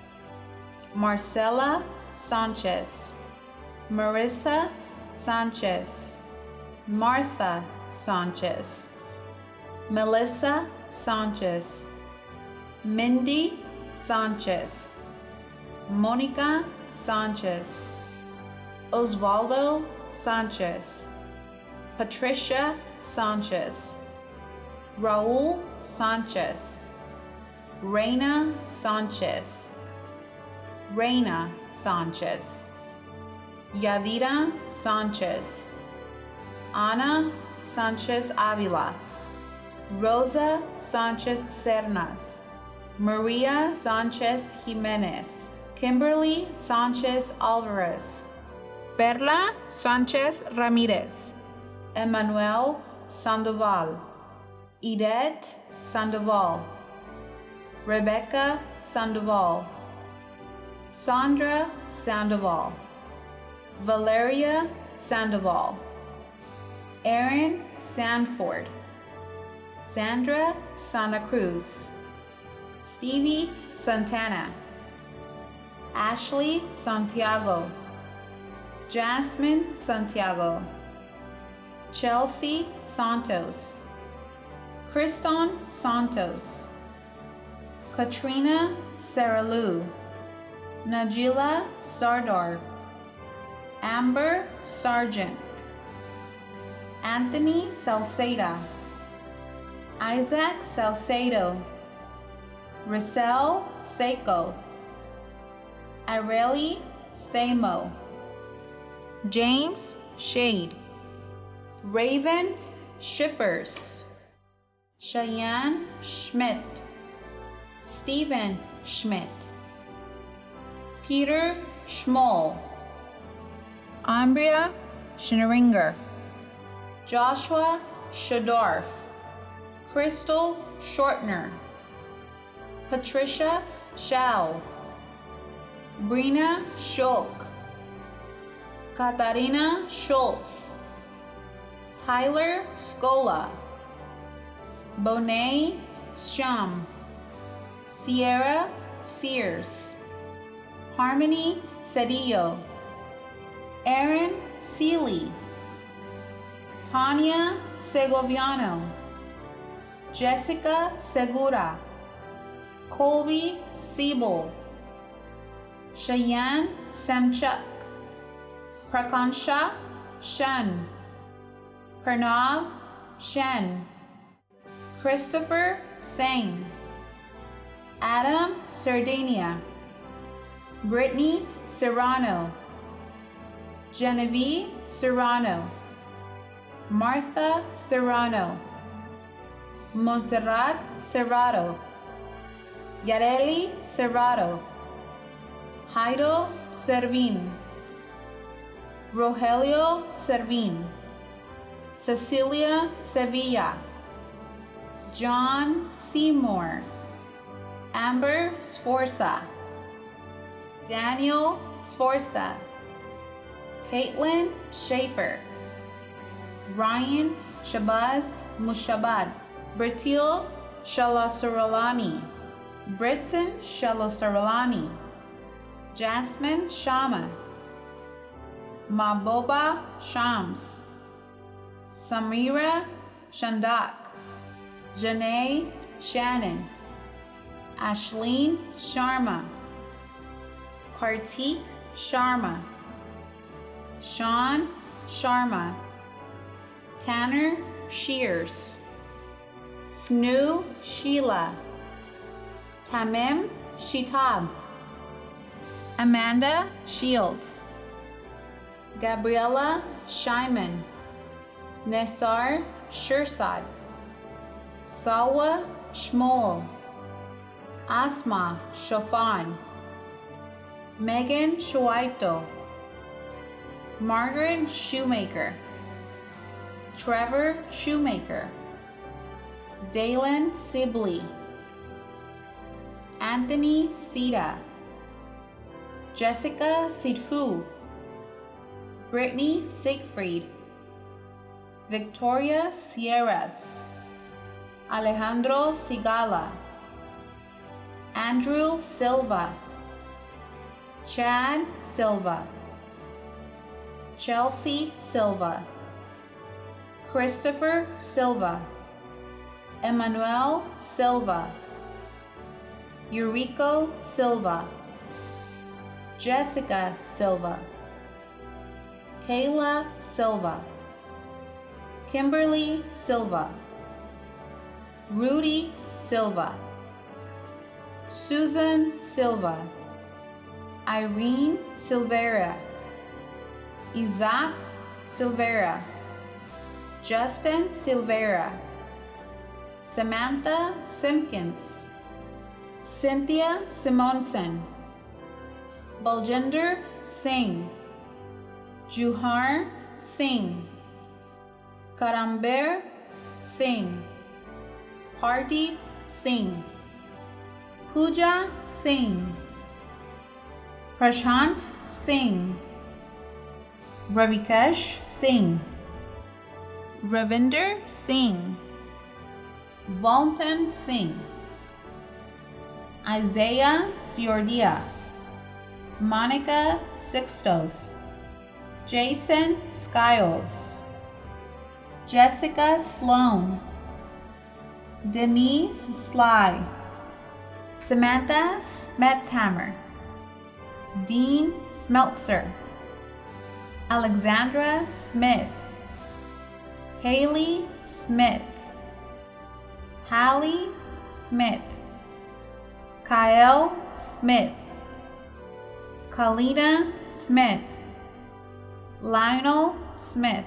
Marcela Sanchez, Marissa Sanchez, Martha Sanchez, Melissa Sanchez, Mindy Sanchez, Monica Sanchez, Osvaldo Sanchez, Patricia Sanchez, Raul Sanchez, Reina Sanchez, Reina Sanchez, Yadira Sanchez, Ana Sanchez Avila, Rosa Sanchez Cernas, Maria Sanchez Jimenez, Kimberly Sanchez Alvarez, Perla Sánchez Ramírez, Emmanuel Sandoval, Edette Sandoval, Rebecca Sandoval, Sandra Sandoval, Valeria Sandoval, Aaron Sanford, Sandra Santa Cruz, Stevie Santana, Ashley Santiago, Jasmine Santiago, Chelsea Santos, Kriston Santos, Katrina Saralu, Najila Sardar, Amber Sargent, Anthony Salceda, Isaac Salcedo, Rissel Seiko, Areli Samo, James Shade, Raven Shippers, Cheyenne Schmidt, Stephen Schmidt, Peter Schmoll, Ambria Schneringer, Joshua Shadorf, Crystal Shortner, Patricia Shao, Brina Schulk, Katarina Schultz, Tyler Scola, Bonet Shum, Sierra Sears, Harmony Cedillo, Aaron Seeley, Tanya Segoviano, Jessica Segura, Colby Siebel, Cheyenne Semchuk, Prakansha Shen, Pranav Shen, Christopher Singh, Adam Sardania, Brittany Serrano, Genevieve Serrano, Martha Serrano, Montserrat Serrato, Yareli Serrato, Heido Servin, Rogelio Servin, Cecilia Sevilla, John Seymour, Amber Sforza, Daniel Sforza, Caitlin Schaefer, Ryan Shabazz Mushabad, Britil Shalasaralani, Britson Shalasaralani, Jasmine Shama, Maboba Shams, Samira Shandak, Janae Shannon, Ashleen Sharma, Kartik Sharma, Sean Sharma, Tanner Shears, Fnu Sheila, Tamim Shitab, Amanda Shields, Gabriella Shyman, Nesar Shirsad, Salwa Shmol, Asma Shofan, Megan Shuaito, Margaret Shoemaker, Trevor Shoemaker, Dalen Sibley, Anthony Sita, Jessica Sidhu, Brittany Siegfried, Victoria Sierras, Alejandro Sigala, Andrew Silva, Chad Silva, Chelsea Silva, Christopher Silva, Emmanuel Silva, Eurico Silva, Jessica Silva, Kayla Silva, Kimberly Silva, Rudy Silva, Susan Silva, Irene Silvera, Isaac Silvera, Justin Silvera, Samantha Simpkins, Cynthia Simonson, Baljinder Singh, Juhar Singh, Karamber Singh, Pardeep Singh, Pooja Singh, Prashant Singh, Ravikesh Singh, Ravinder Singh, Valtan Singh, Isaiah Siordia, Monica Sixtos, Jason Skiles, Jessica Sloan, Denise Sly, Samantha Smetzhammer, Dean Smeltzer, Alexandra Smith, Haley Smith, Hallie Smith, Kyle Smith, Kalina Smith, Lionel Smith,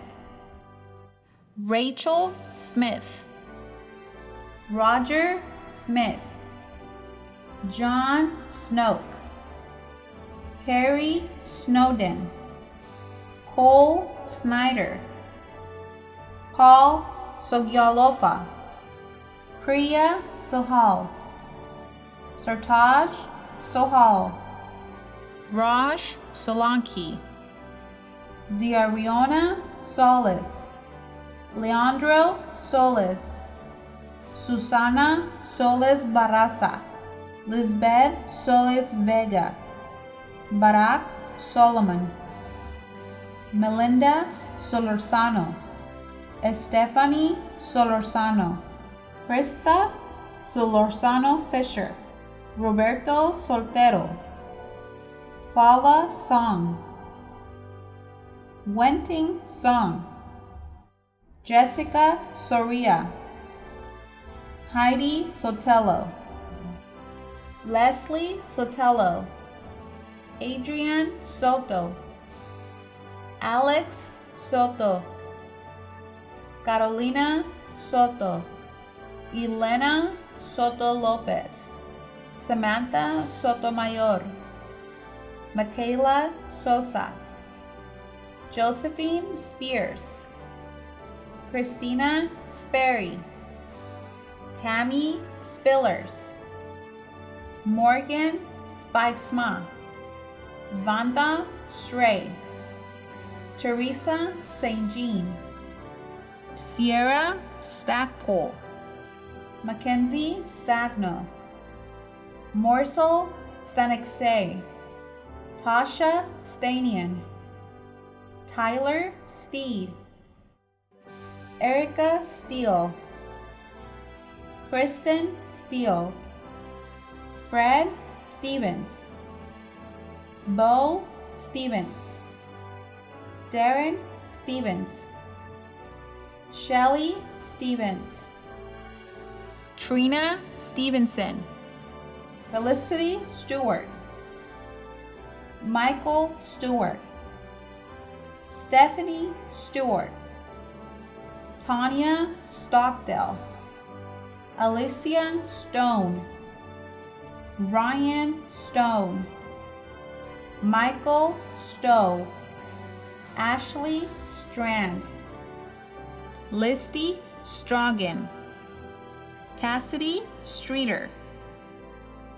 Rachel Smith, Roger Smith, John Snoke, Carrie Snowden, Cole Snyder, Paul Sogyalofa, Priya Sohal, Sartaj Sohal, Raj Solanki, Diariona Solis, Leandro Solis, Susana Solis Barraza, Lisbeth Solis Vega, Barack Solomon, Melinda Solorzano, Estefany Solorzano, Krista Solorzano Fisher, Roberto Soltero, Fala Song, Wenting Song, Jessica Soria, Heidi Sotelo, Leslie Sotelo, Adrian Soto, Alex Soto, Carolina Soto, Elena Soto Lopez, Samantha Sotomayor, Michaela Sosa, Josephine Spears, Christina Sperry, Tammy Spillers, Morgan Spikesma, Vanda Stray, Teresa St. Jean, Sierra Stackpole, Mackenzie Stagno, Morsel Senexay, Tasha Stanian, Tyler Steed, Erica Steele, Kristen Steele, Fred Stevens, Bo Stevens, Darren Stevens, Shelly Stevens, Trina Stevenson, Felicity Stewart, Michael Stewart, Stephanie Stewart, Tanya Stockdale, Alicia Stone, Ryan Stone, Michael Stowe, Ashley Strand, Listy Strogan, Cassidy Streeter,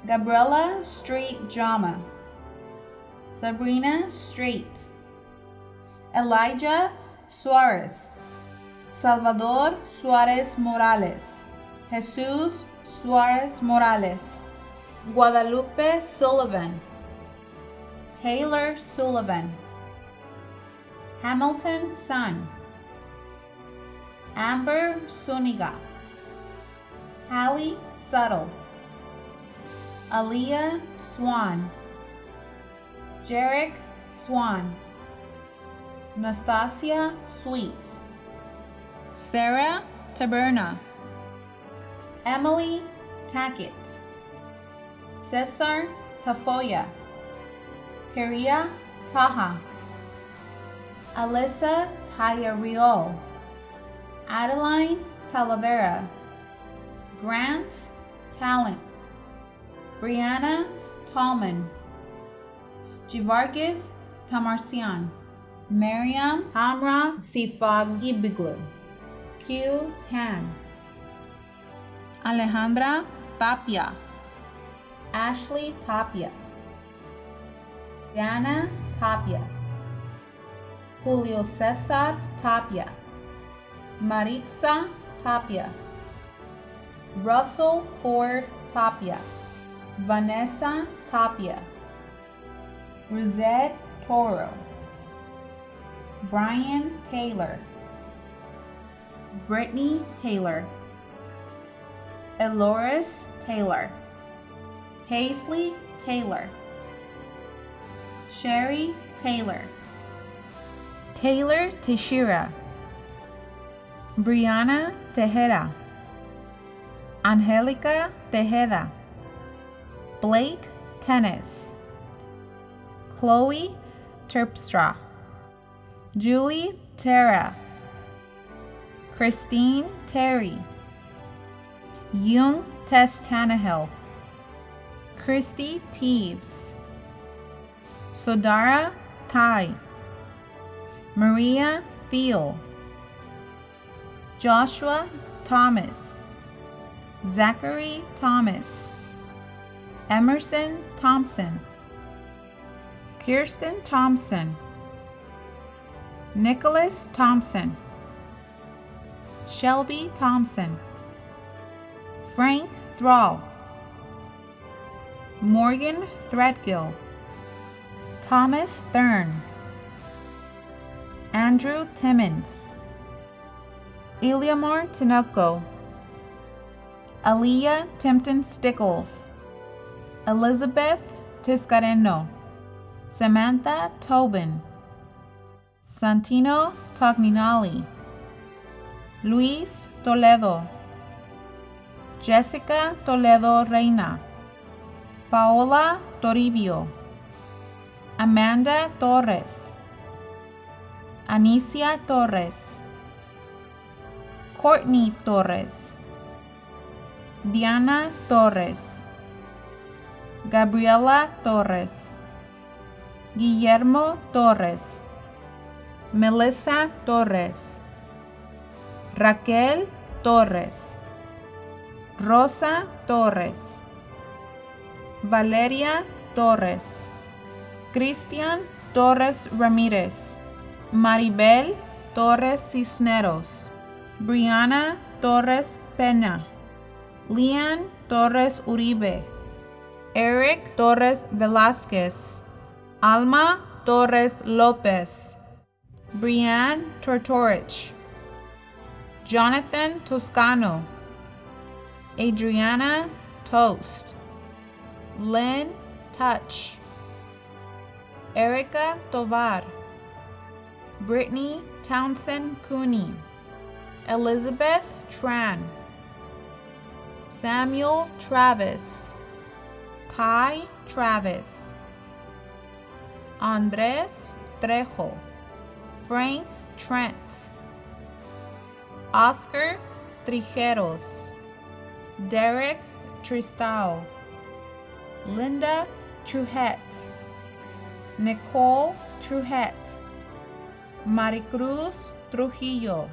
Gabriella Street Jama, Sabrina Street, Elijah Suarez, Salvador Suarez Morales, Jesus Suarez Morales, Guadalupe Sullivan, Taylor Sullivan, Hamilton Sun, Amber Suniga, Hallie Subtle, Aaliyah Swan, Jarek Swan, Nastasia Sweet, Sarah Taberna, Emily Tackett, Cesar Tafoya, Keria Taha, Alyssa Tayariol, Adeline Talavera, Grant Talent, Brianna Tallman, Jivargis Tamarsian, Mariam Tamra Sifagibiglu, Q Tan, Alejandra Tapia, Ashley Tapia, Diana Tapia, Julio Cesar Tapia, Maritza Tapia, Russell Ford Tapia, Vanessa Tapia, Rosette Toro, Brian Taylor, Brittany Taylor, Eloris Taylor, Paisley Taylor, Sherry Taylor, Taylor Teixeira, Brianna Tejeda, Angelica Tejeda, Blake Tennis, Chloe Terpstra, Julie Terra, Christine Terry, Jung Tess Tannehill, Christy Teeves, Sodara Tai, Maria Thiel, Joshua Thomas, Zachary Thomas, Emerson Thompson, Kirsten Thompson, Nicholas Thompson, Shelby Thompson, Frank Thrall, Morgan Threadgill, Thomas Thurn, Andrew Timmons, Iliamar Tinoco, Aliyah Timpton Stickles, Elizabeth Tiscareno, Samantha Tobin, Santino Togninali, Luis Toledo, Jessica Toledo Reina, Paola Toribio, Amanda Torres, Anicia Torres, Courtney Torres, Diana Torres, Gabriela Torres, Guillermo Torres, Melissa Torres, Raquel Torres, Rosa Torres, Valeria Torres, Cristian Torres Ramírez, Maribel Torres Cisneros, Brianna Torres Pena, Leanne Torres Uribe, Eric Torres Velázquez, Alma Torres Lopez, Brianne Tortorich, Jonathan Toscano, Adriana Toast, Lynn Touch, Erica Tovar, Brittany Townsend Cooney, Elizabeth Tran, Samuel Travis, Ty Travis, Andres Trejo, Frank Trent, Oscar Trijeros, Derek Tristao, Linda Trujet, Nicole Trujet, Maricruz Trujillo,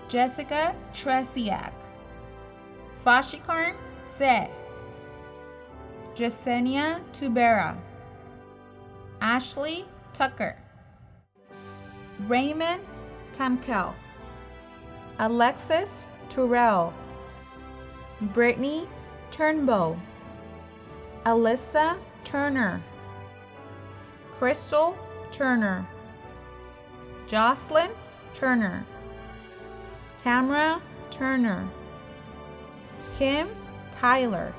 Jessica Tresiak, Fashikarn Se, Jasenia Tubera, Ashley Tucker, Raymond Tankel, Alexis Turrell, Brittany Turnbow, Alyssa Turner, Crystal Turner, Jocelyn Turner, Tamra Turner, Kim Tyler,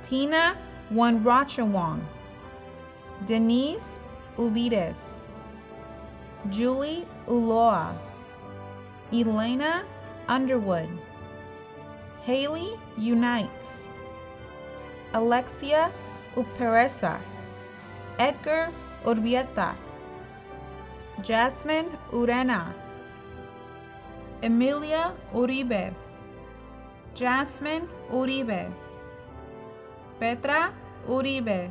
Tina Wanrachawang, Denise Ubides, Julie Uloa, Elena Underwood, Haley Unites, Alexia Uperesa, Edgar Urbieta, Jasmine Urena, Emilia Uribe, Jasmine Uribe, Petra Uribe,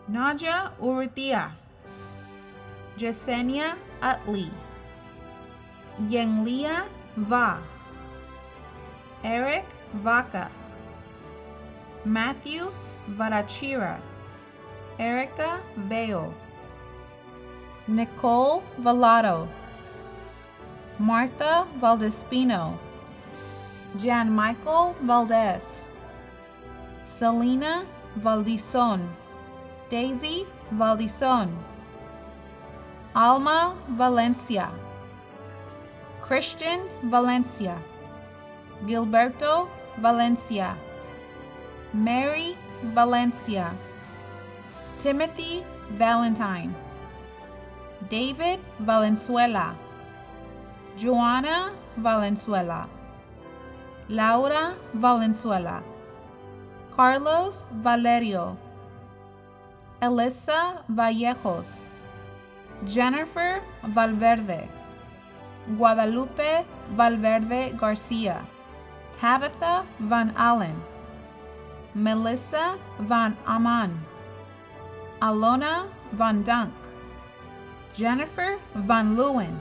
Naja Urrutia, Yesenia Utley, Yenglia Va, Eric Vaca, Matthew Varachira, Erica Veo, Nicole Vallado, Martha Valdespino, Jan Michael Valdez, Selena Valdison, Daisy Valdison, Alma Valencia, Christian Valencia, Gilberto Valencia, Mary Valencia, Timothy Valentine, David Valenzuela, Joanna Valenzuela, Laura Valenzuela, Carlos Valerio, Elisa Vallejos, Jennifer Valverde, Guadalupe Valverde Garcia, Tabitha Van Allen, Melissa Van Aman, Alona Van Dunk, Jennifer Van Leeuwen,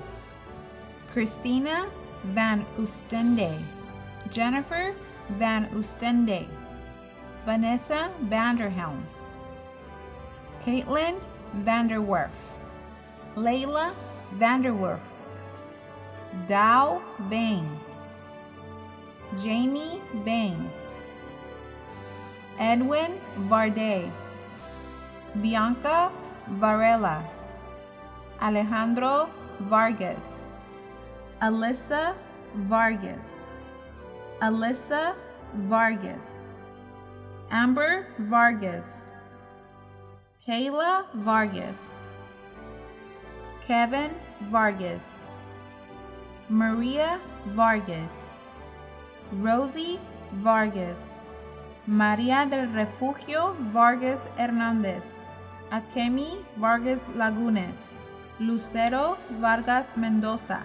Christina Van Oostende, Jennifer Van Oostende, Vanessa Vanderhelm, Caitlin Vanderwerf, Layla Vanderwerf, Dow Bain, Jamie Bain, Edwin Varday, Bianca Varela, Alejandro Vargas, Alyssa Vargas, Alyssa Vargas, Amber Vargas, Kayla Vargas, Kevin Vargas, Maria Vargas, Rosie Vargas, María del Refugio Vargas Hernández, Akemi Vargas Lagunes, Lucero Vargas Mendoza,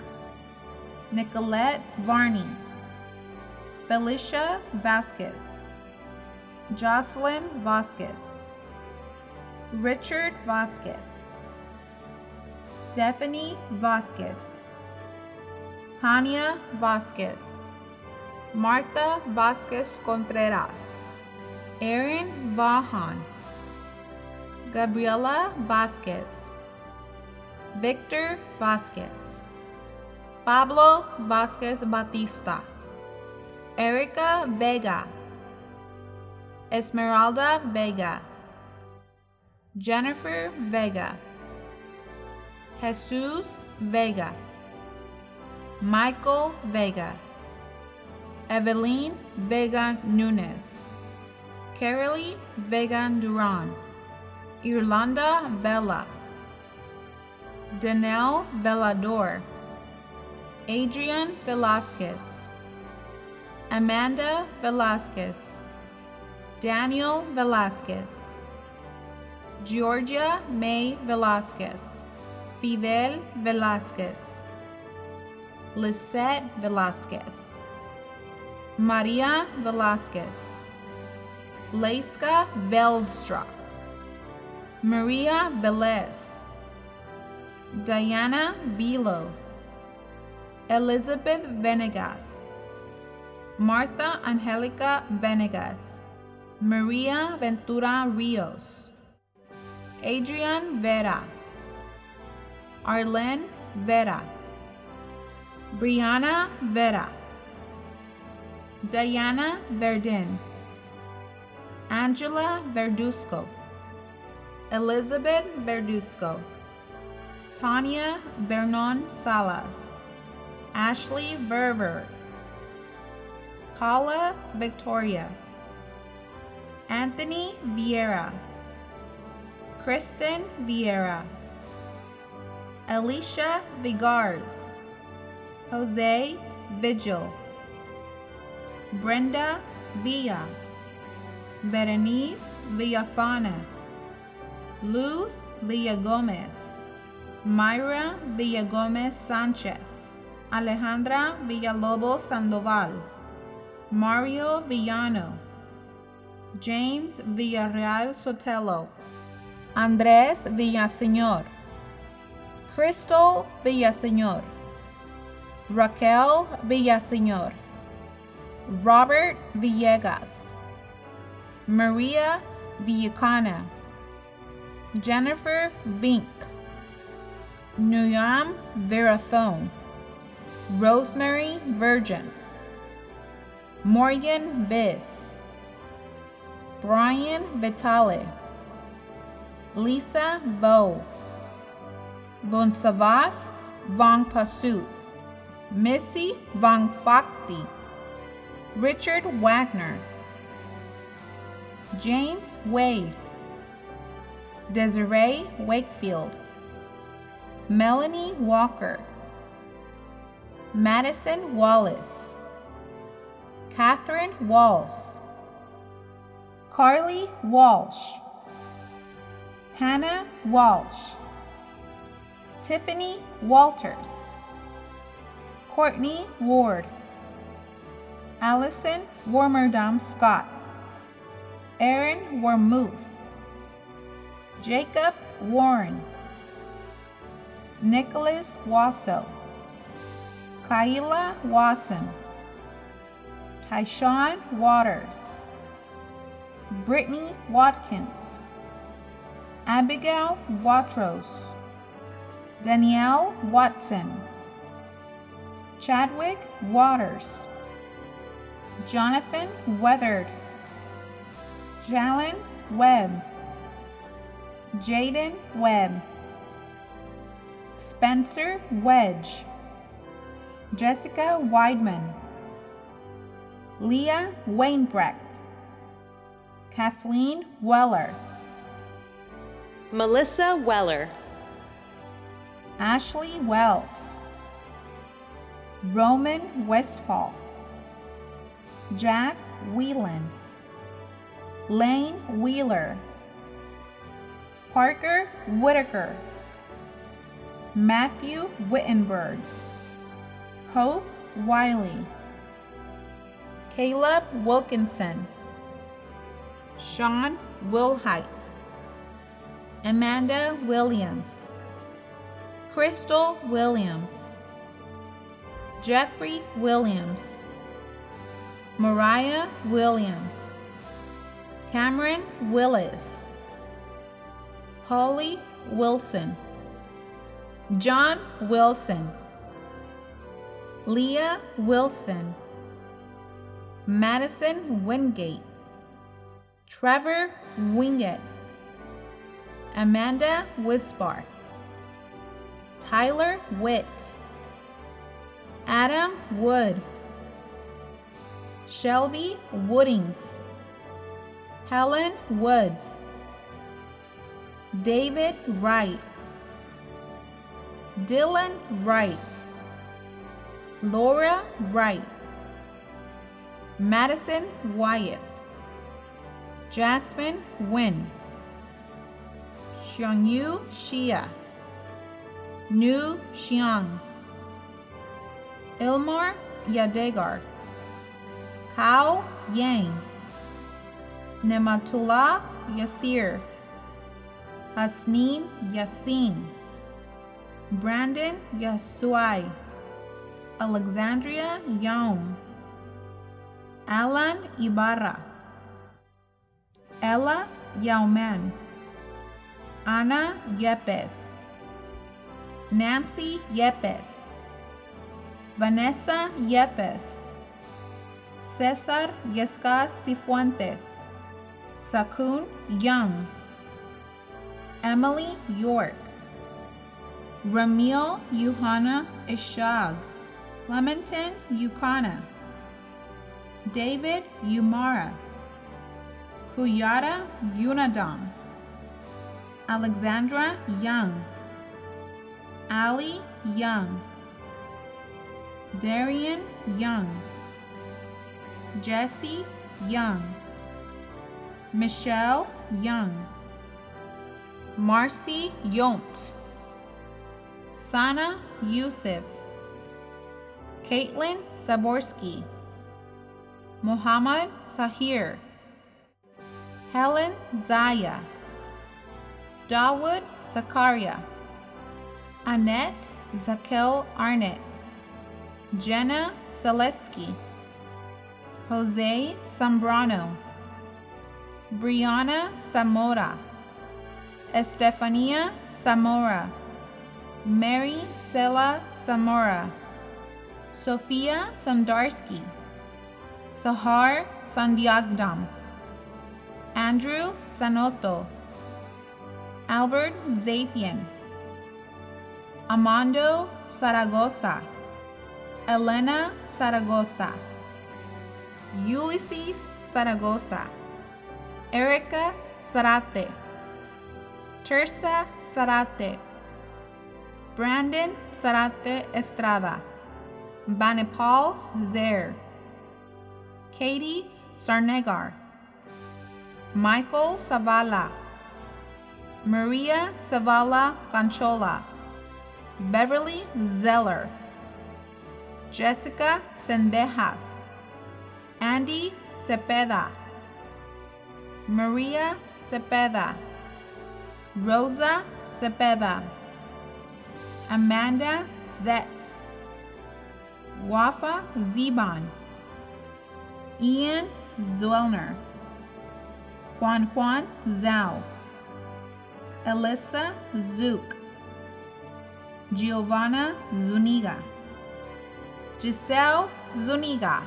Nicolette Varney, Felicia Vasquez, Jocelyn Vasquez, Richard Vasquez, Stephanie Vasquez, Tanya Vasquez, Marta Vasquez Contreras, Erin Vahan, Gabriela Vasquez, Victor Vasquez, Pablo Vasquez Batista, Erica Vega, Esmeralda Vega, Jennifer Vega, Jesus Vega, Michael Vega, Evelyn Vega Nunes, Carolee Vega Duran, Irlanda Vela, Danelle Velador, Adrian Velasquez, Amanda Velasquez, Daniel Velasquez, Georgia May Velasquez, Fidel Velasquez, Lisette Velasquez, Maria Velasquez, Leiska Veldstra, Maria Velez, Diana Vilo, Elizabeth Venegas, Martha Angelica Venegas, Maria Ventura Rios, Adrian Vera, Arlene Vera, Brianna Vera, Diana Verdin, Angela Verduzco, Elizabeth Verduzco, Tanya Vernon Salas, Ashley Verver, Kala Victoria, Anthony Vieira, Kristen Vieira, Alicia Vigars, Jose Vigil, Brenda Villa, Berenice Villafana, Luz Villagomez, Myra Villagomez Sanchez, Alejandra Villalobos Sandoval, Mario Villano, James Villarreal Sotelo, Andrés Villaseñor, Crystal Villaseñor, Raquel Villaseñor, Robert Villegas, Maria Villacana, Jennifer Vink, Nuyam Verathon, Rosemary Virgin, Morgan Viss, Brian Vitale, Lisa Vo, Bonsavath Vong Pasut, Missy Vong Fakti, Richard Wagner, James Wade, Desiree Wakefield, Melanie Walker, Madison Wallace, Catherine Walsh, Carly Walsh, Hannah Walsh, Tiffany Walters, Courtney Ward, Allison Warmerdam Scott, Aaron Wormuth, Jacob Warren, Nicholas Wasso, Kyla Wasson, Tyshawn Waters, Brittany Watkins, Abigail Watros, Danielle Watson, Chadwick Waters, Jonathan Weathered, Jalen Webb, Jaden Webb, Spencer Wedge, Jessica Weidman, Leah Wainbrecht, Kathleen Weller, Melissa Weller, Ashley Wells, Roman Westfall, Jack Wheeland, Lane Wheeler, Parker Whitaker, Matthew Wittenberg, Hope Wiley, Caleb Wilkinson, Sean Wilhite, Amanda Williams, Crystal Williams, Jeffrey Williams, Mariah Williams, Cameron Willis, Holly Wilson, John Wilson, Leah Wilson, Madison Wingate, Trevor Wingate, Amanda Wisbar, Tyler Witt, Adam Wood, Shelby Woodings, Helen Woods, David Wright, Dylan Wright, Laura Wright, Madison Wyeth, Jasmine Nguyen, Xiangyu Xia, Nu Xiang, Ilmar Yadegar, Kao Yang, Nematullah Yasir, Hasneem Yassin, Brandon Yasuai, Alexandria Yaum, Alan Ibarra, Ella Yauman, Ana Yepes, Nancy Yepes, Vanessa Yepes, Cesar Yescas Cifuentes, Sakun Young, Emily York, Ramil Yuhana Ishag, Clementon Yukana, David Umara, Kuyata Yunadam, Alexandra Young, Ali Young, Darian Young, Jesse Young, Michelle Young, Marcy Yont, Sana Yusuf, Caitlin Saborski, Muhammad Sahir, Helen Zaya, Dawood Zakaria, Annette Zakel Arnett, Jenna Zaleski, Jose Zambrano, Brianna Zamora, Estefania Zamora, Mary Sela Zamora, Sofia Sandarsky, Sahar Sandiagdam, Andrew Sanoto, Albert Zapian, Amando Zaragoza, Elena Zaragoza, Ulysses Zaragoza, Erica Zarate, Teresa Zarate, Brandon Zarate Estrada, Banipal Zaire, Katie Sarnegar, Michael Zavala, Maria Zavala Conchola, Beverly Zeller, Jessica Sendejas, Andy Cepeda, Maria Cepeda, Rosa Cepeda, Amanda Zetz, Wafa Ziban, Ian Zwellner, Juan Zhao, Alyssa Zook, Giovanna Zuniga, Giselle Zuniga,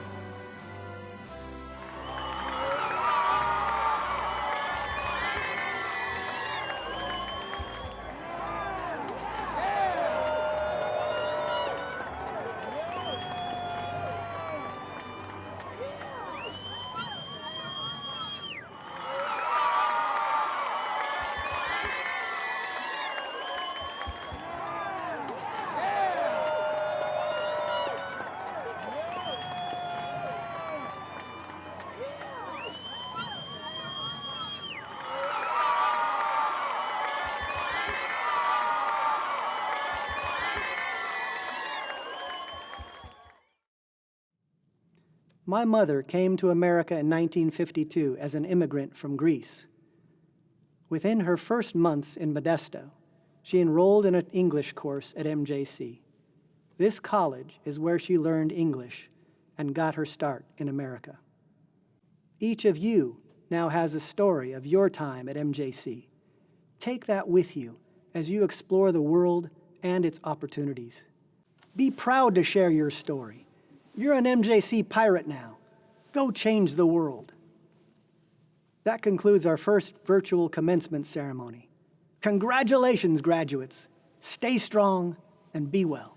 My mother came to America in 1952 as an immigrant from Greece. Within her first months in Modesto, she enrolled in an English course at MJC. This college is where she learned English and got her start in America. Each of you now has a story of your time at MJC. Take that with you as you explore the world and its opportunities. Be proud to share your story. You're an MJC pirate now. Go change the world. That concludes our first virtual commencement ceremony. Congratulations, graduates. Stay strong and be well.